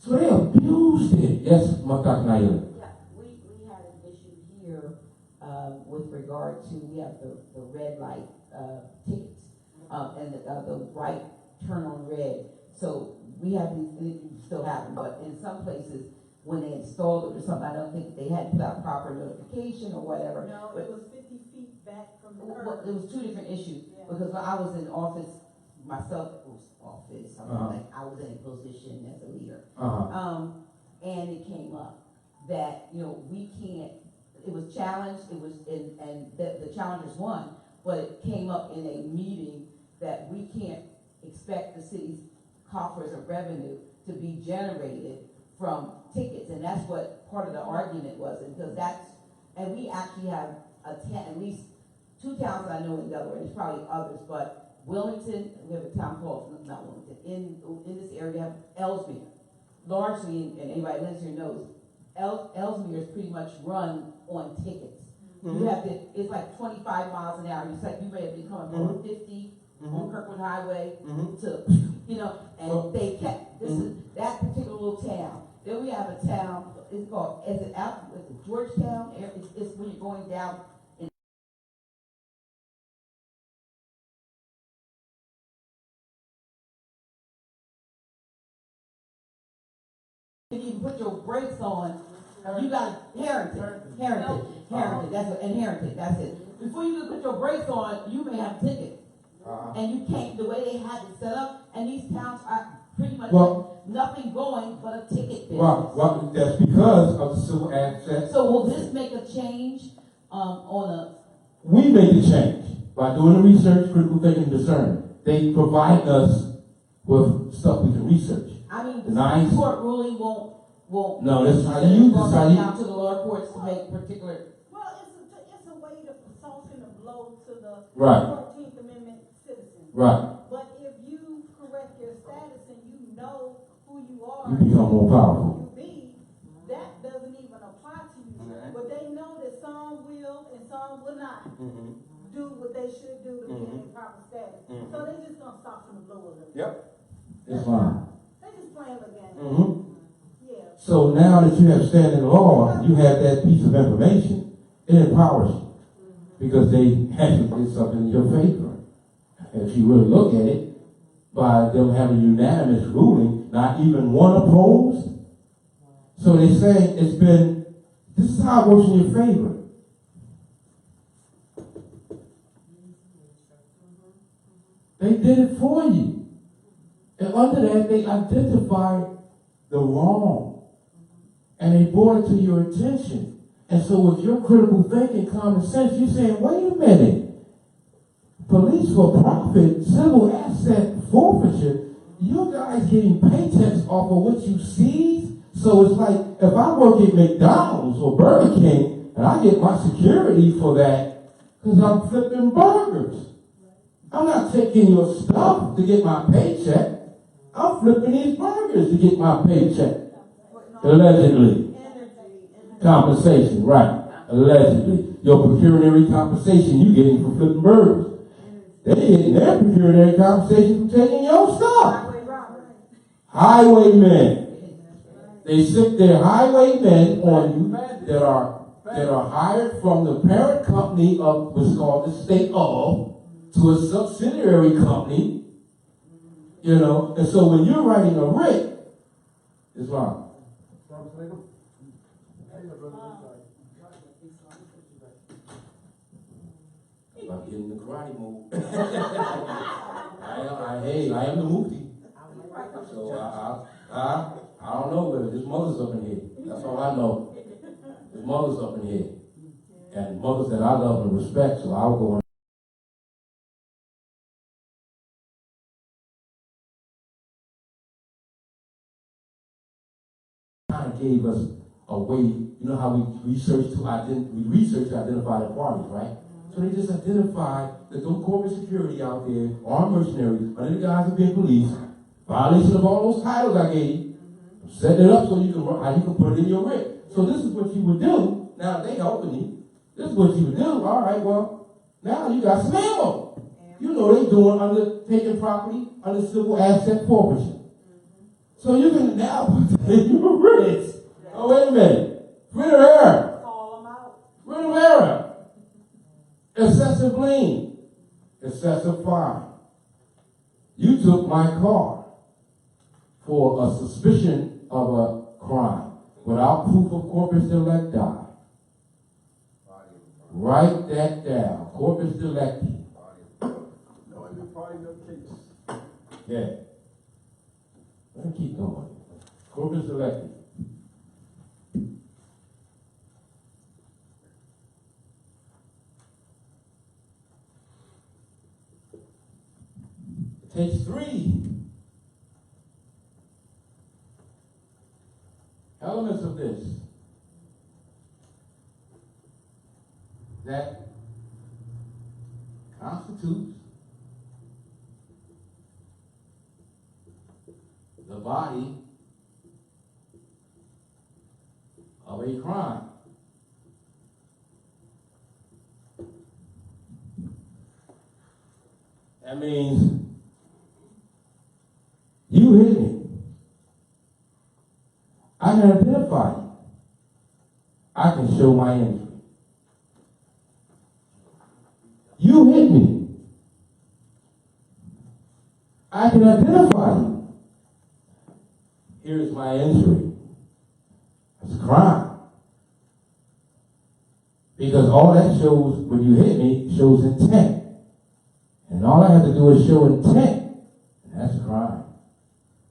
S3: So they abused it. Yes, Dr. Naila.
S2: Yeah, we had an issue here with regard to, we have the red light tickets and the right turn on red. So we have these, and you still have them, but in some places, when they installed it or something, I don't think they had put out proper notification or whatever.
S1: No,
S2: but
S1: it was 50 feet back from the
S2: well,
S1: curb.
S2: it was two different issues,
S1: Yeah.
S2: because when I was in office myself, I was in a position as a leader. And it came up that, we can't, it was challenged, and the challengers won, but it came up in a meeting that we can't expect the city's coffers of revenue to be generated from tickets, and that's what part of the argument was, and because and we actually have at least 2 towns I know in Delaware, there's probably others, but Wilmington, we have a town called, not Wilmington, in this area we have Ellesmere. Largely, and anybody that lives here knows, Ellesmere is pretty much run on tickets. You have to, it's like 25 miles an hour. It's like you may have been coming from 50 on Kirkwood Highway to, and they kept, this is that particular little town. Then we have a town, it's called, is it out, is it Georgetown? It's when you're going down. If you put your brakes on, you got Harrington, that's it. Before you can put your brakes on, you may have a ticket. And you can't, the way they have it set up, and these towns are pretty much nothing going but a ticket business.
S3: Well, that's because of the civil asset.
S2: So will this make a change
S3: We made the change by doing the research, critical thinking, and discernment. They provide us with stuff we can research.
S2: I mean, the
S3: Nice.
S2: Supreme Court ruling won't.
S3: No, that's how you
S2: Going
S3: decide.
S2: down to the lower courts to make particular.
S1: Well, it's a way to soften the blow to the
S3: Right.
S1: 14th Amendment citizens.
S3: Right.
S1: But if you correct your status and you know who you are,
S3: You become more powerful.
S1: who you be, that doesn't even apply to you.
S6: Okay.
S1: But they know that some will and some will not do what they should do to be in a proper status. So they just gonna soften the blow a little.
S6: Yep.
S3: It's fine.
S1: They just playing the game.
S3: Mm-hmm.
S1: Yeah.
S3: So now that you have standing law, you have that piece of information, it empowers you. Because they actually did something in your favor. If you really look at it, by them having unanimous ruling, not even one opposed. So they say this is how it works in your favor. They did it for you. And under that, they identified the wrong. And they brought it to your attention. And so with your critical thinking, common sense, you're saying, wait a minute. Police for profit, civil asset forfeiture, you guys getting paychecks off of what you seize? So it's like, if I work at McDonald's or Burger King, and I get my security for that, because I'm flipping burgers. I'm not taking your stuff to get my paycheck. I'm flipping these burgers to get my paycheck. Allegedly. Compensation, right. Allegedly. Your pecuniary compensation you getting from flipping burgers. They getting their pecuniary compensation from taking your stuff. Highwaymen. They sick their highwaymen on you that are hired from the parent company of what's called the state of to a subsidiary company, and so when you're writing a writ, it's wrong. I'm getting the karate move. I am the Mufti. So I don't know whether there's mothers up in here. That's all I know. There's mothers up in here. And mothers that I love and respect, so I'll go on. Kind of gave us a way, you know how we research to identify the parties, right? So they just identified that those corporate security out there are mercenaries under the guise of being police, violation of all those titles I gave you, setting it up so you can put it in your writ. So this is what you would do. Now they helping you. This is what you would do. All right, well, now you got some ammo. You know they doing under taking property under civil asset forfeiture. So you can now put it in your writs. Oh, wait a minute. Writ of error.
S1: Call them out.
S3: Writ of error. Excessive lien. Excessive fine. You took my car for a suspicion of a crime without proof of corpus delicti. Write that down. Corpus delicti.
S7: No other party, no case.
S3: Yeah. Let me keep going. Corpus delicti. It takes 3 elements of this that constitutes the body of a crime. That means you hit me. I can identify you. I can show my injury. You hit me. I can identify you. Here's my injury. It's a crime. Because all that shows when you hit me shows intent. And all I have to do is show intent. And that's a crime.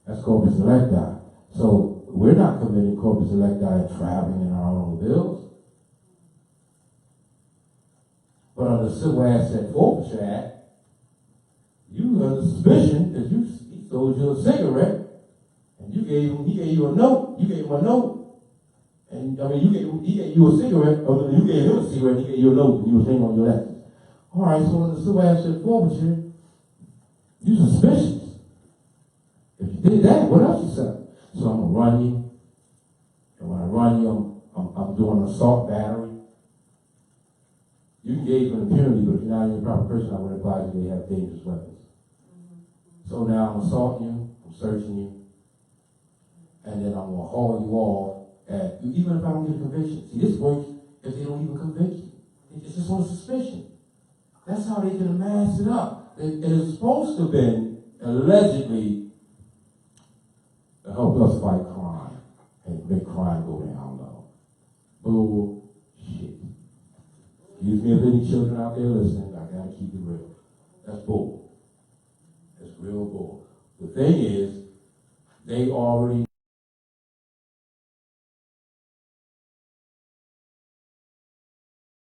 S3: That's corpus delicti. So we're not committing corpus delicti and traveling in our automobiles. But under the Civil Asset Forfeiture Act, you under suspicion because he sold you a cigarette and he gave you a note. You gave him a note. And, I mean, he gave you a cigarette, or you gave him a cigarette, he gave you a note, and you were saying on your left. All right, so when the civil asset forfeiture, you suspicious. If you did that, what else you said? So I'm gonna run you, and when I run you, I'm doing an assault battery. You can engage in impunity, but if you're not even a proper person, I would advise you they have dangerous weapons. So now I'm assaulting you, I'm searching you, and then I'm gonna haul you off at you, even if I don't get a conviction. See, this works if they don't even convict you. It's just on suspicion. That's how they can mask it up. It is supposed to have been allegedly to help us fight crime and make crime go down low. Bullshit. Excuse me if any children out there listening, I gotta keep it real. That's bull. That's real bull. The thing is, they already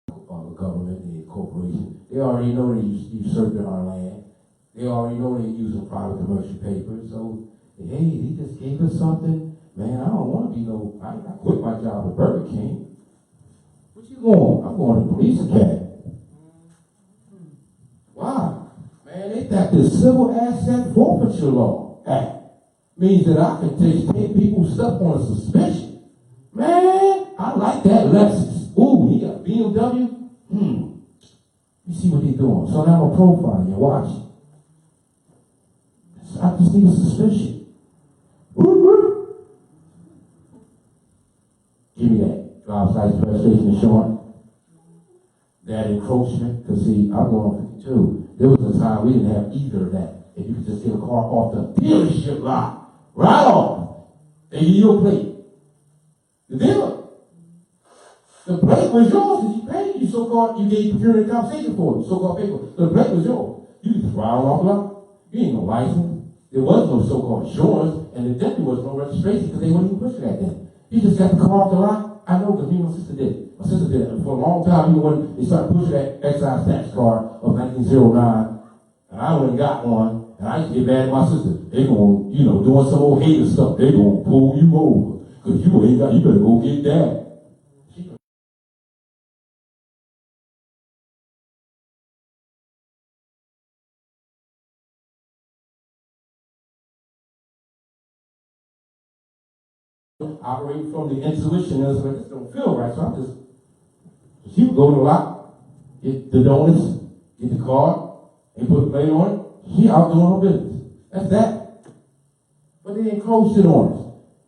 S3: the government, the corporation, they already know they're usurping our land. They already know they're using private commercial papers. So, hey, he just gave us something. Man, I don't want to be I quit my job at Burger King. What you going? I'm going to police academy. Wow. Man, they got this Civil Asset Forfeiture Law Act. Means that I can take people's stuff on a suspicion. Man, I like that Lexus. Ooh, he got a BMW. You see what they're doing. So now I'm a profile. You watch it. So I just need a suspicion. Give me that. Driver's license, registration, insurance. That encroachment. Because see, I'm going on 52. There was a time we didn't have either of that. If you could just get a car off the dealership lot, right off, and give you a plate. The dealer. The plate was yours because you paid. You gave pecuniary compensation for it. So-called paper. The plate was yours. You just ride off the lot. You ain't no license. There was no so-called insurance, and there definitely was no registration because they wouldn't even push that then. You just got the car off the lot. I know because me and my sister did it. My sister did it. For a long time, even when they started pushing that excise tax card of 1909, and I went and got one, and I used to get mad at my sister. They gonna, doing some old hater stuff. They gonna pull you over because you better go get that. Operating from the intuition, and like, this don't feel right, so she would go to the lot, get the donuts, get the card, and put a plate on it. She out doing her business. That's that. But they encroached it on us.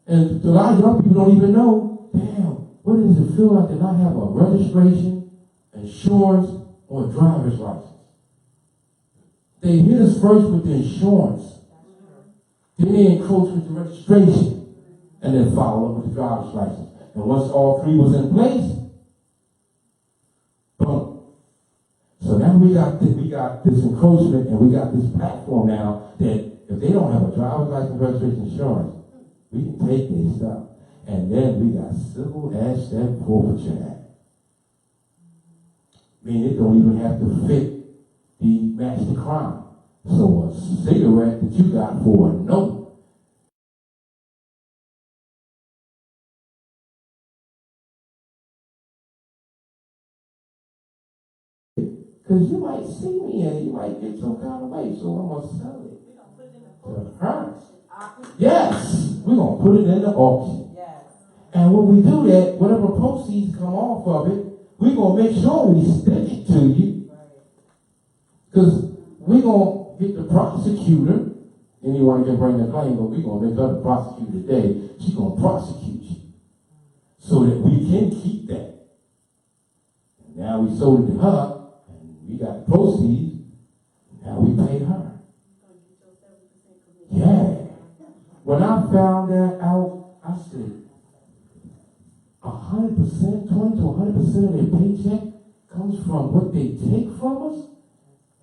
S3: And a lot of young people don't even know, damn, what does it feel like to not have a registration, insurance, or a driver's license? They hit us first with the insurance. Then they encroached with the registration. And then follow up with the driver's license. And once all three was in place, boom. So now we got this encroachment, and we got this platform now that if they don't have a driver's license, registration, insurance, we can take their stuff. And then we got Civil Asset Forfeiture Act. I mean, it don't even have to fit the match the crime. So a cigarette that you got for a note, because you might see me and you might get some kind of way, so I'm going to sell it to her. Yes, we're going to put it in the auction.
S1: Yes.
S3: And when we do that, whatever proceeds come off of it, we're going to make sure we stick it to you. Because we're going to get the prosecutor, anyone can bring the claim, but we're going to make her the prosecutor today. She's going to prosecute you so that we can keep that. And now we sold it to her. We got the proceeds, now we paid her. Yeah. When I found that out, I said, 100%, 20 to 100% of their paycheck comes from what they take from us?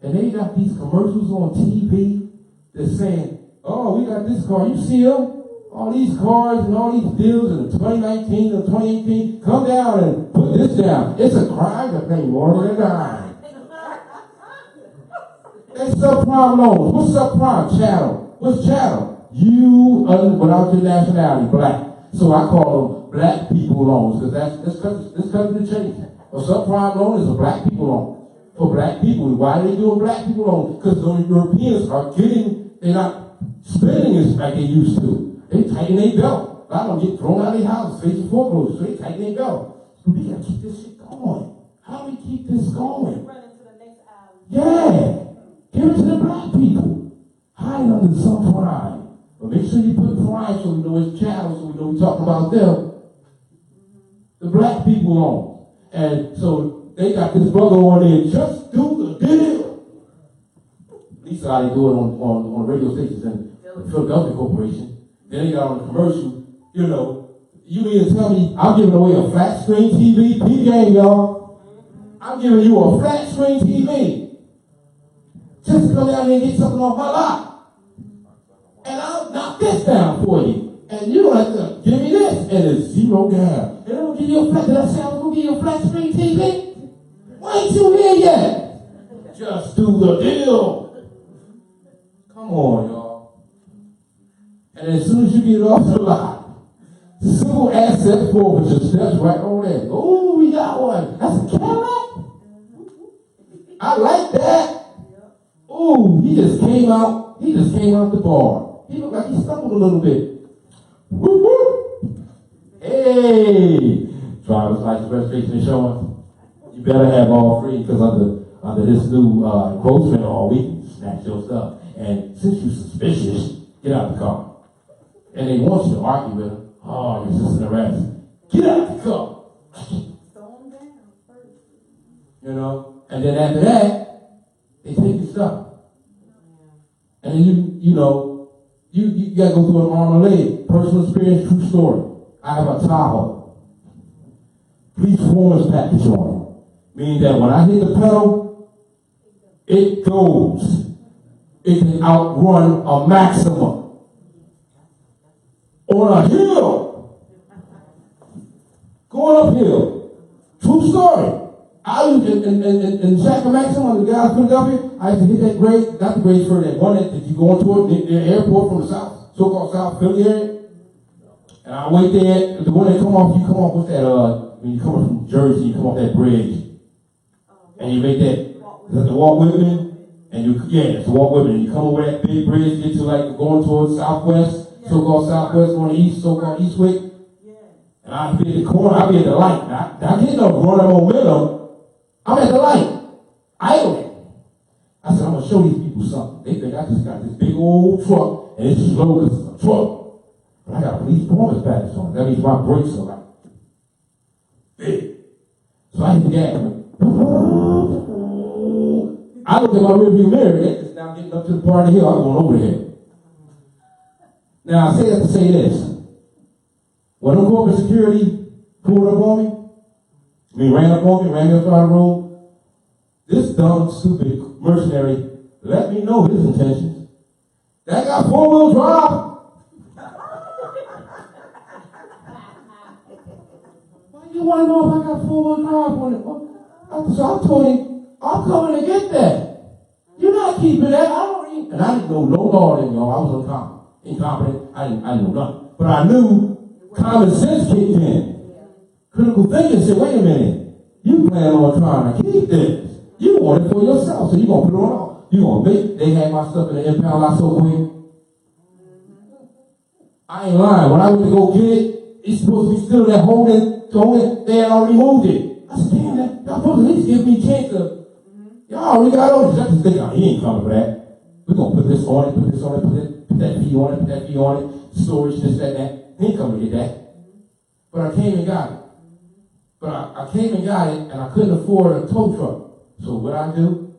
S3: And they got these commercials on TV that's saying, oh, we got this car, you see them? All these cars and all these deals in the 2019 or 2018, come down and put this down. It's a crime to pay more than a dime. They subprime loans. What's subprime? Chattel. What's chattel? without your nationality, black. So I call them black people loans, because this country change. A subprime loan is a black people loan. For black people. Why are they doing black people loans? Because the Europeans they're not spending as like they used to. They tighten their belt. A lot of them get thrown out of their houses, facing foreclosure, so they tighten their belt. So we gotta keep this shit going. How do we keep this going?
S1: Run into the next aisle.
S3: Yeah. Give it to the black people. Hide under the subprime. But make sure you put prime so we know it's channels, so we know we're talking about them. The black people on. And so they got this brother on there, just do the deal. At least how they do it on radio stations and the Philadelphia Corporation. Then they got on the commercial, you mean to tell me I'm giving away a flat screen TV? P game, y'all. I'm giving you a flat screen TV. Just to come down here and get something off my lot. And I'll knock this down for you. And you don't have to give me this. And it's $0 down. And I'm going to give you a flat. Did I say I was going to give you a flat screen TV? Why ain't you here yet? Just do the deal. Come on, y'all. And as soon as you get it off the lot, civil asset forfeiture steps right on there. Oh, we got one. That's a Cadillac? I like that. Oh, he just came out the bar. He looked like he stumbled a little bit. Woo woo. Hey, driver's license, registration, insurance. You better have all three, because under this new encroachment law, we can snatch your stuff. And since you're suspicious, get out of the car. And they want you to argue with them. Oh, resisting arrest. Get out of the car.
S1: Throw them down first.
S3: And then after that, they take your stuff. And then you gotta go through an arm and leg. Personal experience, true story. I have a Tahoe. Police performance package on it. Meaning that when I hit the pedal, it goes. It can outrun a maximum. On a hill. Going uphill. True story. I was in Shaka Maximum, the guy from Philadelphia. I used to hit that grade, not the grade for that one that you go into it, the airport from the south, so-called South Philly area. And I wait there, the one that you come off with that, when you come up from Jersey, you come off that bridge. And you make the walk with me, and it's the walk with me. And you come over that big bridge, get to like going towards southwest, so-called southwest, going east, so-called eastwick. And I'll be at the corner, I'll be at the light. Not getting no running momentum. I'm at the light. Idling. I said, I'm going to show these people something. They think I just got this big old truck, and it's slow because it's a truck. But I got a police performance package on it. That means my brakes are like big. So I hit the gas. I look at my rearview mirror. It's just now getting up to the part of the hill. I'm going over the hill. Now, I say that to say this. When the corporate security pulled up on me, ran up on me, ran me up on the road, this dumb, stupid mercenary let me know his intentions. That got 4-wheel drive. Why you want to know if I got 4-wheel drive on it? So I told him, I'm coming to get that. You're not keeping that. And I didn't know no law in y'all. I was incompetent. I didn't know nothing. But I knew common sense kicked in. Critical thinking said, wait a minute. You plan on trying to keep this. You want it for yourself, so you're going to put it on. You're going to make. They had my stuff in the impound lot so quick. I ain't lying. When I went to go get it, it's supposed to be still there holding. They had already moved it. I said, damn, y'all supposed to at least give me a chance to. Y'all already got all this. I just think, he ain't coming for that. We're going to put this on it, put this on it, put that fee on it, put that fee on it, storage, this, that. He ain't coming to get that. But I came and got it. But I came and got it, and I couldn't afford a tow truck. So what I do?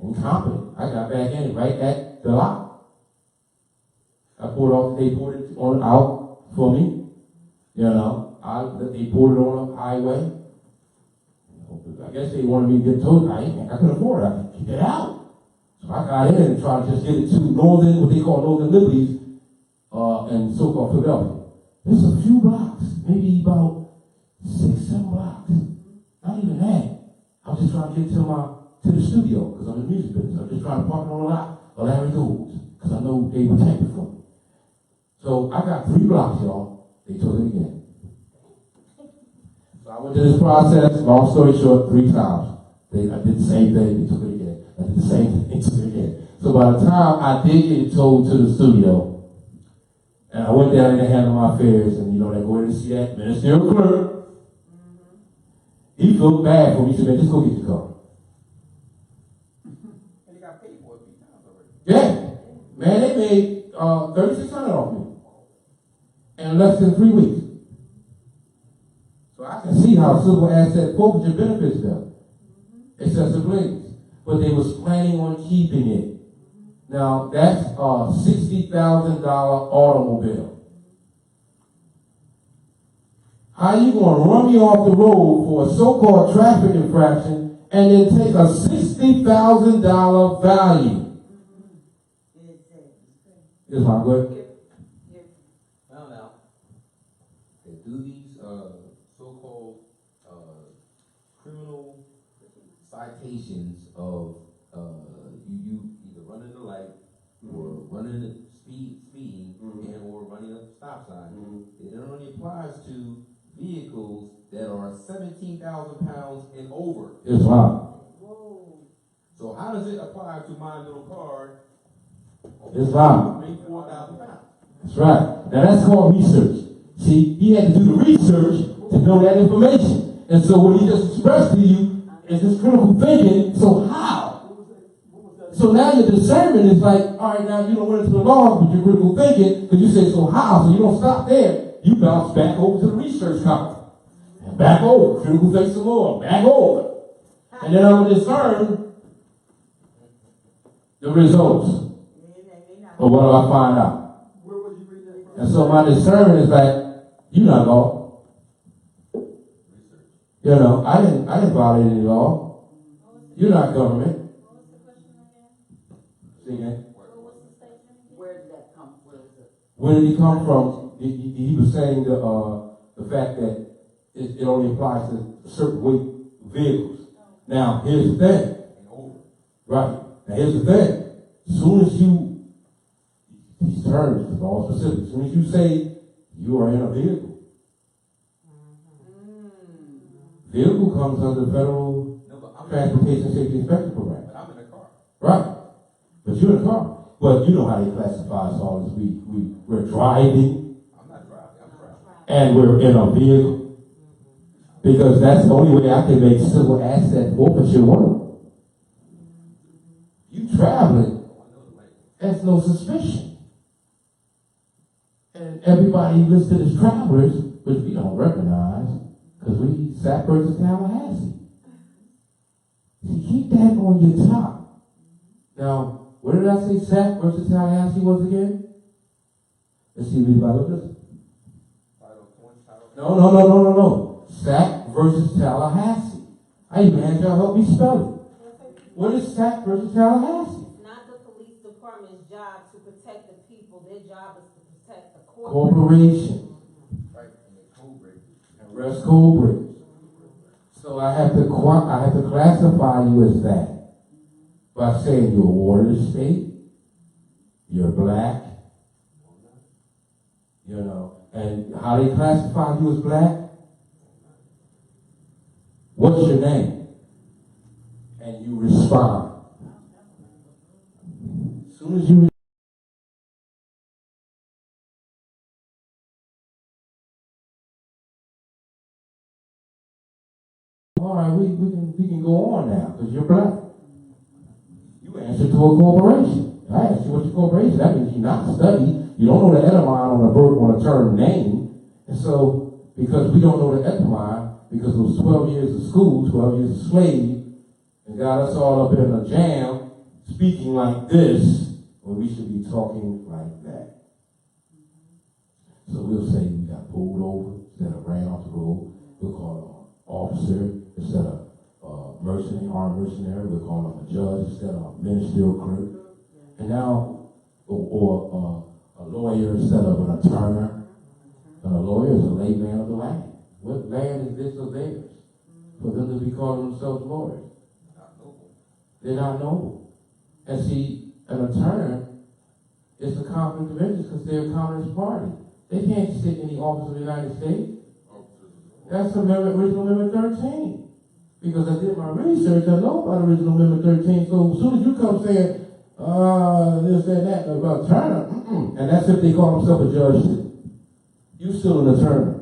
S3: Incompetent. I got back in it right at the lot. They poured it on out for me. They poured it on the highway. I guess they wanted me to get towed. I couldn't afford it. I could get it out. So I got in and tried to just get it to northern, what they call northern liberties, and so-called Philadelphia. There's a few blocks, maybe about 6-7 blocks. Not even that. I was just trying to get to the studio, because I'm in the music business. I'm just trying to park it on the lot of Larry Gold's, because I know they protected from me. So I got 3 blocks, y'all. They took it again. So I went through this process, long story short, 3 times. I did the same thing, they took it again. I did the same thing, they took it again. So by the time I did get it towed to the studio, and I went down there to handle my affairs, and you know, they go in to see that ministerial clerk. He felt bad for me. He said, man, just go get your car.
S6: And you got paid for it 3 times already.
S3: Yeah. Man, they made $3,600 off me in less than 3 weeks. So I can see how civil asset forfeiture benefits them. Excessive liens. But they was planning on keeping it. Now, that's a $60,000 automobile. How you going to run me off the road for a so-called traffic infraction and then take a $60,000 value? Is my good?
S6: Now, do these so-called criminal citations of you either running the light or running the speeding and or running a stop sign, it only applies to vehicles that are 17,000 pounds and over.
S3: Islam.
S6: So how does it apply to my little car?
S3: Islam.
S6: Maybe 4,000 pounds.
S3: That's right. Now that's called research. See, he had to do the research to know that information. And so what he just expressed to you is this critical thinking. So how? So now your discernment is like, all right, now you don't went into the law with your critical thinking, because you say, so how? So you don't stop there. You bounce back over to the research column. And back over. Critical think some more. Back over. And then I'm going to discern the results of what I find out.
S7: Where was you reading that from?
S3: And so my discernment is like, you not law. You know, I didn't violate any law. You're not government. See again?
S4: Where did that come, where was it?
S3: Where did he come from? He was saying the fact that it only applies to certain weight vehicles. Now, here's the thing. Right. Now, here's the thing. As soon as these terms is all specific. As soon as you say you are in a vehicle, vehicle comes under the Federal Transportation Safety Inspection Program.
S6: But I'm in a car.
S3: Right. But you're in a car. But you know how they classify us all as we're driving
S6: I'm not driving, I'm driving.
S3: and we're in a vehicle. Because that's the only way I can make civil asset forfeiture work. You traveling, there's no suspicion. And everybody listed as travelers, which we don't recognize, because we Sac versus Tallahassee. See, keep that on your top. Now, what did I say Sac versus Tallahassee was again? Let's see if anybody look this. No. Sac versus Tallahassee. I even had y'all help me spell it. What is Sac versus Tallahassee?
S10: Not the police department's job to protect the people. Their job is to protect the
S3: Corporation.
S6: Right, and the code breakers.
S3: And rest code breakers. So I have to classify you as that by saying you're a ward of the state, you're black, you know, and how they classify you as black? What's your name? And you respond. As soon as you all right, we can go on now, because you're black. You answer to a corporation. I asked you what's your corporation. That means you're not studied. You don't know the etymon on a term name. And so, because we don't know the etymon, because it was 12 years of school, 12 years of slave, and got us all up in a jam, speaking like this, when we should be talking like that. So we'll say we got pulled over instead of ran off the road. We'll call him an officer instead of mercenary, armed mercenary. We'll call him a judge instead of a ministerial clerk. And now, or a lawyer instead of an attorney. And a lawyer is a layman of the land. What land is this of theirs? For them to be calling themselves lawyers. They're not noble. And see, an attorney It's a conflict of interest because they're a Communist Party. They can't sit in the office of the United States. That's original Amendment 13. Because I did my research, I know about original Amendment 13. So as soon as you come saying, this and that about Turner, and that's if they call themselves a judge too. You still an attorney.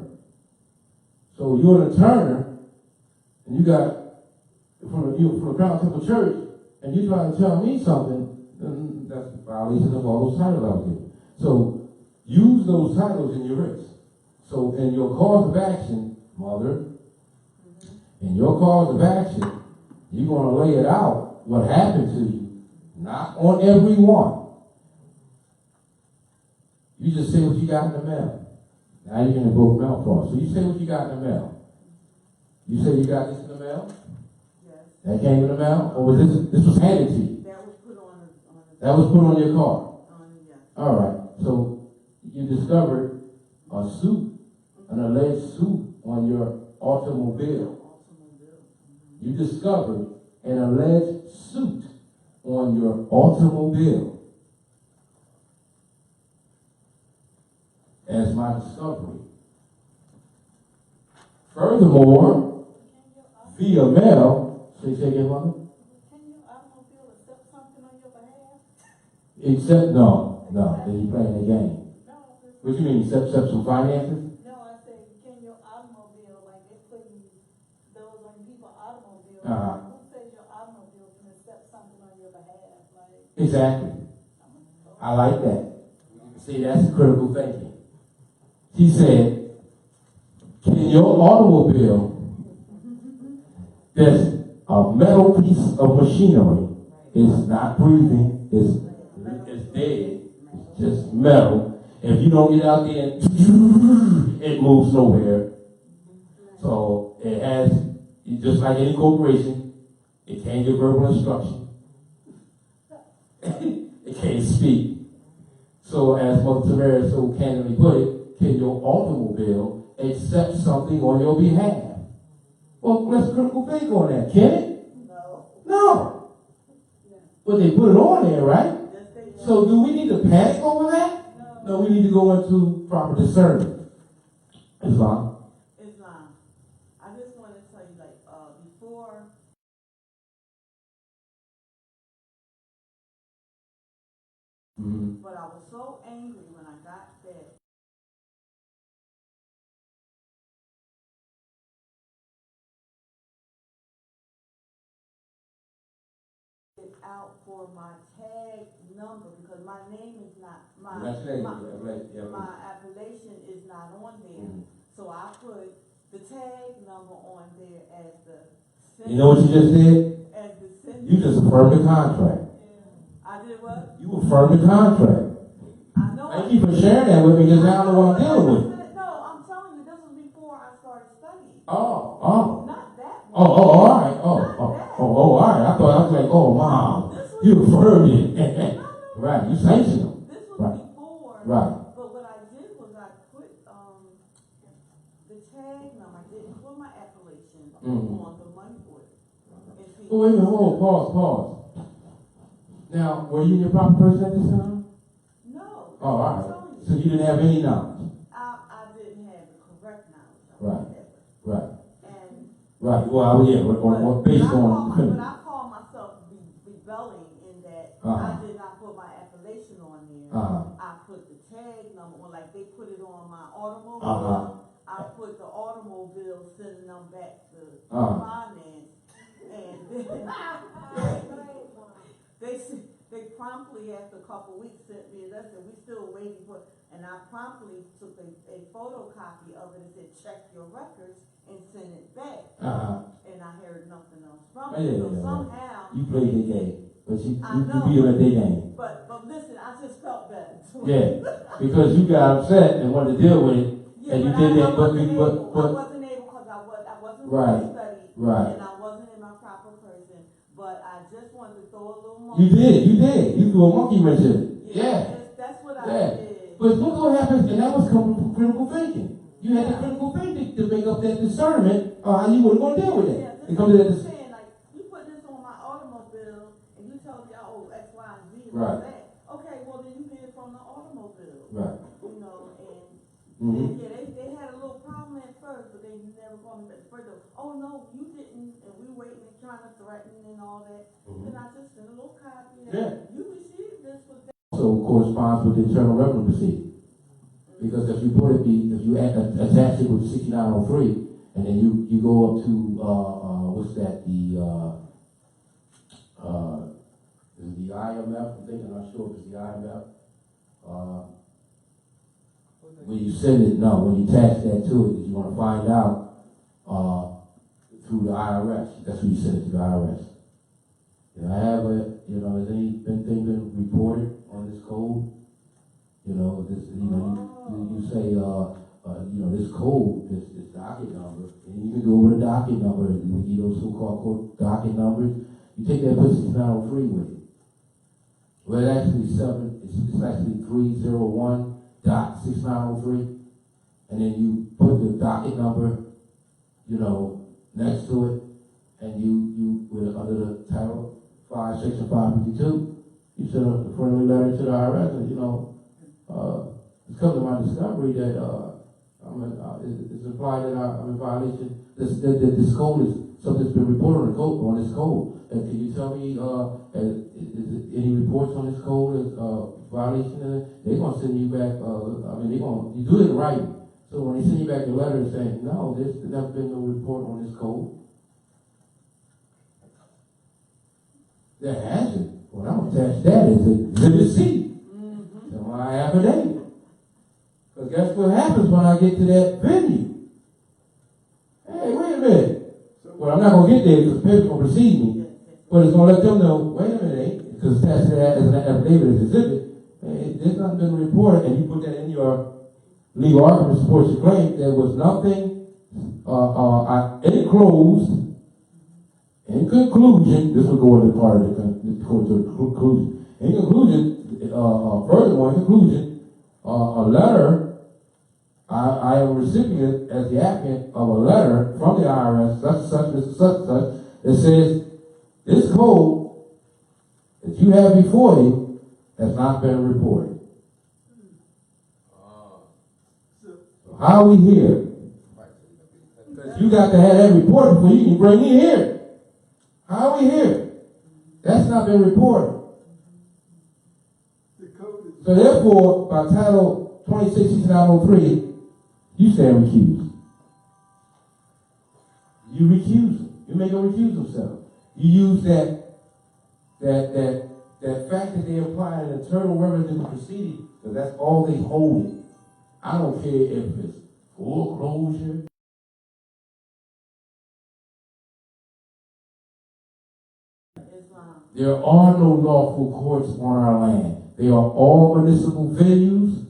S3: So you're an attorney, and you got from the Crown Temple Church, and you trying to tell me something, then that's a violation of all those titles out there. So use those titles in your writs. So in your cause of action, mother, in your cause of action, you're going to lay it out, what happened to you, not on every one. You just say what you got in the mail. Now you can invoke mail fraud. So you say what you got in the mail. You say you got this in the mail?
S8: Yes.
S3: That came in the mail? Or was this was handed to you?
S8: That was put on the.
S3: That was put on your car?
S8: Yeah.
S3: All right. So you discovered a suit, an alleged suit on your automobile. You discovered an alleged suit on your automobile. As my discovery. Furthermore, via mail, say again, mother?
S1: Can your automobile accept something on your behalf?
S3: Except, no, then you playing the game.
S1: No.
S3: What you mean, accept some finances?
S1: No, I said, can your automobile, like they putting those on people's automobiles,
S3: Uh-huh.
S1: who says your automobile can accept something on your behalf? Like,
S3: Exactly. I like that. See, that's critical thinking. He said, can your automobile, that's a metal piece of machinery, it's not breathing, it's dead, it's just metal. If you don't get out there and it moves nowhere. So it has, just like any corporation, it can't give verbal instruction. It can't speak. So as Mother Tamara so candidly put it, can your automobile accept something on your behalf? Well, let's critical think on that. Can it?
S8: No.
S3: No. But they put it on there, right?
S8: Yes, they do.
S3: So do we need to panic over that? No, we need to go into proper discernment. Islam.
S8: I just want to tell you, like, before.
S3: Mm-hmm.
S8: But I was so angry when I got that. Out for my tag number because my name is not my appellation is not on there.
S3: Mm-hmm.
S8: So I put the tag number on there as the sender.
S3: You know what you just did?
S8: As the sender.
S3: You just affirmed the contract.
S8: I did what?
S3: You affirmed the contract.
S8: I know.
S3: Thank you for sharing that with me because now I know what I'm dealing with.
S8: No, I'm telling you, this was before I started studying.
S3: Oh.
S8: Not that one.
S3: All right. All right. I thought I was like, oh, Mom, you affirmed it. Right, you sanctioned them.
S8: This was
S3: Right.
S8: before.
S3: Right.
S8: But what I did was I put the tag number. I didn't put my appellation on the money order.
S3: Oh, wait a minute. Hold, pause. Now, were you your proper person at this time?
S8: No.
S3: Oh, all right. So you didn't have any knowledge?
S8: I didn't have the correct knowledge.
S3: Right.
S8: And
S3: Right. Well, yeah, or based on.
S8: But I call myself rebelling in that I did not put my appellation on there. I put the tag number on, like they put it on my automobile. I put the automobile sending them back to finance, and they promptly after a couple weeks sent me a letter. We still waiting for, and I promptly took a photocopy of it and said check your records and send it back. And I heard nothing else from it. So somehow
S3: you played the game, but you
S8: know,
S3: beat on their game.
S8: But listen, I just felt bad.
S3: Yeah, because you got upset and wanted to deal with it, and you did that.
S8: I wasn't able because I wasn't
S3: right,
S8: studied,
S3: right,
S8: and I wasn't in my proper person. But I just wanted to throw a little monkey.
S3: You did. You threw a monkey wrench in it. Yeah.
S8: That's what I did.
S3: But look what happens, and that was coming from critical thinking. You had the critical thinking to make up that discernment how you were going to deal with it.
S8: Yeah,
S3: it comes to that
S8: saying, like, you put this on my automobile, and you tell me, oh, X, Y, and Z, and
S3: right.
S8: all that. Okay, well, then you get it from
S3: Right.
S8: You know, and
S3: Mm-hmm.
S8: yeah, they had a little problem at first, but they never called me back. First, they were, oh no, you didn't, and we waiting and trying to threaten and all that.
S3: Mm-hmm.
S8: Then I just sent a little copy.
S3: Yeah.
S8: You received this with that.
S3: Also corresponds with the Internal Revenue Proceeding. Because if you put it, if you attach it with 6903, and then you go up to, what's that, is the IMF, I'm thinking, I'm not sure if it's the IMF. When you send it, no, when you attach that to it, you want to find out, through the IRS. That's when you send it to the IRS. I have has anything been reported on this code? You say, this code, this docket number, and you can go over the docket number, so-called court docket numbers. You take that, put 6903 with it. Well, it's actually it's actually 301.6903, and then you put the docket number, next to it, and you with under the title 5, Section 552, you send a friendly letter to the IRS, and it's come to my discovery that it's implied that I'm in violation. This code is something that's been reported on this code. And can you tell me, is any reports on this code as violation? They're gonna send you back. You do it right. So when they send you back a letter saying, no, there's never been no report on this code. There hasn't. Well, I'm gonna attach that as Exhibit C to my affidavit. Because guess what happens when I get to that venue? Hey, wait a minute. Well, I'm not going to get there because the paper's going to precede me. But it's going to let them know, wait a minute, because attached to that as an affidavit, as exhibit, there's nothing been reported, and you put that in your legal argument supports your claim. There was nothing, in closed, in conclusion, this will go into part of the court conclusion. In conclusion, furthermore, in conclusion, a letter, I am a recipient as the applicant of a letter from the IRS, such, that says this code that you have before you has not been reported. So how are we here? Because you got to have that report before you can bring me here. How are we here? That's not been reported. So therefore, by Title 266903, you stand recused. You recuse him. You make him recuse himself. You use that fact that they apply an internal revenue proceeding, because that's all they hold it. I don't care if it's foreclosure. There are no lawful courts on our land. They are all municipal venues,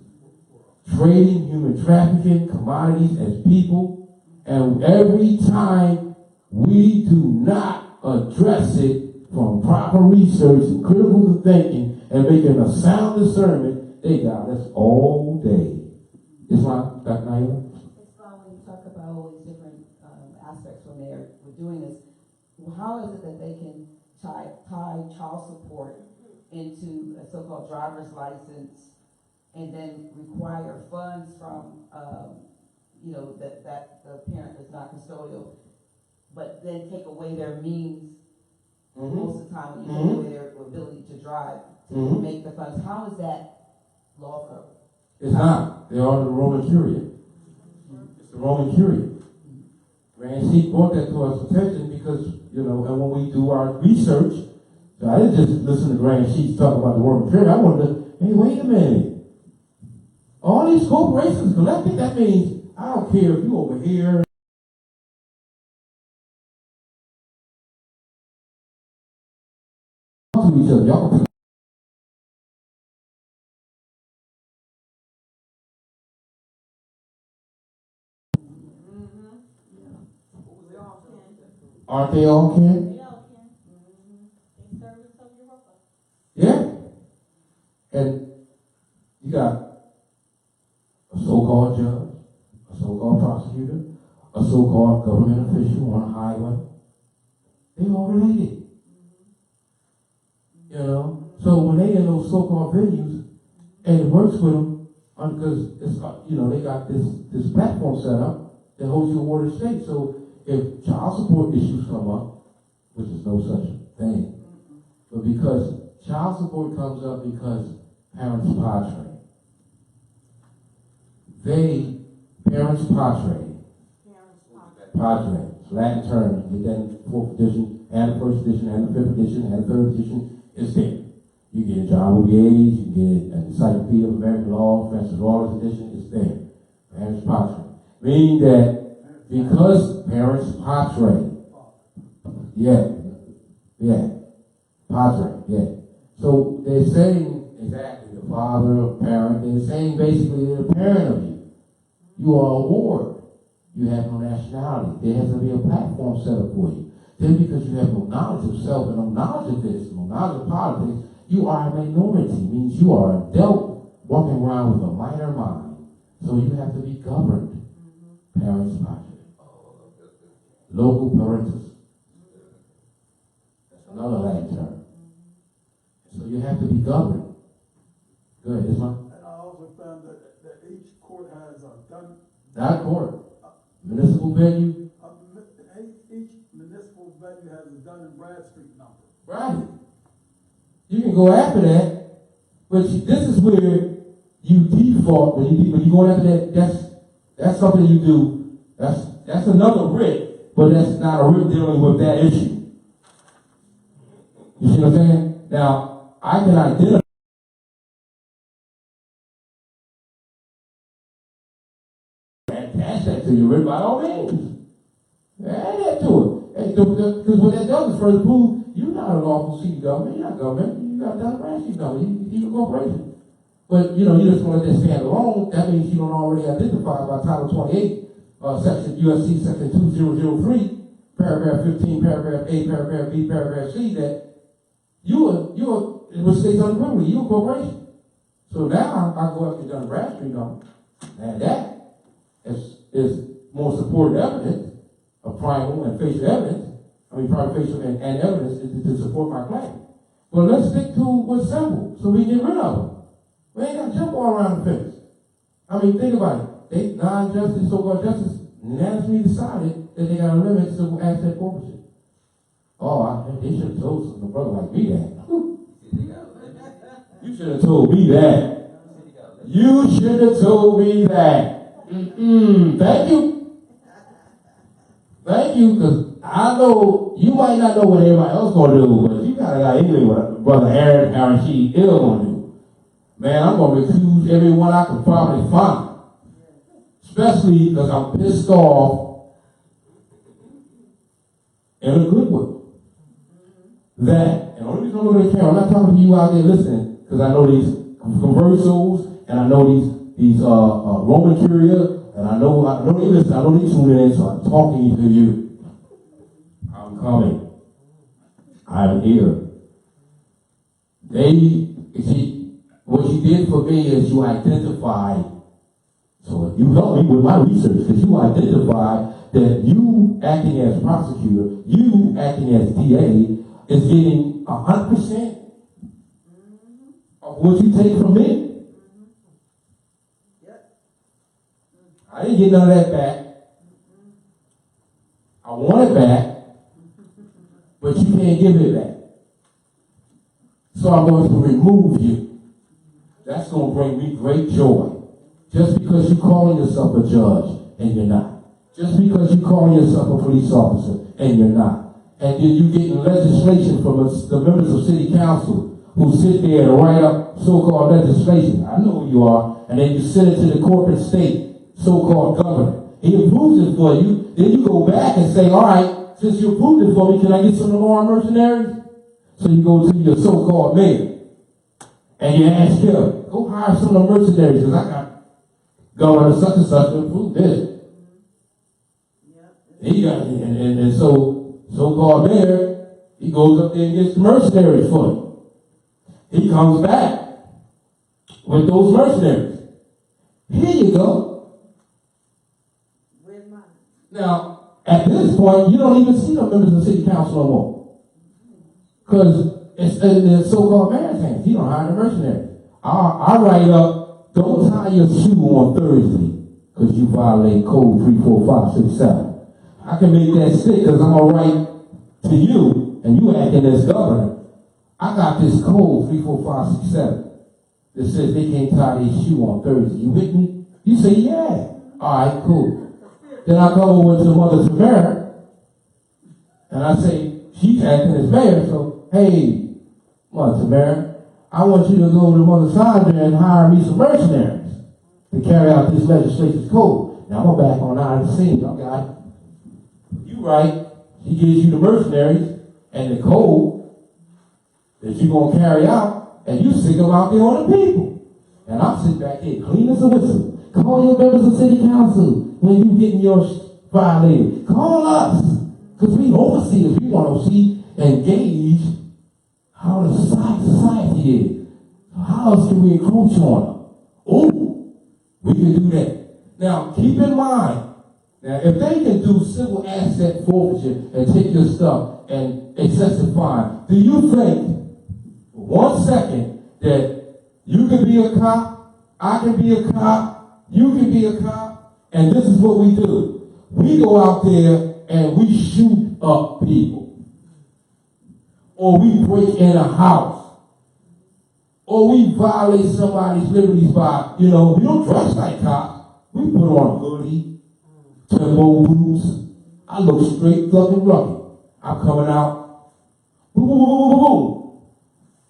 S3: trading human trafficking, commodities as people, and every time we do not address it from proper research and critical thinking and making a sound discernment, they got us all day. Islam, Dr. Naila?
S2: Islam, when you talk about all these different aspects when we're doing this, how is it that they can tie child support into a so-called driver's license and then require funds from, that the parent is not custodial, but then take away their means most of the time when you take away their ability to drive to make the funds? How is that lawful?
S3: It's not. They are the Roman Curia. It's the Roman Curia. And she brought that to us attention because, and when we do our research, so I didn't just listen to Grand Sheets talk about the Roman Curia. I wanted to, hey, wait a minute. All these corporations collected, that means I don't care if you over here. To each other. Y'all can aren't they all can?
S1: They all can. In service of your worker.
S3: Yeah. And you got a so-called judge, a so-called prosecutor, a so-called government official on a highway. They all related. So when they in those so-called venues and it works with them, Because it's, they got this platform set up that holds you awarded state. So if child support issues come up, which is no such thing, but because child support comes up because parents padre. Parents padre, it's Latin term, you get that in the 4th edition, and the 1st edition, and the 5th edition, and the 3rd edition, it's there. You get a John Bouvier, you get an Encyclopedia of American Law, Francis Rawlins edition, it's there. Parents padre. Meaning that because parents padre, padre, So they're saying exactly the father, parent, they're saying basically they're the parent of you. You are a ward. You have no nationality. There has to be a platform set up for you. Then because you have no knowledge of self and no knowledge of this, no knowledge of politics, you are a minority. Means you are an adult walking around with a minor mind. So you have to be governed. Parents padre. Local parentis. That's another Latin term. So you have to be governed. Go ahead, Ismail.
S7: And I also found that each court has done.
S3: Not court. Municipal venue.
S7: Each municipal venue has a Dun and Bradstreet number.
S3: Right. You can go after that, but this is where you default when you go after that. That's something you do. That's another writ, but that's not a writ dealing with that issue. You see what I'm saying? Now I can identify. Attach that to your writ by all means. Add that to it. Because what that does is further prove you're not a lawful city government. You're not government. You got Dun and Bradstreet government. You're a corporation. But you just want to let that stand alone. That means you don't already identify by Title 28, Section USC Section 2003, Paragraph 15, Paragraph A, Paragraph B, Paragraph C, that which states unequivocally, you're a corporation. So now I go after Dun and Bradstreet number. And that is more supported evidence of primal and facial evidence. Prima facial and evidence to support my claim. But let's stick to what's simple so we can get rid of them. We ain't got to jump all around the fence. Think about it. Non-justice, so-called justice, unanimously decided that they got to limit civil asset forfeiture. They should have told some brother like me that. You should have told me that. You should have told me that. Thank you. Thank you, because I know you might not know what everybody else gonna do, but you gotta got anyway what Brother Aaron Sheed is gonna do. Man, I'm gonna refuse everyone I can probably find. Especially because I'm pissed off in a good way. And the only reason I'm looking at the camera, I'm not talking to you out there listening, because I know these conversos and I know these Roman Curia, and I know they listen, I know they tune in, so I'm talking to you. I'm coming. I'm here. What you did for me is you identified, so you helped me with my research, because you identified that you acting as prosecutor, you acting as DA, is getting 100% of what you take from me. I didn't get none of that back. I want it back, but you can't give it back. So I'm going to remove you. That's going to bring me great joy. Just because you're calling yourself a judge, and you're not. Just because you're calling yourself a police officer, and you're not. And then you're getting legislation from the members of city council who sit there and write up so-called legislation. I know who you are. And then you send it to the corporate state, so-called government. He approves it for you. Then you go back and say, all right, since you approved it for me, can I get some more mercenaries? So you go to your so-called mayor. And you ask him, go hire some of the mercenaries, because I got governor such and such to approve this. He got it. And so-called mayor, he goes up there and gets the mercenaries for him. He comes back with those mercenaries. Here you go. Now, at this point, you don't even see the members of the city council no more. Because it's in the so-called mayor's hands. He don't hire the mercenaries. I write up don't tie your shoe on Thursday because you violate code 3, 4, 5, 6, 7. I can make that stick because I'm going to write to you and you acting as governor. I got this code 3, 4, 5, 6, 7 that says they can't tie their shoe on Thursday. You with me? You say, yeah. All right, cool. Then I come over to Mother Tamara and I say, she's acting as mayor, so, hey, Mother Tamara, I want you to go to Mother Sandra and hire me some mercenaries to carry out this legislative code. Now, I'm back on out of the scene, y'all got it. You right. He gives you the mercenaries and the code that you're going to carry out, and you stick them out there on the people. And I sit back here, clean as a whistle. Call your members of city council when you getting your violated. Call us, because we overseers. We want to see and gauge how the society is. So how else can we encroach on them? Oh, we can do that. Now, keep in mind, now if they can do civil asset forfeiture and take your stuff and excessive fine, do you think for 1 second that you can be a cop, I can be a cop, you can be a cop, and this is what we do. We go out there and we shoot up people. Or we break in a house. Or we violate somebody's liberties by, we don't dress like cops. We put on a hoodie, Timbo boots. I look straight fucking rugged. I'm coming out. Boom, boom, boom, boom, boom.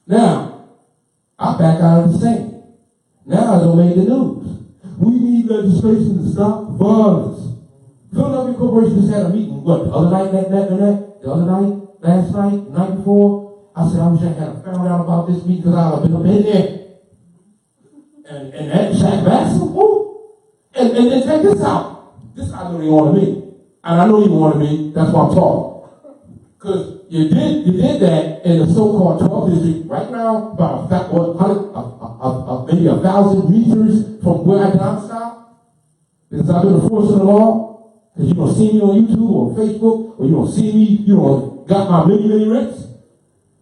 S3: Now, I back out of the scene. Now I don't make the news. We need legislation to stop violence. Philadelphia Corporation just had a meeting. What, the other night, the other night, last night, the night before? I said, I wish I had found out about this meeting because I would have been in there. And that Shaq Baxter, and then check this out. This I know they wanted me. And I know you wanted me. That's why I'm talking. Because you did that in the so-called 12th district right now, about maybe 1,000 meters from where I domicile. Because I've been enforcing the law. Because you don't see me on YouTube or Facebook, or you don't see me, you don't got my many rents.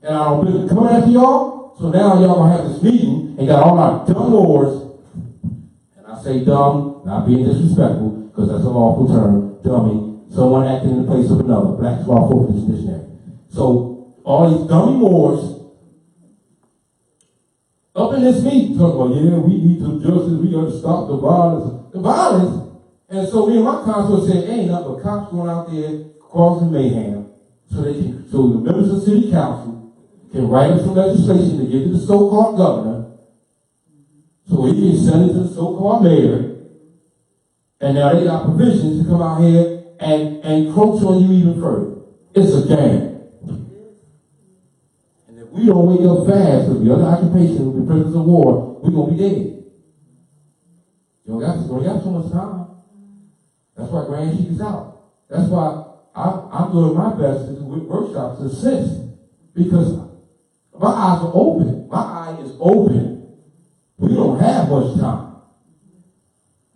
S3: And I don't been coming after y'all. So now y'all gonna have this meeting and got all our dumb wars. And I say dumb, not being disrespectful, because that's a lawful term, dummy. Someone acting in the place of another. Black's Law Forfeiture Dictionary. So all these dummy wars up in this meeting talking about, yeah, we need some justice, we gotta stop the violence. The violence. And so me and my counsel said, ain't nothing but cops going out there causing mayhem so the members of the city council can write up some legislation to give to the so-called governor so he can send it to the so-called mayor. And now they got provisions to come out here and encroach on you even further. It's a game. And if we don't wake up fast with the other occupation, with the prisoners of war, we're going to be dead. You don't got so much time. That's why Grand Chief is out. That's why I'm doing my best to do workshops to assist. Because my eyes are open. My eye is open. We don't have much time.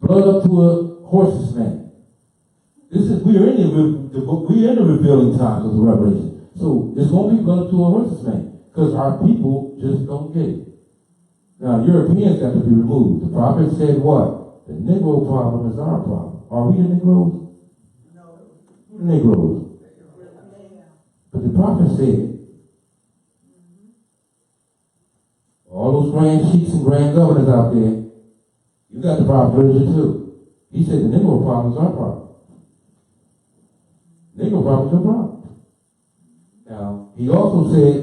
S3: Blood up to a horse's name. We're in the revealing times of the Revelation. So it's going to be blood up to a horse's name. Because our people just don't get it. Now, Europeans got to be removed. The prophet said what? The Negro problem is our problem. Are we the Negroes? No. The Negroes. But the prophet said, all those grand chiefs and grand governors out there, you got the prophet literature too. He said the Negro problem is our problem. Negro problem is your problem. Now, he also said,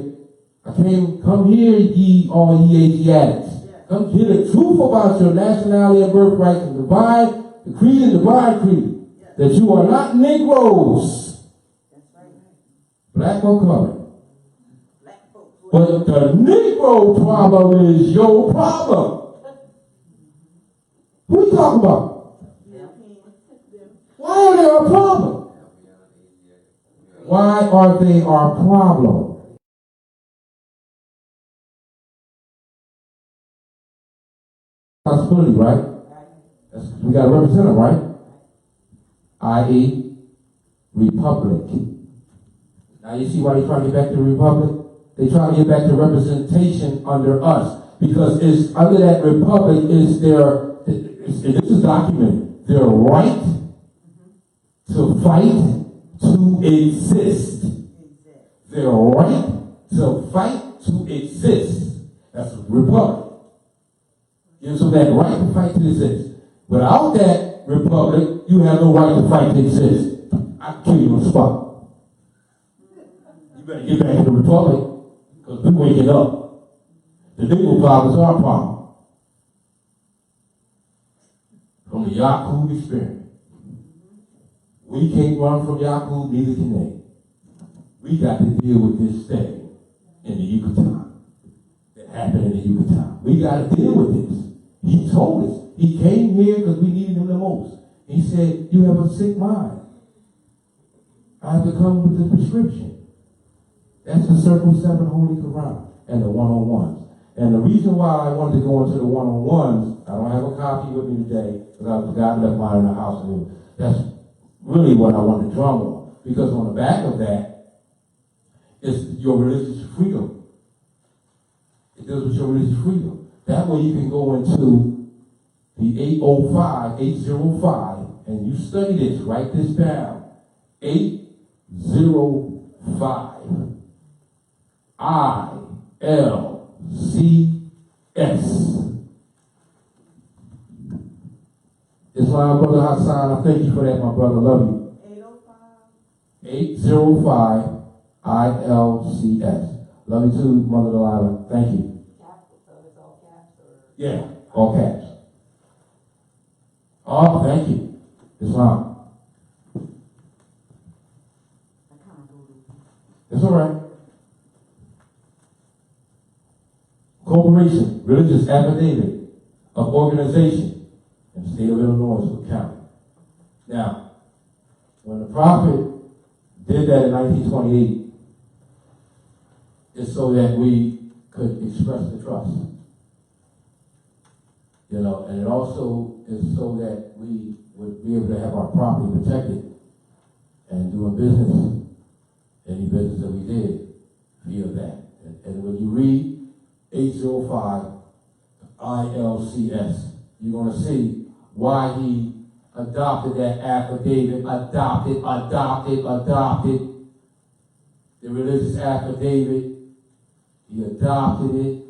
S3: come here, all ye Asiatics. Come hear the truth about your nationality and birthright and divide the creed and divine creed. That you are not Negroes. Black or colored. But the Negro problem is your problem. Who are you talking about? Why are they our problem? Why are they our problem? Responsibility, right? We got to represent them, right? I.e., republic. Now you see why they try to get back to the republic? They try to get back to representation under us. Because it's under that republic is their, this is documented, their right to fight to exist. Their right to fight to exist. That's a republic. Gives them that right to fight to exist. Without that republic, you have no right to fight to exist. I'll kill you on the spot. You better get back to the republic, because we're waking up. The legal problem is our problem. From the Yakub experience. We can't run from Yakub, neither can they. We got to deal with this thing in the Yucatan. That happened in the Yucatan. We got to deal with this. He told us. He came here because we needed him the most. He said, you have a sick mind. I have to come with the prescription. That's the Circle 7 Holy Quran and the one-on-ones. And the reason why I wanted to go into the one-on-ones, I don't have a copy with me today because I forgot left mine in the house. And that's really what I want to drum on. Because on the back of that is your religious freedom. It deals with your religious freedom. That way you can go into the 805, and you study this, write this down. 805 ILCS. Islam, Brother Hassan, I thank you for that, my brother. Love you. 805 ILCS. Love you too, Mother Delilah. Thank you. Yeah, all caps. Oh, thank you. Islam. It's all right. Corporation, religious affidavit of organization in the state of Illinois, Cook County. Now, when the prophet did that in 1928, it's so that we could express the trust. You know, and it also is so that we would be able to have our property protected and doing business, any business that we did via that. And when you read 805 ILCS, you're going to see why he adopted that affidavit, adopted the religious affidavit. He adopted it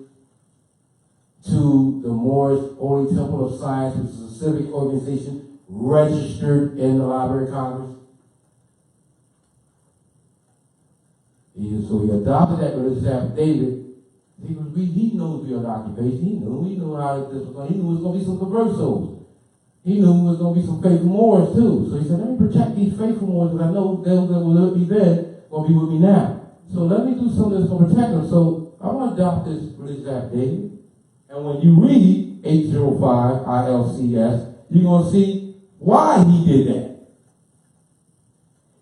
S3: to the Moorish Holy Temple of Science, which is a civic organization registered in the Library of Congress. So he adopted that religious affidavit. He knows we are an occupation. He knew how this was going. He knew it was going to be some conversos. He knew it was going to be some faithful Moors too. So he said, let me protect these faithful Moors because I know those that will be then will be with me now. So let me do something that's going to protect them. So I'm going to adopt this religious affidavit. And when you read 805 ILCS, you're going to see why he did that.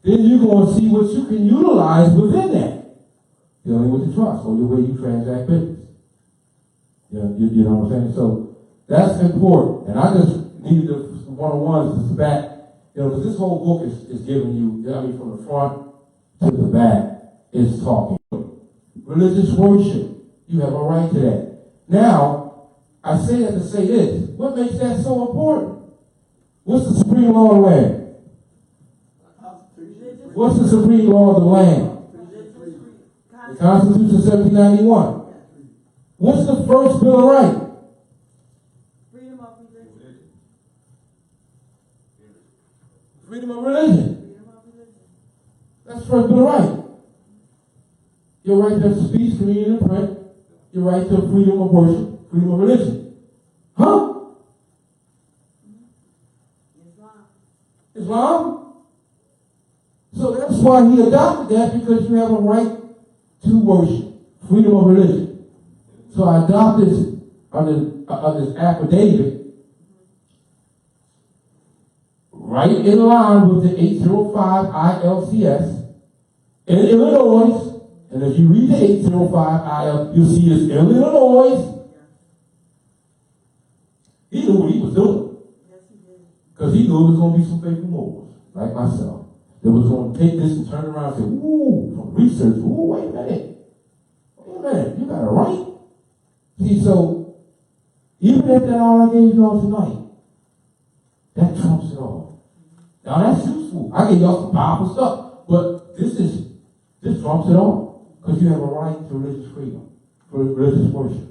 S3: Then you're going to see what you can utilize within that. Dealing with the trust or the way you transact business. You know what I'm saying? So that's important. And I just needed the one-on-ones to back, because this whole book is giving you, from the front to the back, is talking. Religious worship. You have a right to that. Now, I say that to say this. What makes that so important? What's the supreme law of the land? What's the supreme law of the land? The Constitution of 1791. What's the first Bill of Rights?
S8: Freedom of religion.
S3: Freedom of religion. That's the first Bill of Rights. Your right to speech, communion, and print. Your right to freedom of worship, freedom of religion. Huh? Islam? So that's why he adopted that, because you have a right to worship, freedom of religion. So I adopted this affidavit right in line with the 805 ILCS in Illinois. And if you read the 805 IL, you'll see it's in Illinois. He knew what he was doing. Because he knew it was going to be some faithful Moors, like myself, that was going to take this and turn around and say, ooh, from research, ooh, wait a minute, you got a right See, so even if that all I gave y'all tonight, that trumps it all. Now that's useful. I gave y'all some powerful stuff, but this trumps it all. Because you have a right to religious freedom, for religious worship.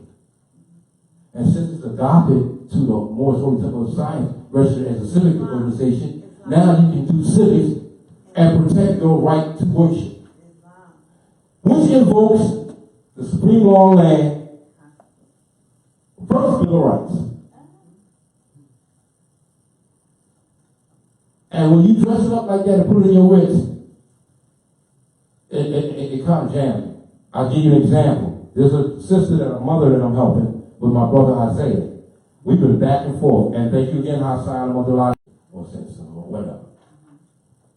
S3: And since it's adopted to the Morris Holy Temple of Science, registered as a civic organization, now you can do civics and protect your right to worship, which invokes the supreme law of land, first Bill of Rights. And when you dress it up like that and put it in your wrist, it kind of jams you. I'll give you an example. There's a mother that I'm helping with my brother Isaiah. We've been back and forth, and thank you again, Hassan, Mother Lodge, or whatever.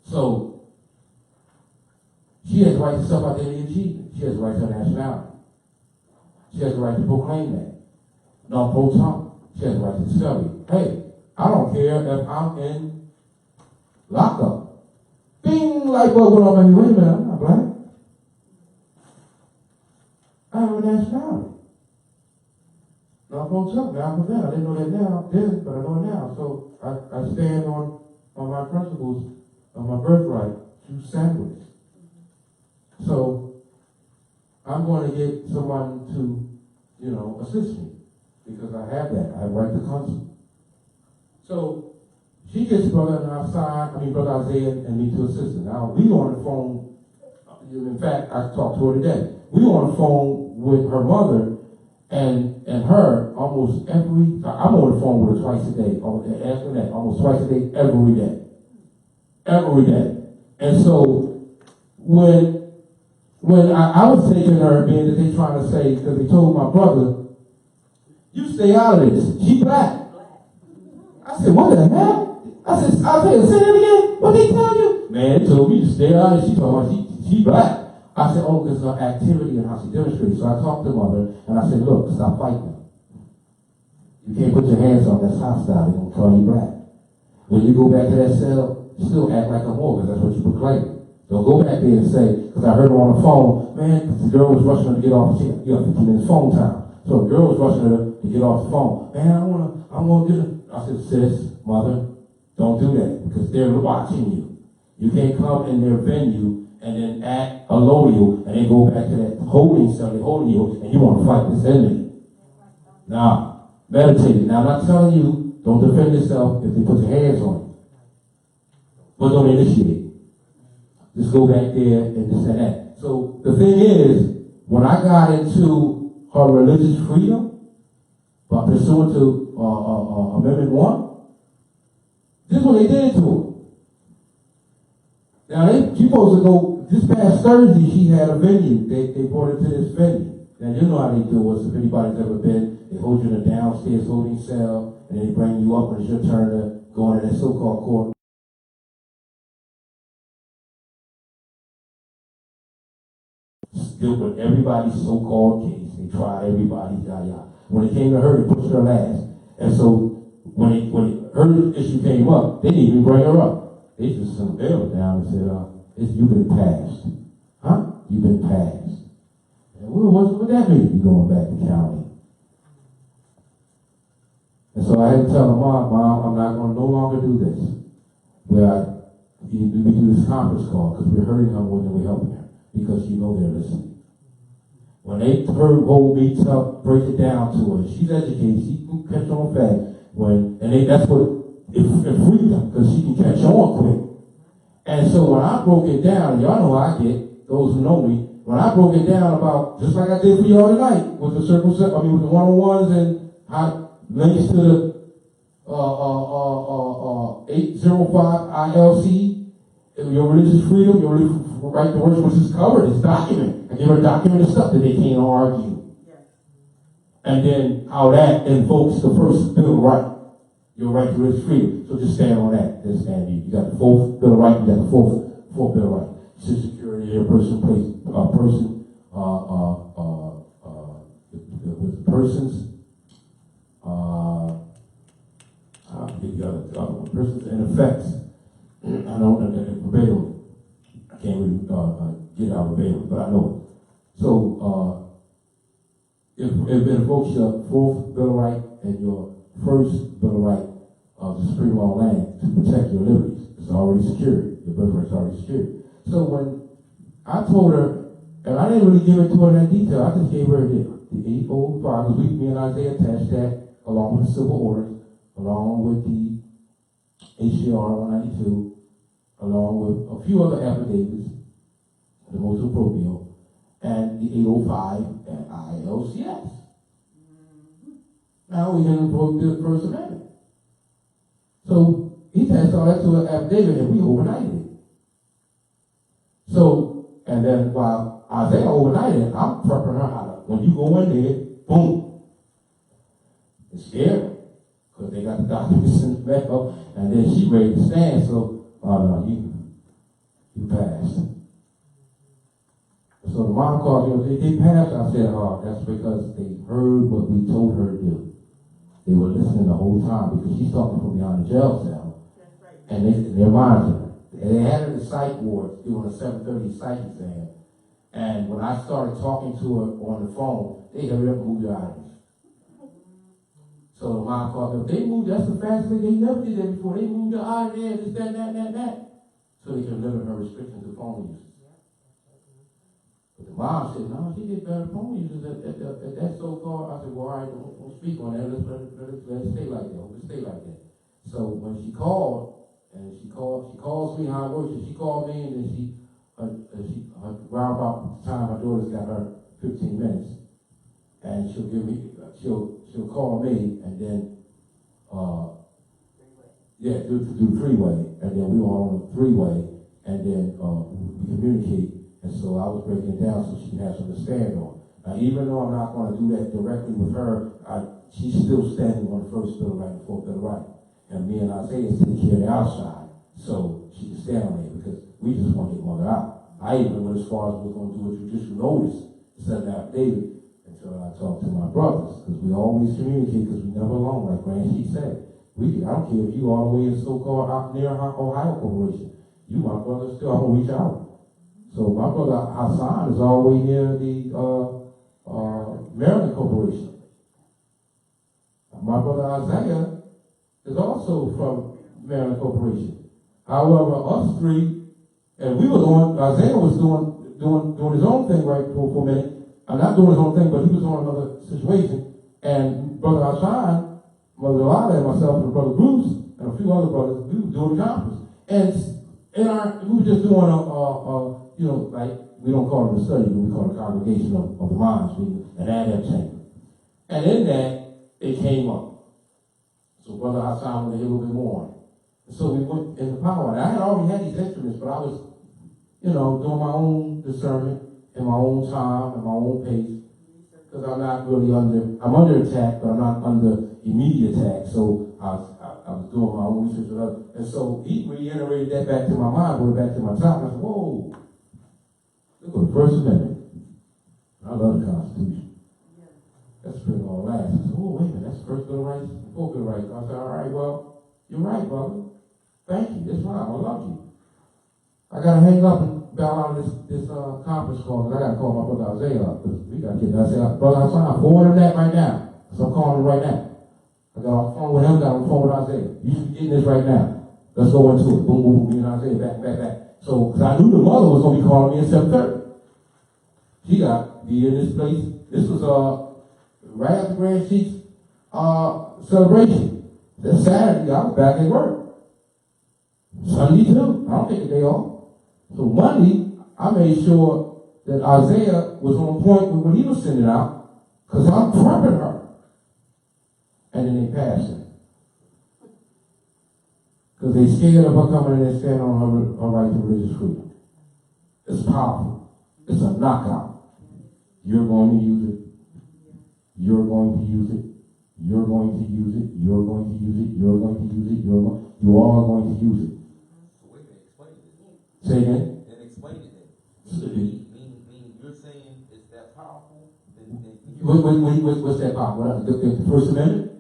S3: So, she has the right to self-identity achievement. She has the right to her nationality. She has the right to proclaim that. Non-pro-tongue. She has the right to discovery. Hey, I don't care if I'm in lockup. Bing, light bulb went off in me. Wait a minute, I'm not black. I have a nationality. Non-pro-tongue. Now I'm that. I didn't know that now, then, but I know it now. So I stand on my principles of my birthright through sandwich. So I'm going to get someone to, assist me because I have that. I have right to counsel. So she gets Brother Isaiah and me to assist her. Now we on the phone. In fact, I talked to her today. We on the phone with her mother and her almost I'm on the phone with her twice a day. After that, almost twice a day, every day. Every day. And so when I was taking her, being that they trying to say, because they told my brother, you stay out of this. She black. I said, what the heck? I said, say that again? What they tell you? Man, they told me to stay out of it. She told me she black. I said, oh, because her activity and how she demonstrates. So I talked to mother, and I said, look, stop fighting. You can't put your hands on that's hostile. They're going to call you black. When you go back to that cell, still act like a more, because that's what you proclaim. Don't go back there and say, because I heard her on the phone, man, the girl was rushing her to get off. She got 15 minutes phone time. So the girl was rushing her to get off the phone. Man, I want to get her. I said, sis, mother, don't do that, because they're watching you. You can't come in their venue and then act allodial and then go back to that holding cell, they're holding you, and you want to fight this enemy. Nah, meditate. Now, I'm not telling you, don't defend yourself if they put your hands on you. But don't initiate. Just go back there and this and that. So the thing is, when I got into her religious freedom, by pursuant to Amendment 1, this is what they did to her. Now, she supposed to go, this past Thursday, she had a venue. They brought her to this venue. Now, you know how they do it. If anybody's ever been, they hold you in a downstairs holding cell, and then they bring you up when it's your turn to go into that so-called court. Still with everybody's so-called case. They tried everybody's yada. When it came to her, they pushed her last. And so, when her issue came up, they didn't even bring her up. They just sent a bill down and said, you've been passed. Huh? You've been passed. And what that mean? You going back to county. And so I had to tell her, Mom, I'm not going to no longer do this. Where we do this conference call because we're hurting her more than we're helping her. Because you know they're listening. When they hold me up, break it down to her. She's educated. She can catch on fast. That's what it freed them because she can catch on quick. And so when I broke it down, y'all know how I get, those who know me, when I broke it down about, just like I did for y'all tonight, with the with the one-on-ones and how links to the 805 ILC, your religious freedom, your religious right to worship, which is covered, it's documented. I give her documented stuff that they can't argue. Yes. And then how that invokes the first Bill of Rights. Your right to religious freedom. So just stand on that. Just stand. You got the fourth Bill of Rights. You got the fourth Bill of Rights. Civil security, a person, place, with persons. The other one. Persons and effects. I don't verbatim. I can't really get out verbatim, but I know it. So it invokes your fourth Bill of Rights and your first Bill of Rights of the supreme law land to protect your liberties. It's already secured. Your birthright's already secured. So when I told her, and I didn't really give it to her in that detail, I just gave her the 805, because me and Isaiah attached that along with the civil orders, along with the HCR 192, along with a few other affidavits, the motu proprio, and the 805 and ILCS. Now we can invoke the First Amendment. So he attached all that to an affidavit and we overnighted it. So, and then while Isaiah overnighted it, I'm prepping her how to, when you go in there, boom. It's scary. Because they got the documents in the mail, and then she ready to stand, so, you passed. So the mom called, they passed. I said, that's because they heard what we told her to do. They were listening the whole time because she's talking from behind the jail cell.
S8: That's right.
S3: And they're monitoring. And they had her in the psych ward doing a 7:30 psych exam. And when I started talking to her on the phone, they hurried up and moved her out of there. So the mom called them. They moved, that's the fastest thing. They never did that before. They moved her out of there, this, that. So they could limit her restrictions to phone use. But the mom said, no, she did better phone users at that so-called. I said, well, all right, don't speak on that. Let's let it stay like that. Let's stay like that. So when she called, and she calls me how it works. And she called me, and then around about the time my daughter's got her 15 minutes, and she'll call me, and then do the freeway, and then we were on the freeway, and then we communicate. And so I was breaking it down so she can have something to stand on. Now, even though I'm not going to do that directly with her, she's still standing on the first Bill of Rights and fourth Bill of Rights. And me and Isaiah is taking care of the outside so she can stand on it because we just want to get mother out. I even went as far as we're going to do a judicial notice instead of affidavit until I talk to my brothers because we always communicate because we never alone, like Grand Chief said. I don't care if you all the way in so-called out near Ohio Corporation. You, my brother, still I'm going to reach out. So my brother Hassan is all the way near the Maryland Corporation. My brother Isaiah is also from Maryland Corporation. However, us three, and Isaiah was doing his own thing right for a minute. I'm not doing his own thing, but he was on another situation. And Brother Hassan, Mother Lala, and myself, and Brother Bruce, and a few other brothers, we were doing the conference. And we were just doing like, we don't call it a study, but we call it a congregation of the minds, an adept chamber. And in that, it came up. So Brother Hassan wanted to hear a little bit more. And so we went into power. And I had already had these instruments, but I was, doing my own discernment in my own time, at my own pace. Because I'm not really I'm under attack, but I'm not under immediate attack. So I was doing my own research with others. And so he reiterated that back to my mind, brought it back to my top. And I said, whoa. Look at the First Amendment. I love the Constitution. Yeah. That's pretty all last. I said, oh, wait a minute, that's the First Bill of Rights, the Fourth Bill of Rights. I said, all right, well, you're right, brother. Thank you. That's fine. I love you. I got to hang up and bow out of this conference call because I got to call my brother Isaiah up because we got to get that. I said, brother Isaiah, forward him that right now. So I'm calling him right now. I got on the phone with him, got on the phone with Isaiah. You should be getting this right now. Let's go into it. Boom, boom, boom. Me and Isaiah back. So, because I knew the mother was going to be calling me at 7:30. She got to be in this place. This was right after Grand Chief's celebration. Then Saturday, I was back at work. Sunday too. I don't take a day off. So Monday, I made sure that Isaiah was on point with what he was sending out because I'm prepping her. And then they passed her. Because they scared of her coming in and standing on her right to religious freedom. It's powerful. It's a knockout. You're going to use it. You're going to use it. You're going to use it. You're going to use it. You're going to use it. You all are going to use it.
S6: So wait a minute, explain it.
S3: Say again?
S6: Then explain it then. Meaning you're saying it's that powerful?
S3: What's that powerful? The First Amendment?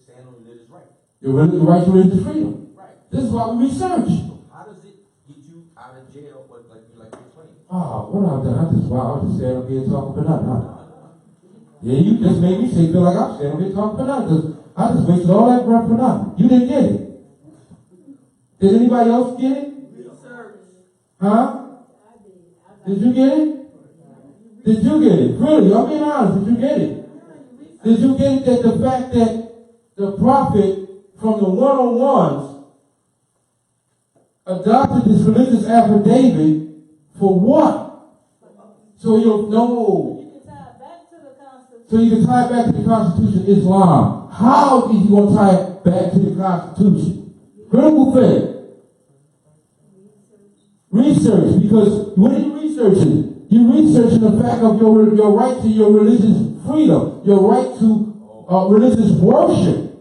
S6: Stand on religious right.
S3: Your right to religious freedom.
S6: Right.
S3: This is why we research.
S6: So how does it get you out of jail, like you're explaining?
S3: What I've done, I was just saying up here talking for nothing. Yeah, you just made me feel like I'm standing here talking for nothing, because I just wasted all that breath for nothing. You didn't get it. Did anybody else get it? Huh? Did you get it? Did you get it? Really, I'm being honest. Did you get it? Did you get it that the fact that the prophet from the one-on-ones adopted this religious affidavit for what? So you'll know. So you can tie it back to the Constitution of Islam. How is he going to tie it back to the Constitution? Critical thing. Research, because what are you researching? You're researching the fact of your right to your religious freedom, your right to religious worship.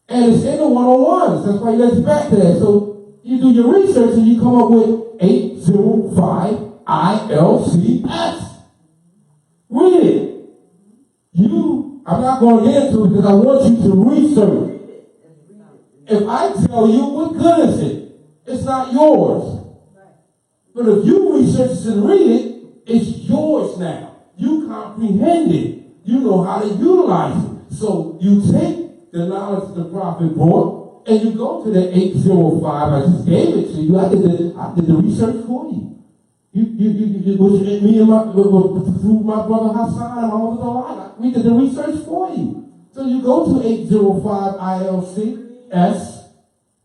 S3: And it's in the one-on-ones. That's why you let you back to that. So you do your research and you come up with 805 ILCS. Read it. I'm not going to get into it because I want you to research. If I tell you, what good is it? It's not yours. But if you research it and read it, it's yours now. You comprehend it. You know how to utilize it. So you take the knowledge the prophet brought and you go to the 805. I just gave it to you. I did the research for you. Me and through my brother Hassan and my mother Delilah, we did the research for you. So you go to 805 ILCS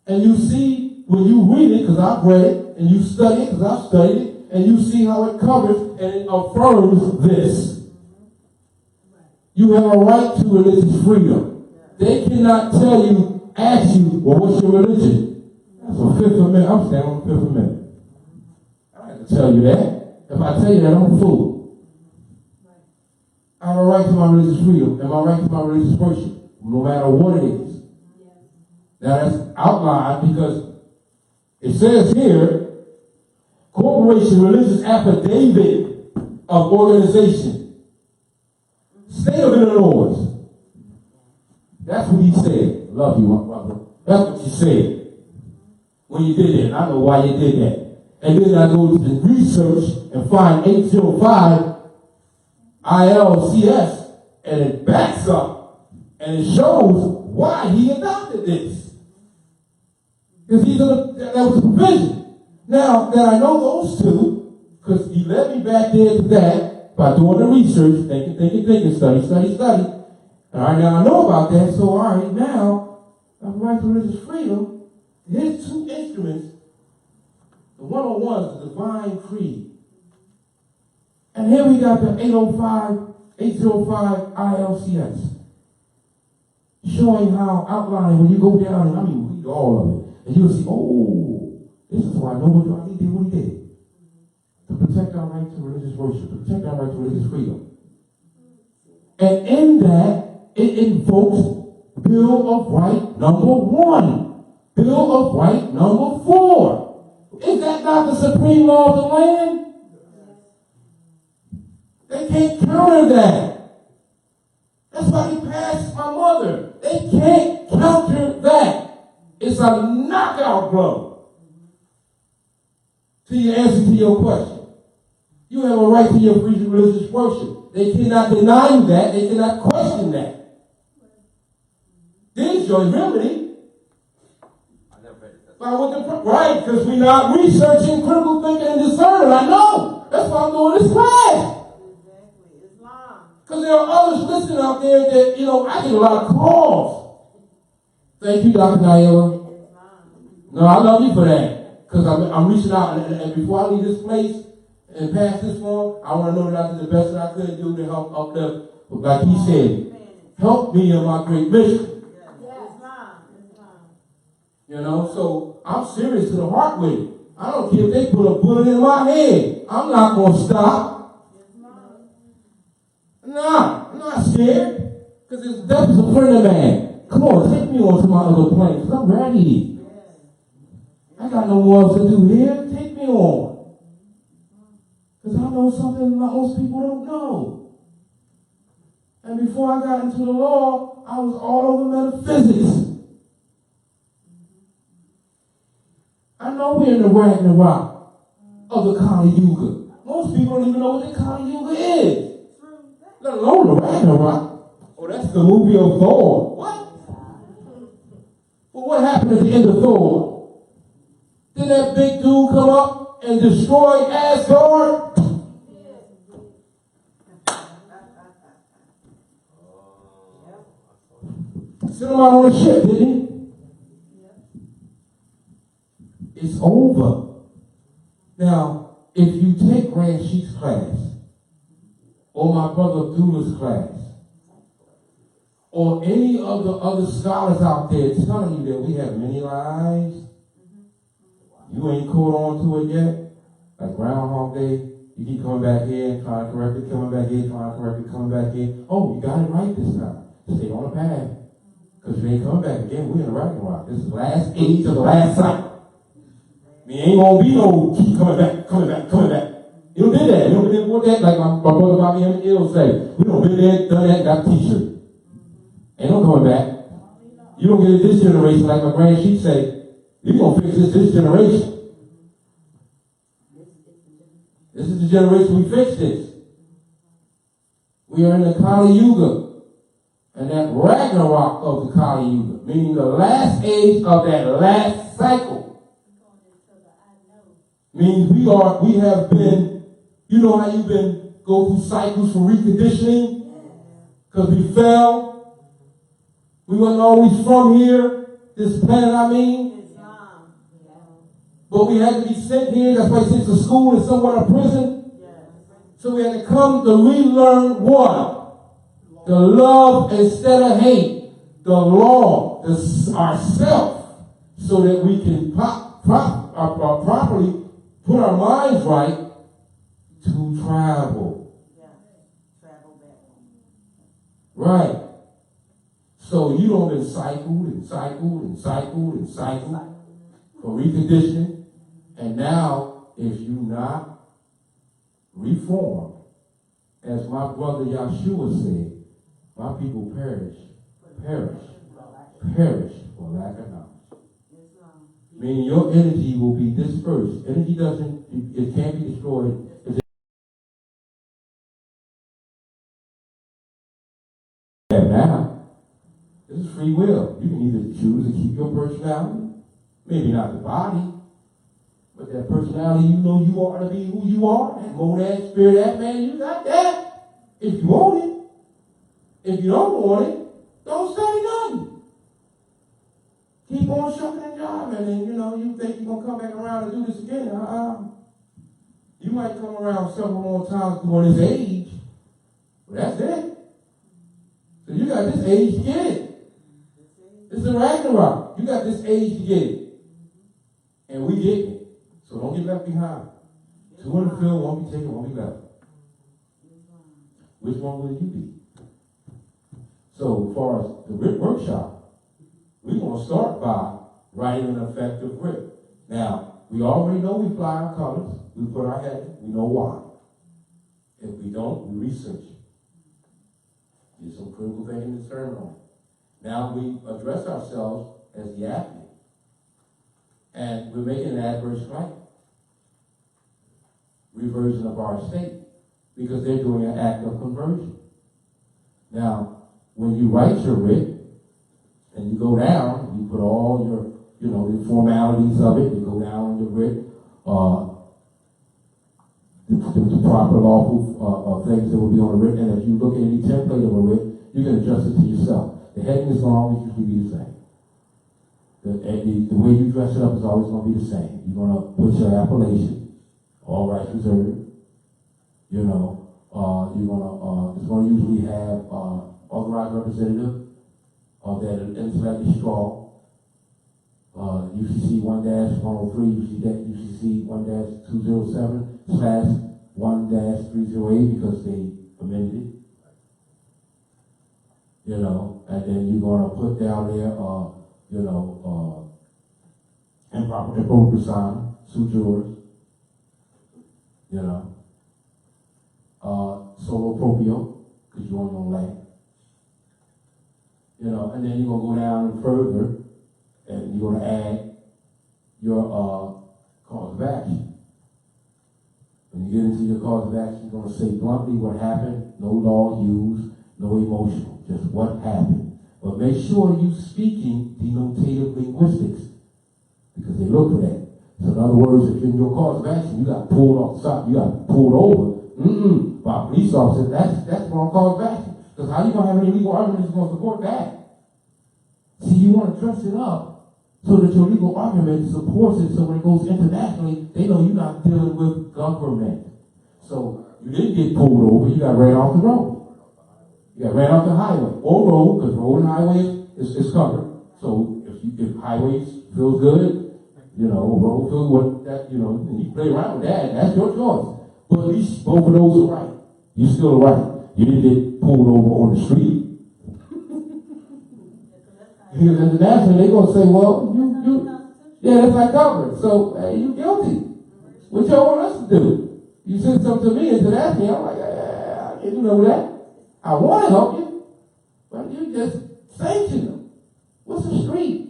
S3: and you see when you read it, because I've read it, and you study it, because I've studied it, and you see how it covers and it affirms this. You have a right to religious freedom. They cannot ask you, well, what's your religion? That's a Fifth Amendment. I'm standing on the Fifth Amendment. I have to tell you that. If I tell you that, I'm a fool. I have a right to my religious freedom and my right to my religious worship, no matter what it is. Now that's outlined because it says here, corporation religious affidavit of organization. State of Illinois. That's what he said. Love you, my brother. That's what you said when you did that. I know why you did that. And then I go to the research and find 805 ILCS, and it backs up and it shows why he adopted this. Because that was a provision. Now that I know those two, because he led me back there to that by doing the research, thinking, study. All right, now I know about that, so all right, now I have a right to religious freedom. Here's two instruments. The one-on-one is the divine creed. And here we got the 805 ILCS. Showing how outlining when you go down, and I mean read all of it. And you'll see, oh, this is why nobody did what he did. To protect our right to religious worship, to protect our right to religious freedom. And in that, it invokes Bill of Right number 1, Bill of Right number 4. Is that not the supreme law of the land? They can't counter that. That's why he passed my mother. They can't counter that. It's a knockout blow. To your answer to your question. You have a right to your free religious worship. They cannot deny you that. They cannot question that. There's your remedy.
S6: I never read it.
S3: Right, because we're not researching critical thinking and discernment. I know. That's why I'm doing this class.
S8: Exactly. Islam.
S3: Because there are others listening out there that, I get a lot of calls. Thank you, Dr. Naila. No, I love you for that. Because I'm reaching out, and before I leave this place and pass this form, I want to know that I did the best that I could do to help uplift, like he said, help me in my great mission. So I'm serious to the heart with it. I don't care if they put a bullet in my head. I'm not going to stop. Nah, I'm not scared. Because the devil's a friend of man. Come on, take me on to my other plane, because I'm ready. I got no more else to do here. Take me on. Because I know something that most people don't know. And before I got into the law, I was all over metaphysics. I know we're in the Ragnarok of the Kali Yuga. Most people don't even know what the Kali Yuga is. let alone the Ragnarok. Oh, that's the movie of Thor. What? Well, what happened at the end of Thor? Didn't that big dude come up and destroy Asgard? Sent him out on a ship, didn't he? It's over. Now, if you take Grant Sheik's class, or my brother Abdullah's class, or any of the other scholars out there telling you that we have many lives, you ain't caught on to it yet, like Groundhog Day, you keep coming back here, trying to correct it, coming back here, trying to correct it, coming back here. Oh, you got it right this time. Stay on the path. Because you ain't coming back again, we're in the Ragnarok. This is the last age of the last cycle. I mean, ain't gonna be no keep coming back, coming back, coming back. You don't do that. You don't do that. Like my brother Bobby M. Ill say, we don't been there, done that, got a t-shirt. Ain't no coming back. You don't get it this generation, like my grand sheep say, you gonna fix this generation. This is the generation we fix this. We are in the Kali Yuga. And that Ragnarok of the Kali Yuga, meaning the last age of that last cycle. Means we have been, you know how you've been go through cycles for reconditioning? Because we fell. We weren't always from here, this planet I mean. But we had to be sent here, that's why it's sent to school and somewhat a prison. So we had to come to relearn what? The love instead of hate. The law, ourself, so that we can properly put our minds right to travel.
S8: Travel back home.
S3: Right. So you don't been cycled and cycled and cycled and cycled for reconditioning. And now, if you not reformed, as my brother Yahshua said, my people perish for lack of knowledge. Meaning your energy will be dispersed. Energy it can't be destroyed. Now, this is free will. You can either choose to keep your personality, maybe not the body, but that personality you know you are to be who you are, that monad, spirit, that man, you got that. If you want it. If you don't want it, don't study nothing. Keep on shucking and jiving, and then, you think you're going to come back around and do this again. You might come around several more times during this age, but that's it. So you got this age to get it. This is a Ragnarok. You got this age to get it. And we get it. So don't get left behind. Two in the field won't be taken, won't be left. Which one will you be? So as far as the RIP workshop, we're going to start by writing an effective RIP. Now, we already know we fly our colors. We put our head, we know why. If we don't, we research it. Do some critical thinking and discernment on it. Now we address ourselves as the athlete. And we're making an adverse flight. Reversion of our state. Because they're doing an act of conversion. Now, when you write your writ, and you go down, you put all your, the formalities of it, you go down in the writ, the proper lawful things that will be on the writ, and if you look at any template of a writ, you can adjust it to yourself. The heading is going to always usually be the same. The way you dress it up is always going to be the same. You're going to put your appellation, all rights reserved, you're going to, it's going to usually have, authorized representative of that intellect straw, UCC 1-103, UCC 1-207/1-308 because they amended it. And then you're going to put down there, improper sign, sutures, solo proprio, because you own your own land. And then you're going to go down further, and you're going to add your cause of action. When you get into your cause of action, you're going to say bluntly what happened no law used, no emotional, just what happened. But make sure you speaking denotative linguistics, because they look for that. So in other words, if in your cause of action you got pulled off the side, you got pulled over, by a police officer, that's wrong cause of action. Because how you gonna have any legal argument that's gonna support that? See, you want to dress it up so that your legal argument supports it, so when it goes internationally, they know you're not dealing with government. So you didn't get pulled over, you got ran off the road. You got ran off the highway, or road, because road and highway is covered. So if highways feels good, road feels what that, you play around with that, that's your choice. But at least both of those are right. You still right. You didn't get pulled over on the street. Because internationally, they're going to say, well, that's not covered. So, hey, you guilty. What y'all want us to do? You said something to me internationally, I'm like, I can't do nothing with that. I want to help you, but you just sanction them. What's the street?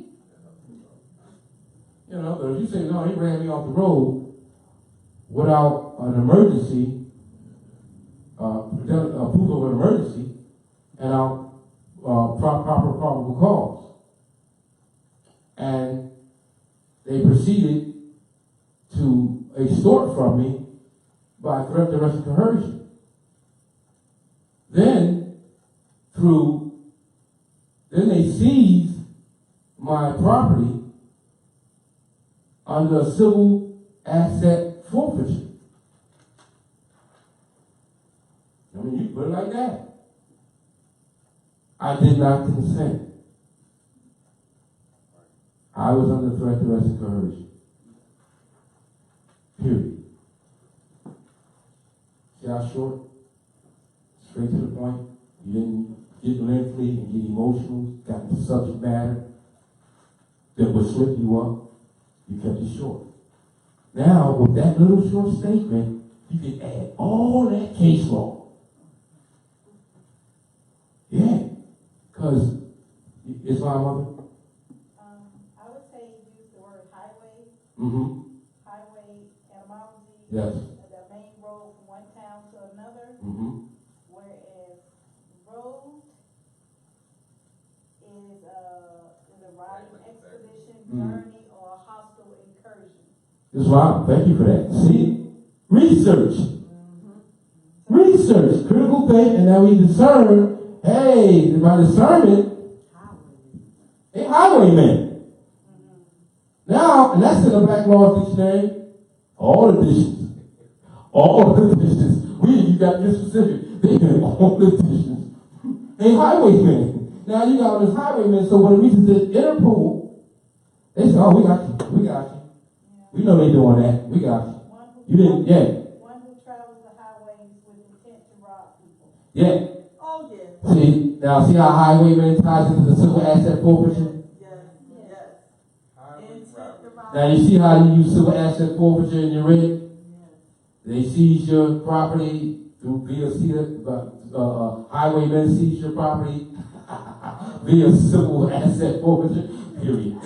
S3: But if you say, no, he ran me off the road without an emergency, proof of an emergency, and proper probable cause. And they proceeded to extort from me by threat, duress, and coercion. Then they seized my property under a civil asset forfeiture. I mean, you put it like that. I did not consent. I was under threat, duress, and coercion. Period. See how short? Straight to the point. You didn't get lengthy and get emotional, got the subject matter that would slip you up. You kept it short. Now, with that little short statement, you can add all that case law. Yeah. Because Islam, mother?
S1: I would say use the word highway.
S3: Mm-hmm.
S1: Highway etymology.
S3: Yes.
S1: The main road from one town to another.
S3: Mm-hmm.
S1: Whereas road is a riding expedition, journey, or a hostile incursion.
S3: Islam, thank you for that. See? Research. Research. Critical think, and now we discern. Hey, by discernment, they highwaymen. Now, and that's in the Black Law Dictionary. All editions. All editions. You got your specific. They got all editions. They highwaymen. Now you got all these highwaymen, so when it reaches the Interpol, they say, oh, we got you. We got you. We know they doing that. We got you. You didn't,
S1: One who travels the highways with intent to rob people.
S3: Yeah.
S8: Oh, yeah.
S3: See how highwaymen ties into the civil asset forfeiture?
S8: Yes.
S3: Now you see how you use civil asset forfeiture in your writ? They seize your property through highwaymen seize your property via civil asset forfeiture, period.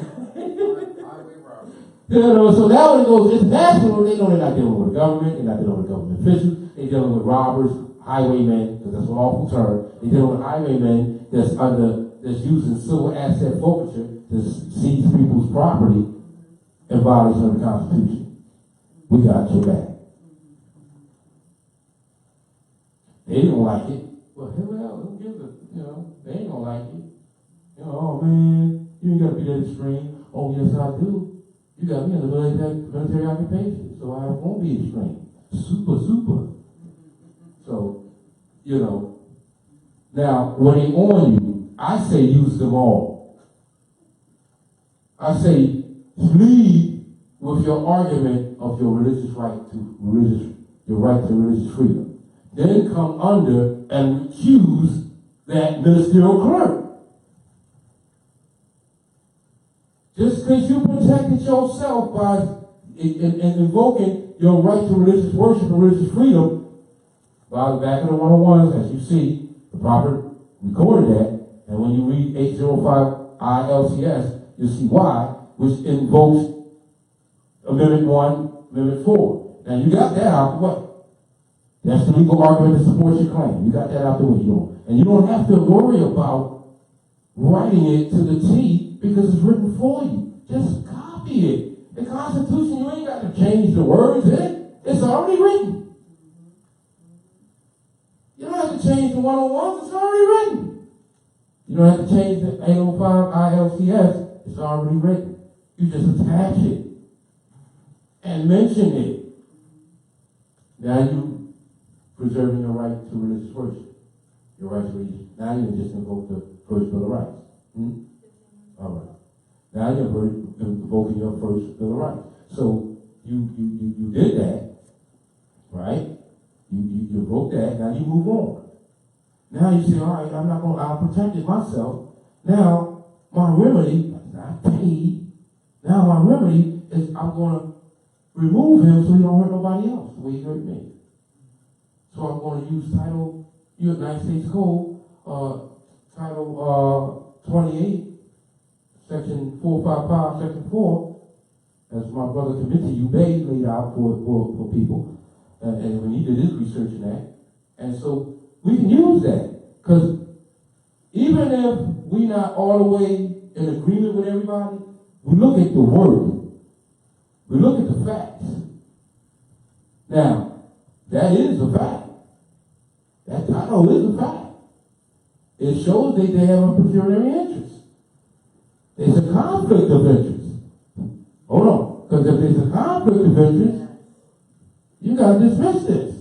S3: So now when it goes international, they know they're not dealing with the government, they're not dealing with government officials, they're dealing with robbers, highwaymen, because that's an awful term. They're dealing with highwaymen that's using civil asset forfeiture to seize people's property in violation of the Constitution. We got your back. They don't like it. Well, hell, who gives a, they ain't gonna like it. Oh man, you ain't gotta be that extreme. Oh yes, I do. You got me in the military occupation, so I won't be extreme. Super. So, now, when they on you, I say use them all. I say lead with your argument of your religious right to your right to religious freedom. Then come under and accuse that ministerial clerk. Just because you protected yourself by invoking your right to religious worship and religious freedom, by the back of the 101s, as you see, the proper recorded that, and when you read 805 ILCS, you'll see why, which invokes Amendment 1, Amendment 4. Now you got that out the way. That's the legal argument that supports your claim. You got that out the way. And you don't have to worry about writing it to the T because it's written for you. Just copy it. The Constitution, you ain't got to change the words in it. It's already written. You don't have to change the 101s. It's already written. You don't have to change the 805 ILCS. It's already written. You just attach it and mention it. Now you preserving your right to religious worship. Your right to religious. Now you just invoke the first Bill of Rights. All right. Now you're invoking your first Bill of Rights. So you did that, right? You invoked that. Now you move on. Now you say, all right, I protected myself. Now my remedy, not paid. Now my remedy is I'm going to remove him so he don't hurt nobody else the way he hurt me. So I'm going to use Title United States Code, Title 28, Section 455, Section 4, as my brother committee you laid out for people, and when he did his research in that, and so we can use that because even if we're not all the way in agreement with everybody, we look at the word, we look at the facts. Now, that is a fact. That title is a fact. It shows that they have a pecuniary interest. There's a conflict of interest. Hold on. Because if there's a conflict of interest, you got to dismiss this.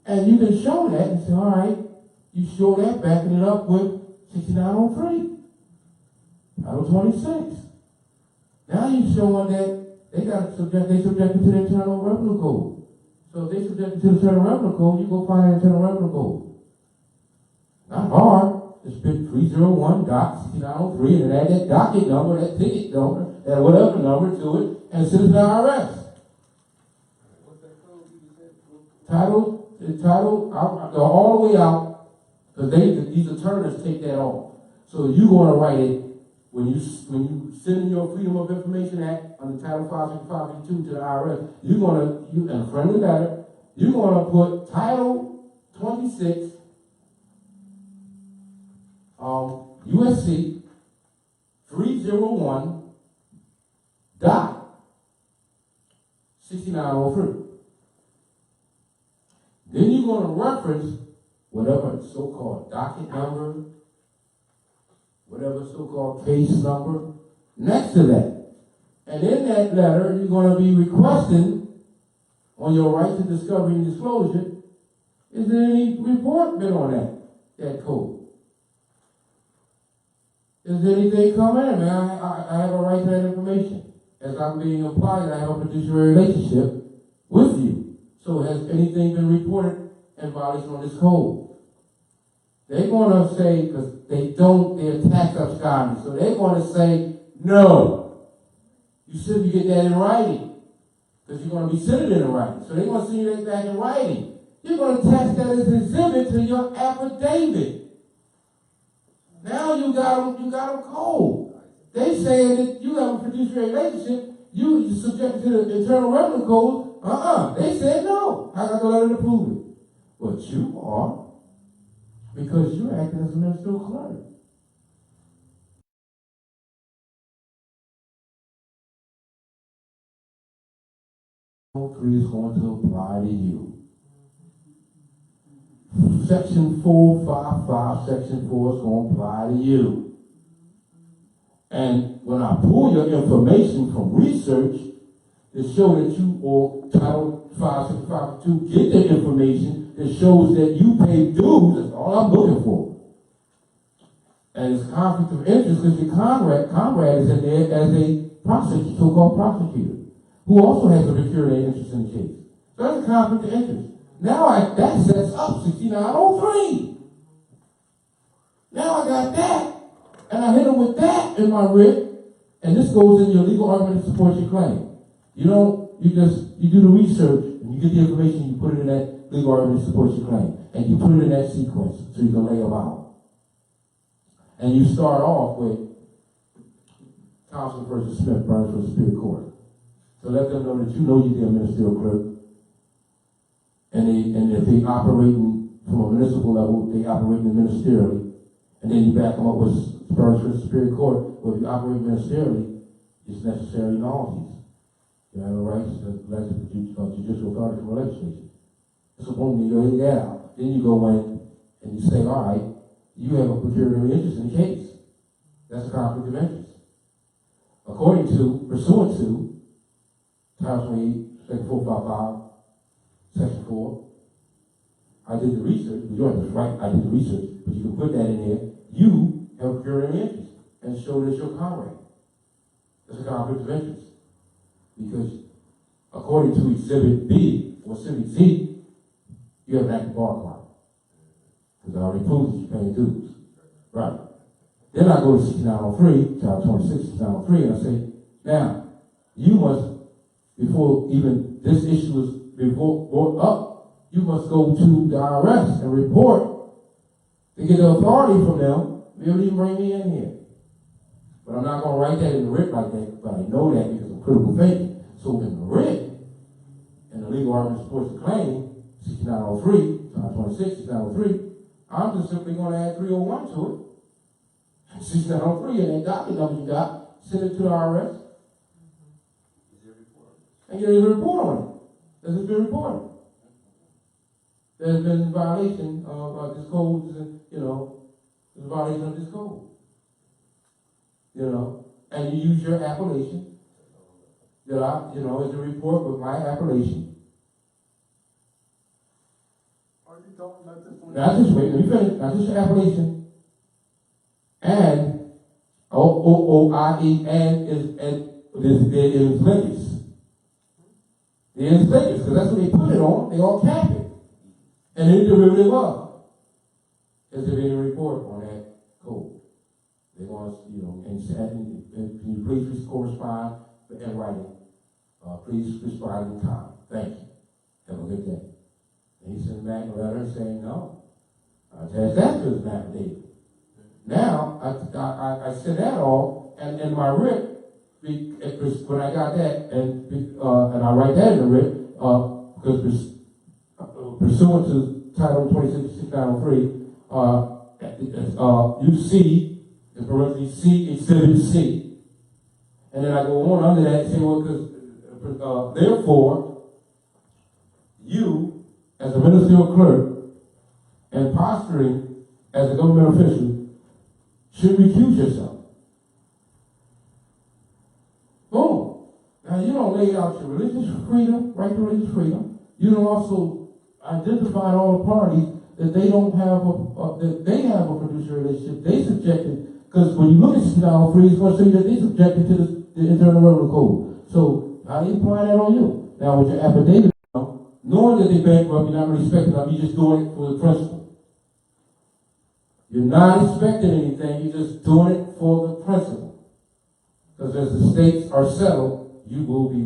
S3: And you can show that and say, all right, you show that backing it up with 6903. Title 26. Now you're showing that they subjected to the Internal Revenue Code. So if they subjected to the Internal Revenue Code, you go find the Internal Revenue Code. Not hard. Just pick 301.6903 and add that docket number, that ticket number, that whatever number to it, and send it to the IRS.
S5: What's that code you said?
S3: Title, all the way out, because these attorneys take that off. So you're going to write it when you send your Freedom of Information Act under Title 552 to the IRS. You're going to, in a friendly letter, you're going to put Title 26. USC 301.6903. Then you're going to reference whatever so-called docket number, whatever so-called case number next to that. And in that letter, you're going to be requesting on your right to discovery and disclosure, is there any report been on that code? Is there anything coming in? I have a right to that information. As I'm being applied, I have a fiduciary relationship with you. So has anything been reported in violation of this code? They're going to say, because they're tax absconding, so they're going to say, no. You shouldn't get that in writing. Because you're going to be sending it in writing. So they're going to send you that back in writing. You're going to attach that as an exhibit to your affidavit. Now you got them cold. They saying that you have a fiduciary relationship, you subject to the Internal Revenue Code. They said no. I got the letter to prove it. But you are, because you're acting as a ministerial clerk. Three is going to apply to you. Section 455, Section 4 is going to apply to you. And when I pull your information from research to show that you, or Title 565 get the information that shows that you pay dues, that's all I'm looking for. And it's conflict of interest because your comrade is in there as a prosecutor, so-called prosecutor, who also has a pecuniary interest in the case. So that's a conflict of interest. Now that sets up 6903. Now I got that, and I hit him with that in my writ, and this goes in your legal argument to support your claim. You do the research, and you get the information, you put it in that legal argument to support your claim, and you put it in that sequence so you can lay them out. And you start off with Thompson versus Smith, Burns versus Superior Court. So let them know that you know you're a ministerial clerk. and if they operating from a municipal level, they operating ministerially, and then you back them up with Superior Court, where if you operate ministerially, it's necessary knowledge. You have the rights to judicial authority from the legislature. So boom, you go that out. Then you go in and you say, all right, you have a pecuniary interest in the case. That's a conflict of interest. Pursuant to Title 28, Section 455, Section 4, I did the research, but you have to right, I did the research, but you can put that in there. You have a pecuniary interest and show that you're comrade. That's a conflict of interest. Because according to Exhibit B or Exhibit Z, you have an active bar card. Because I already proved that you're paying dues. Right. Then I go to 6903, Title 26, 6903, and I say, now, you must, before even this issue is brought up, you must go to the IRS and report to get the authority from them to be able to even bring me in here. But I'm not going to write that in the writ like that, but I know that because of critical thinking. So in the writ, and the legal argument supports the claim, 6903, Title 26, 6903, I'm just simply going to add 301 to it. 6903, and that docket number you got, send it to the IRS. And get a report on it. There's been reported. There's been a violation of this code, there's a violation of this code. And you use your appellation, as a report with my appellation.
S7: Are you talking about this one?
S3: Now, just wait, let me finish. Now, just your appellation. And OOIE and is linkage. The is linkage, because that's what they put it on. They all cap it. And then the derivative of. Is there any report on that code? They want us, and can you please correspond in writing? Please respond in time. Thank you. Have a good day. And he sent back a letter saying, no. I attached that to his affidavit. Now, I said that all, and in my writ, when I got that, and I write that in the writ, because pursuant to Title 26, 6903, you see, in parentheses, C, Exhibit C. And then I go on under that and say, well, because, therefore, you, as a ministerial clerk, and posturing as a government official, should recuse yourself. Boom. Now, you don't lay out your religious freedom, right to religious freedom. You don't also identify all the parties that they don't have that they have a fiduciary relationship. They subjected, because when you look at 6903, it's going to say that they subjected to the Internal Revenue Code. So, how do you apply that on you? Now, with your affidavit, knowing that they bankrupt, you're not really expecting them, you're just doing it for the principle. You're not expecting anything, you're just doing it for the principle. Because as the states are settled, you will be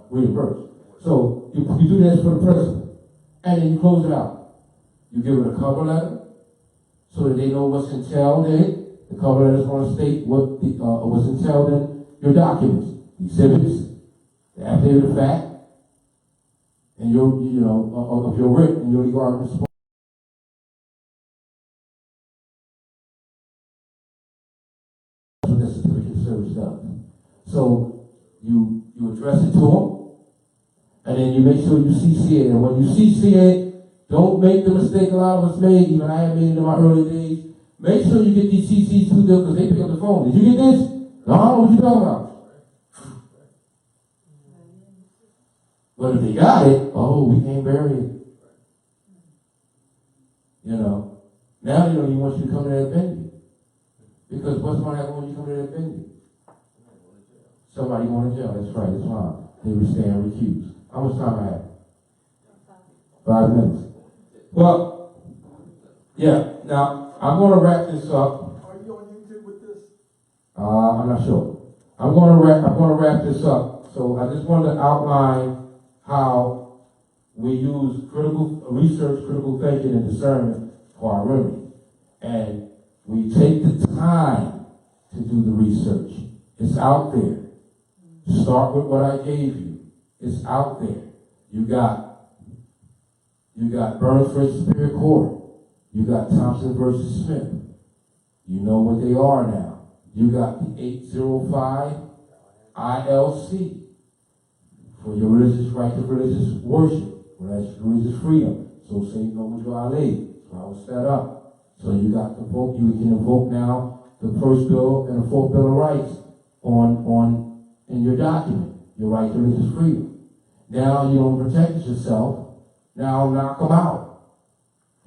S3: reimbursed. So you do this for the principle. And then you close it out. You give it a cover letter so that they know what's entailed in it. The cover letter is going to state what what's entailed in your documents, the exhibits, the affidavit of fact, and your of your writ and your legal arguments. So you address it to them, and then you make sure you CC it. And when you CC it, don't make the mistake a lot of us made, even I have made it in my early days. Make sure you get these CCs to them because they pick up the phone. Did you get this? No, I don't know what you're talking about. But if they got it, we can't bury it. Now they don't even want you to come to that venue. Because what's going to happen when you come to that venue? Somebody going to jail. That's right. That's fine. They would stand recused. How much time I have? 5 minutes. Well, yeah. Now I'm going to wrap this up.
S7: Are you on YouTube with this?
S3: I'm not sure. I'm going to wrap this up. So I just wanted to outline how we use critical research, critical thinking, and discernment for our remedy, and we take the time to do the research. It's out there. Start with what I gave you. It's out there. You got Burns versus Superior Court. You got Thompson versus Smith. You know what they are now. You got the 805 ILC for your religious right to religious worship. Well, that's religious freedom. So say no to our lady. So I was set up. So you got to vote. You can invoke now the first bill and the fourth bill of rights in your document. Your right to religious freedom. Now you don't protect yourself. Now knock them out.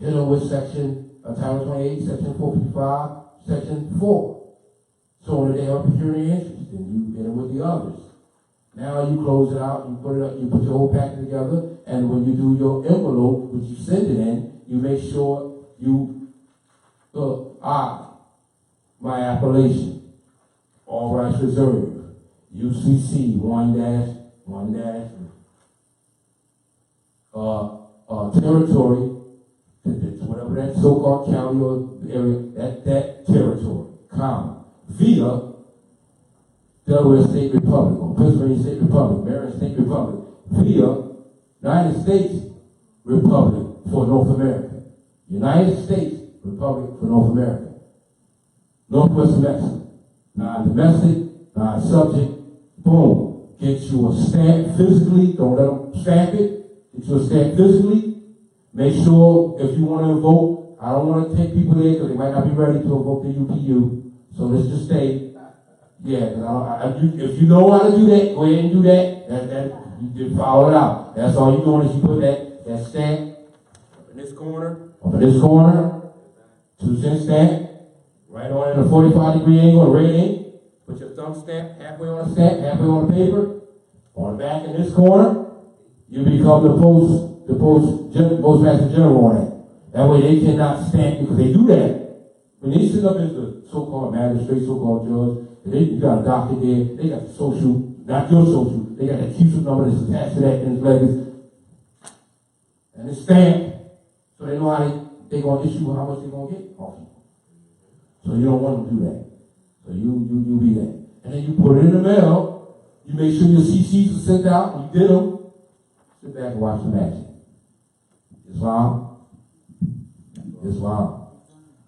S3: Hit them with Title 28, Section 455, Section 4. So that they have a pecuniary interest, and you hit them with the others. Now you close it out, you put it up, you put your whole packet together, and when you do your envelope, which you send it in, you make sure you put my appellation, all rights reserved, UCC 1-1- territory, whatever that so-called county or area, that territory, comma, via Delaware State Republic, or Pennsylvania State Republic, Maryland State Republic, via United States Republic for North America. United States Republic for North America. Northwest Mexico. Non-domestic, non-subject, boom. Get you a stamp physically, don't let them stamp it. Get you a stamp physically. Make sure if you want to vote, I don't want to take people there because they might not be ready to vote the UPU. So let's just stay. Yeah, if you know how to do that, go ahead and do that. You just follow it out. That's all you're doing is you put that stamp up in this corner, 2-cent stamp, right on in a 45-degree angle, a red ink. Put your thumb stamp halfway on the stamp, halfway on the paper. On the back in this corner, you become the postmaster general on that. That way they cannot stamp you because they do that. When they sit up as the so-called magistrate, so-called judge, you got a doctor there, they got the social, not your social, they got that QC number that's attached to that in his letters. And it's stamped, so they know how they're going to issue how much they're going to get off you. So you don't want to do that. So you be that. And then you put it in the mail, you make sure your CCs are sent out, and you did them. Sit back and watch the magic. Islam.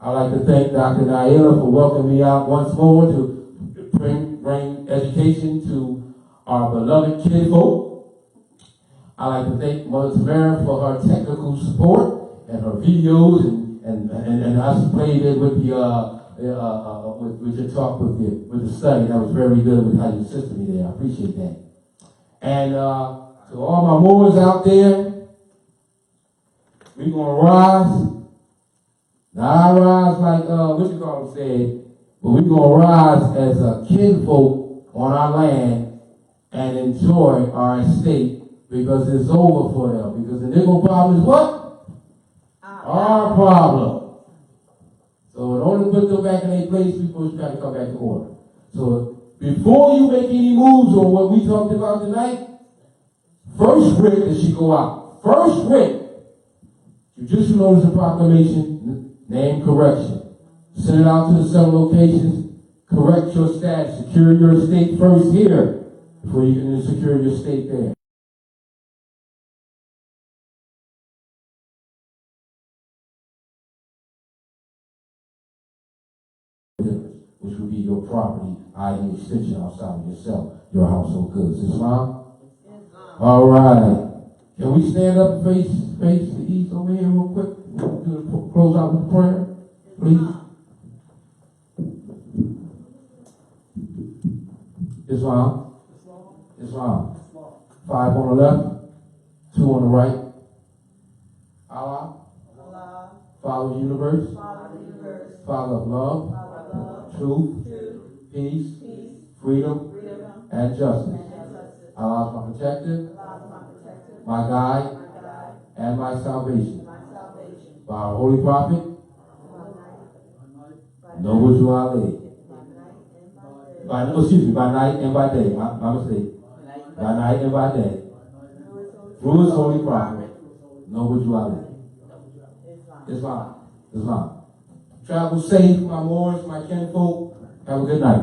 S3: I'd like to thank Dr. Naila for welcoming me out once more to bring education to our beloved kinfolk. I'd like to thank Mother Tamara for her technical support and her videos and us played it with the with your talk with the study. That was very good with how you assisted me there. I appreciate that. And to all my Moors out there, we're gonna rise. Not rise like what you call them said, but we're gonna rise as a kinfolk on our land and enjoy our estate because it's over for them. Because the nigga problem is what? Our problem. So in order to put them back in their place, people should try to come back to order. So before you make any moves on what we talked about tonight, first writ that should go out. First writ. Judicial notice of proclamation, name correction. Send it out to the 7 locations. Correct your status. Secure your estate first here before you can secure your estate there. Which would be your property, i.e. extension outside of yourself, your household goods. Islam? All right. Can we stand up and face the east over here real quick? We'll close out with prayer, please. Islam. 5 on the left, 2 on the right. Allah. Father of the universe. Father of love. Truth. Peace. Freedom. And justice. Allah is my protector. My guide, and my salvation. By our holy prophet, Noble to our lady. By night and by day. My mistake. By night and by day. Through his holy prophet, Noble to our lady. Islam. Travel safe, my Moors, my kinfolk. Have a good night.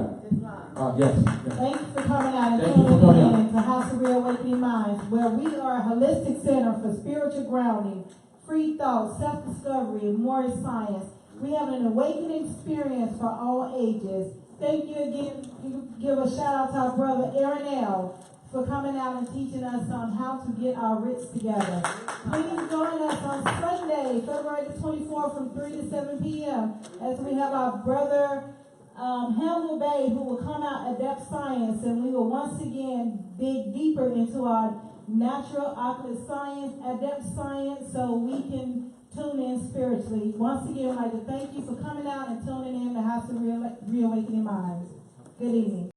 S3: Yes.
S1: Thank you for coming out and
S3: Thank you for
S1: tuning
S3: coming
S1: in to House of Reawakening Minds, where we are a holistic center for spiritual grounding, free thought, self-discovery, and more science. We have an awakening experience for all ages. Thank you again. You give a shout out to our brother Aaron L. for coming out and teaching us on how to get our writs together. Please join us on Sunday, February the 24th from 3 to 7 p.m. as we have our brother Hamel Bay, who will come out Adept Science, and we will once again dig deeper into our natural occult science, Adept Science, so we can tune in spiritually. Once again, I'd like to thank you for coming out and tuning in to House of Reawakening Minds. Good evening.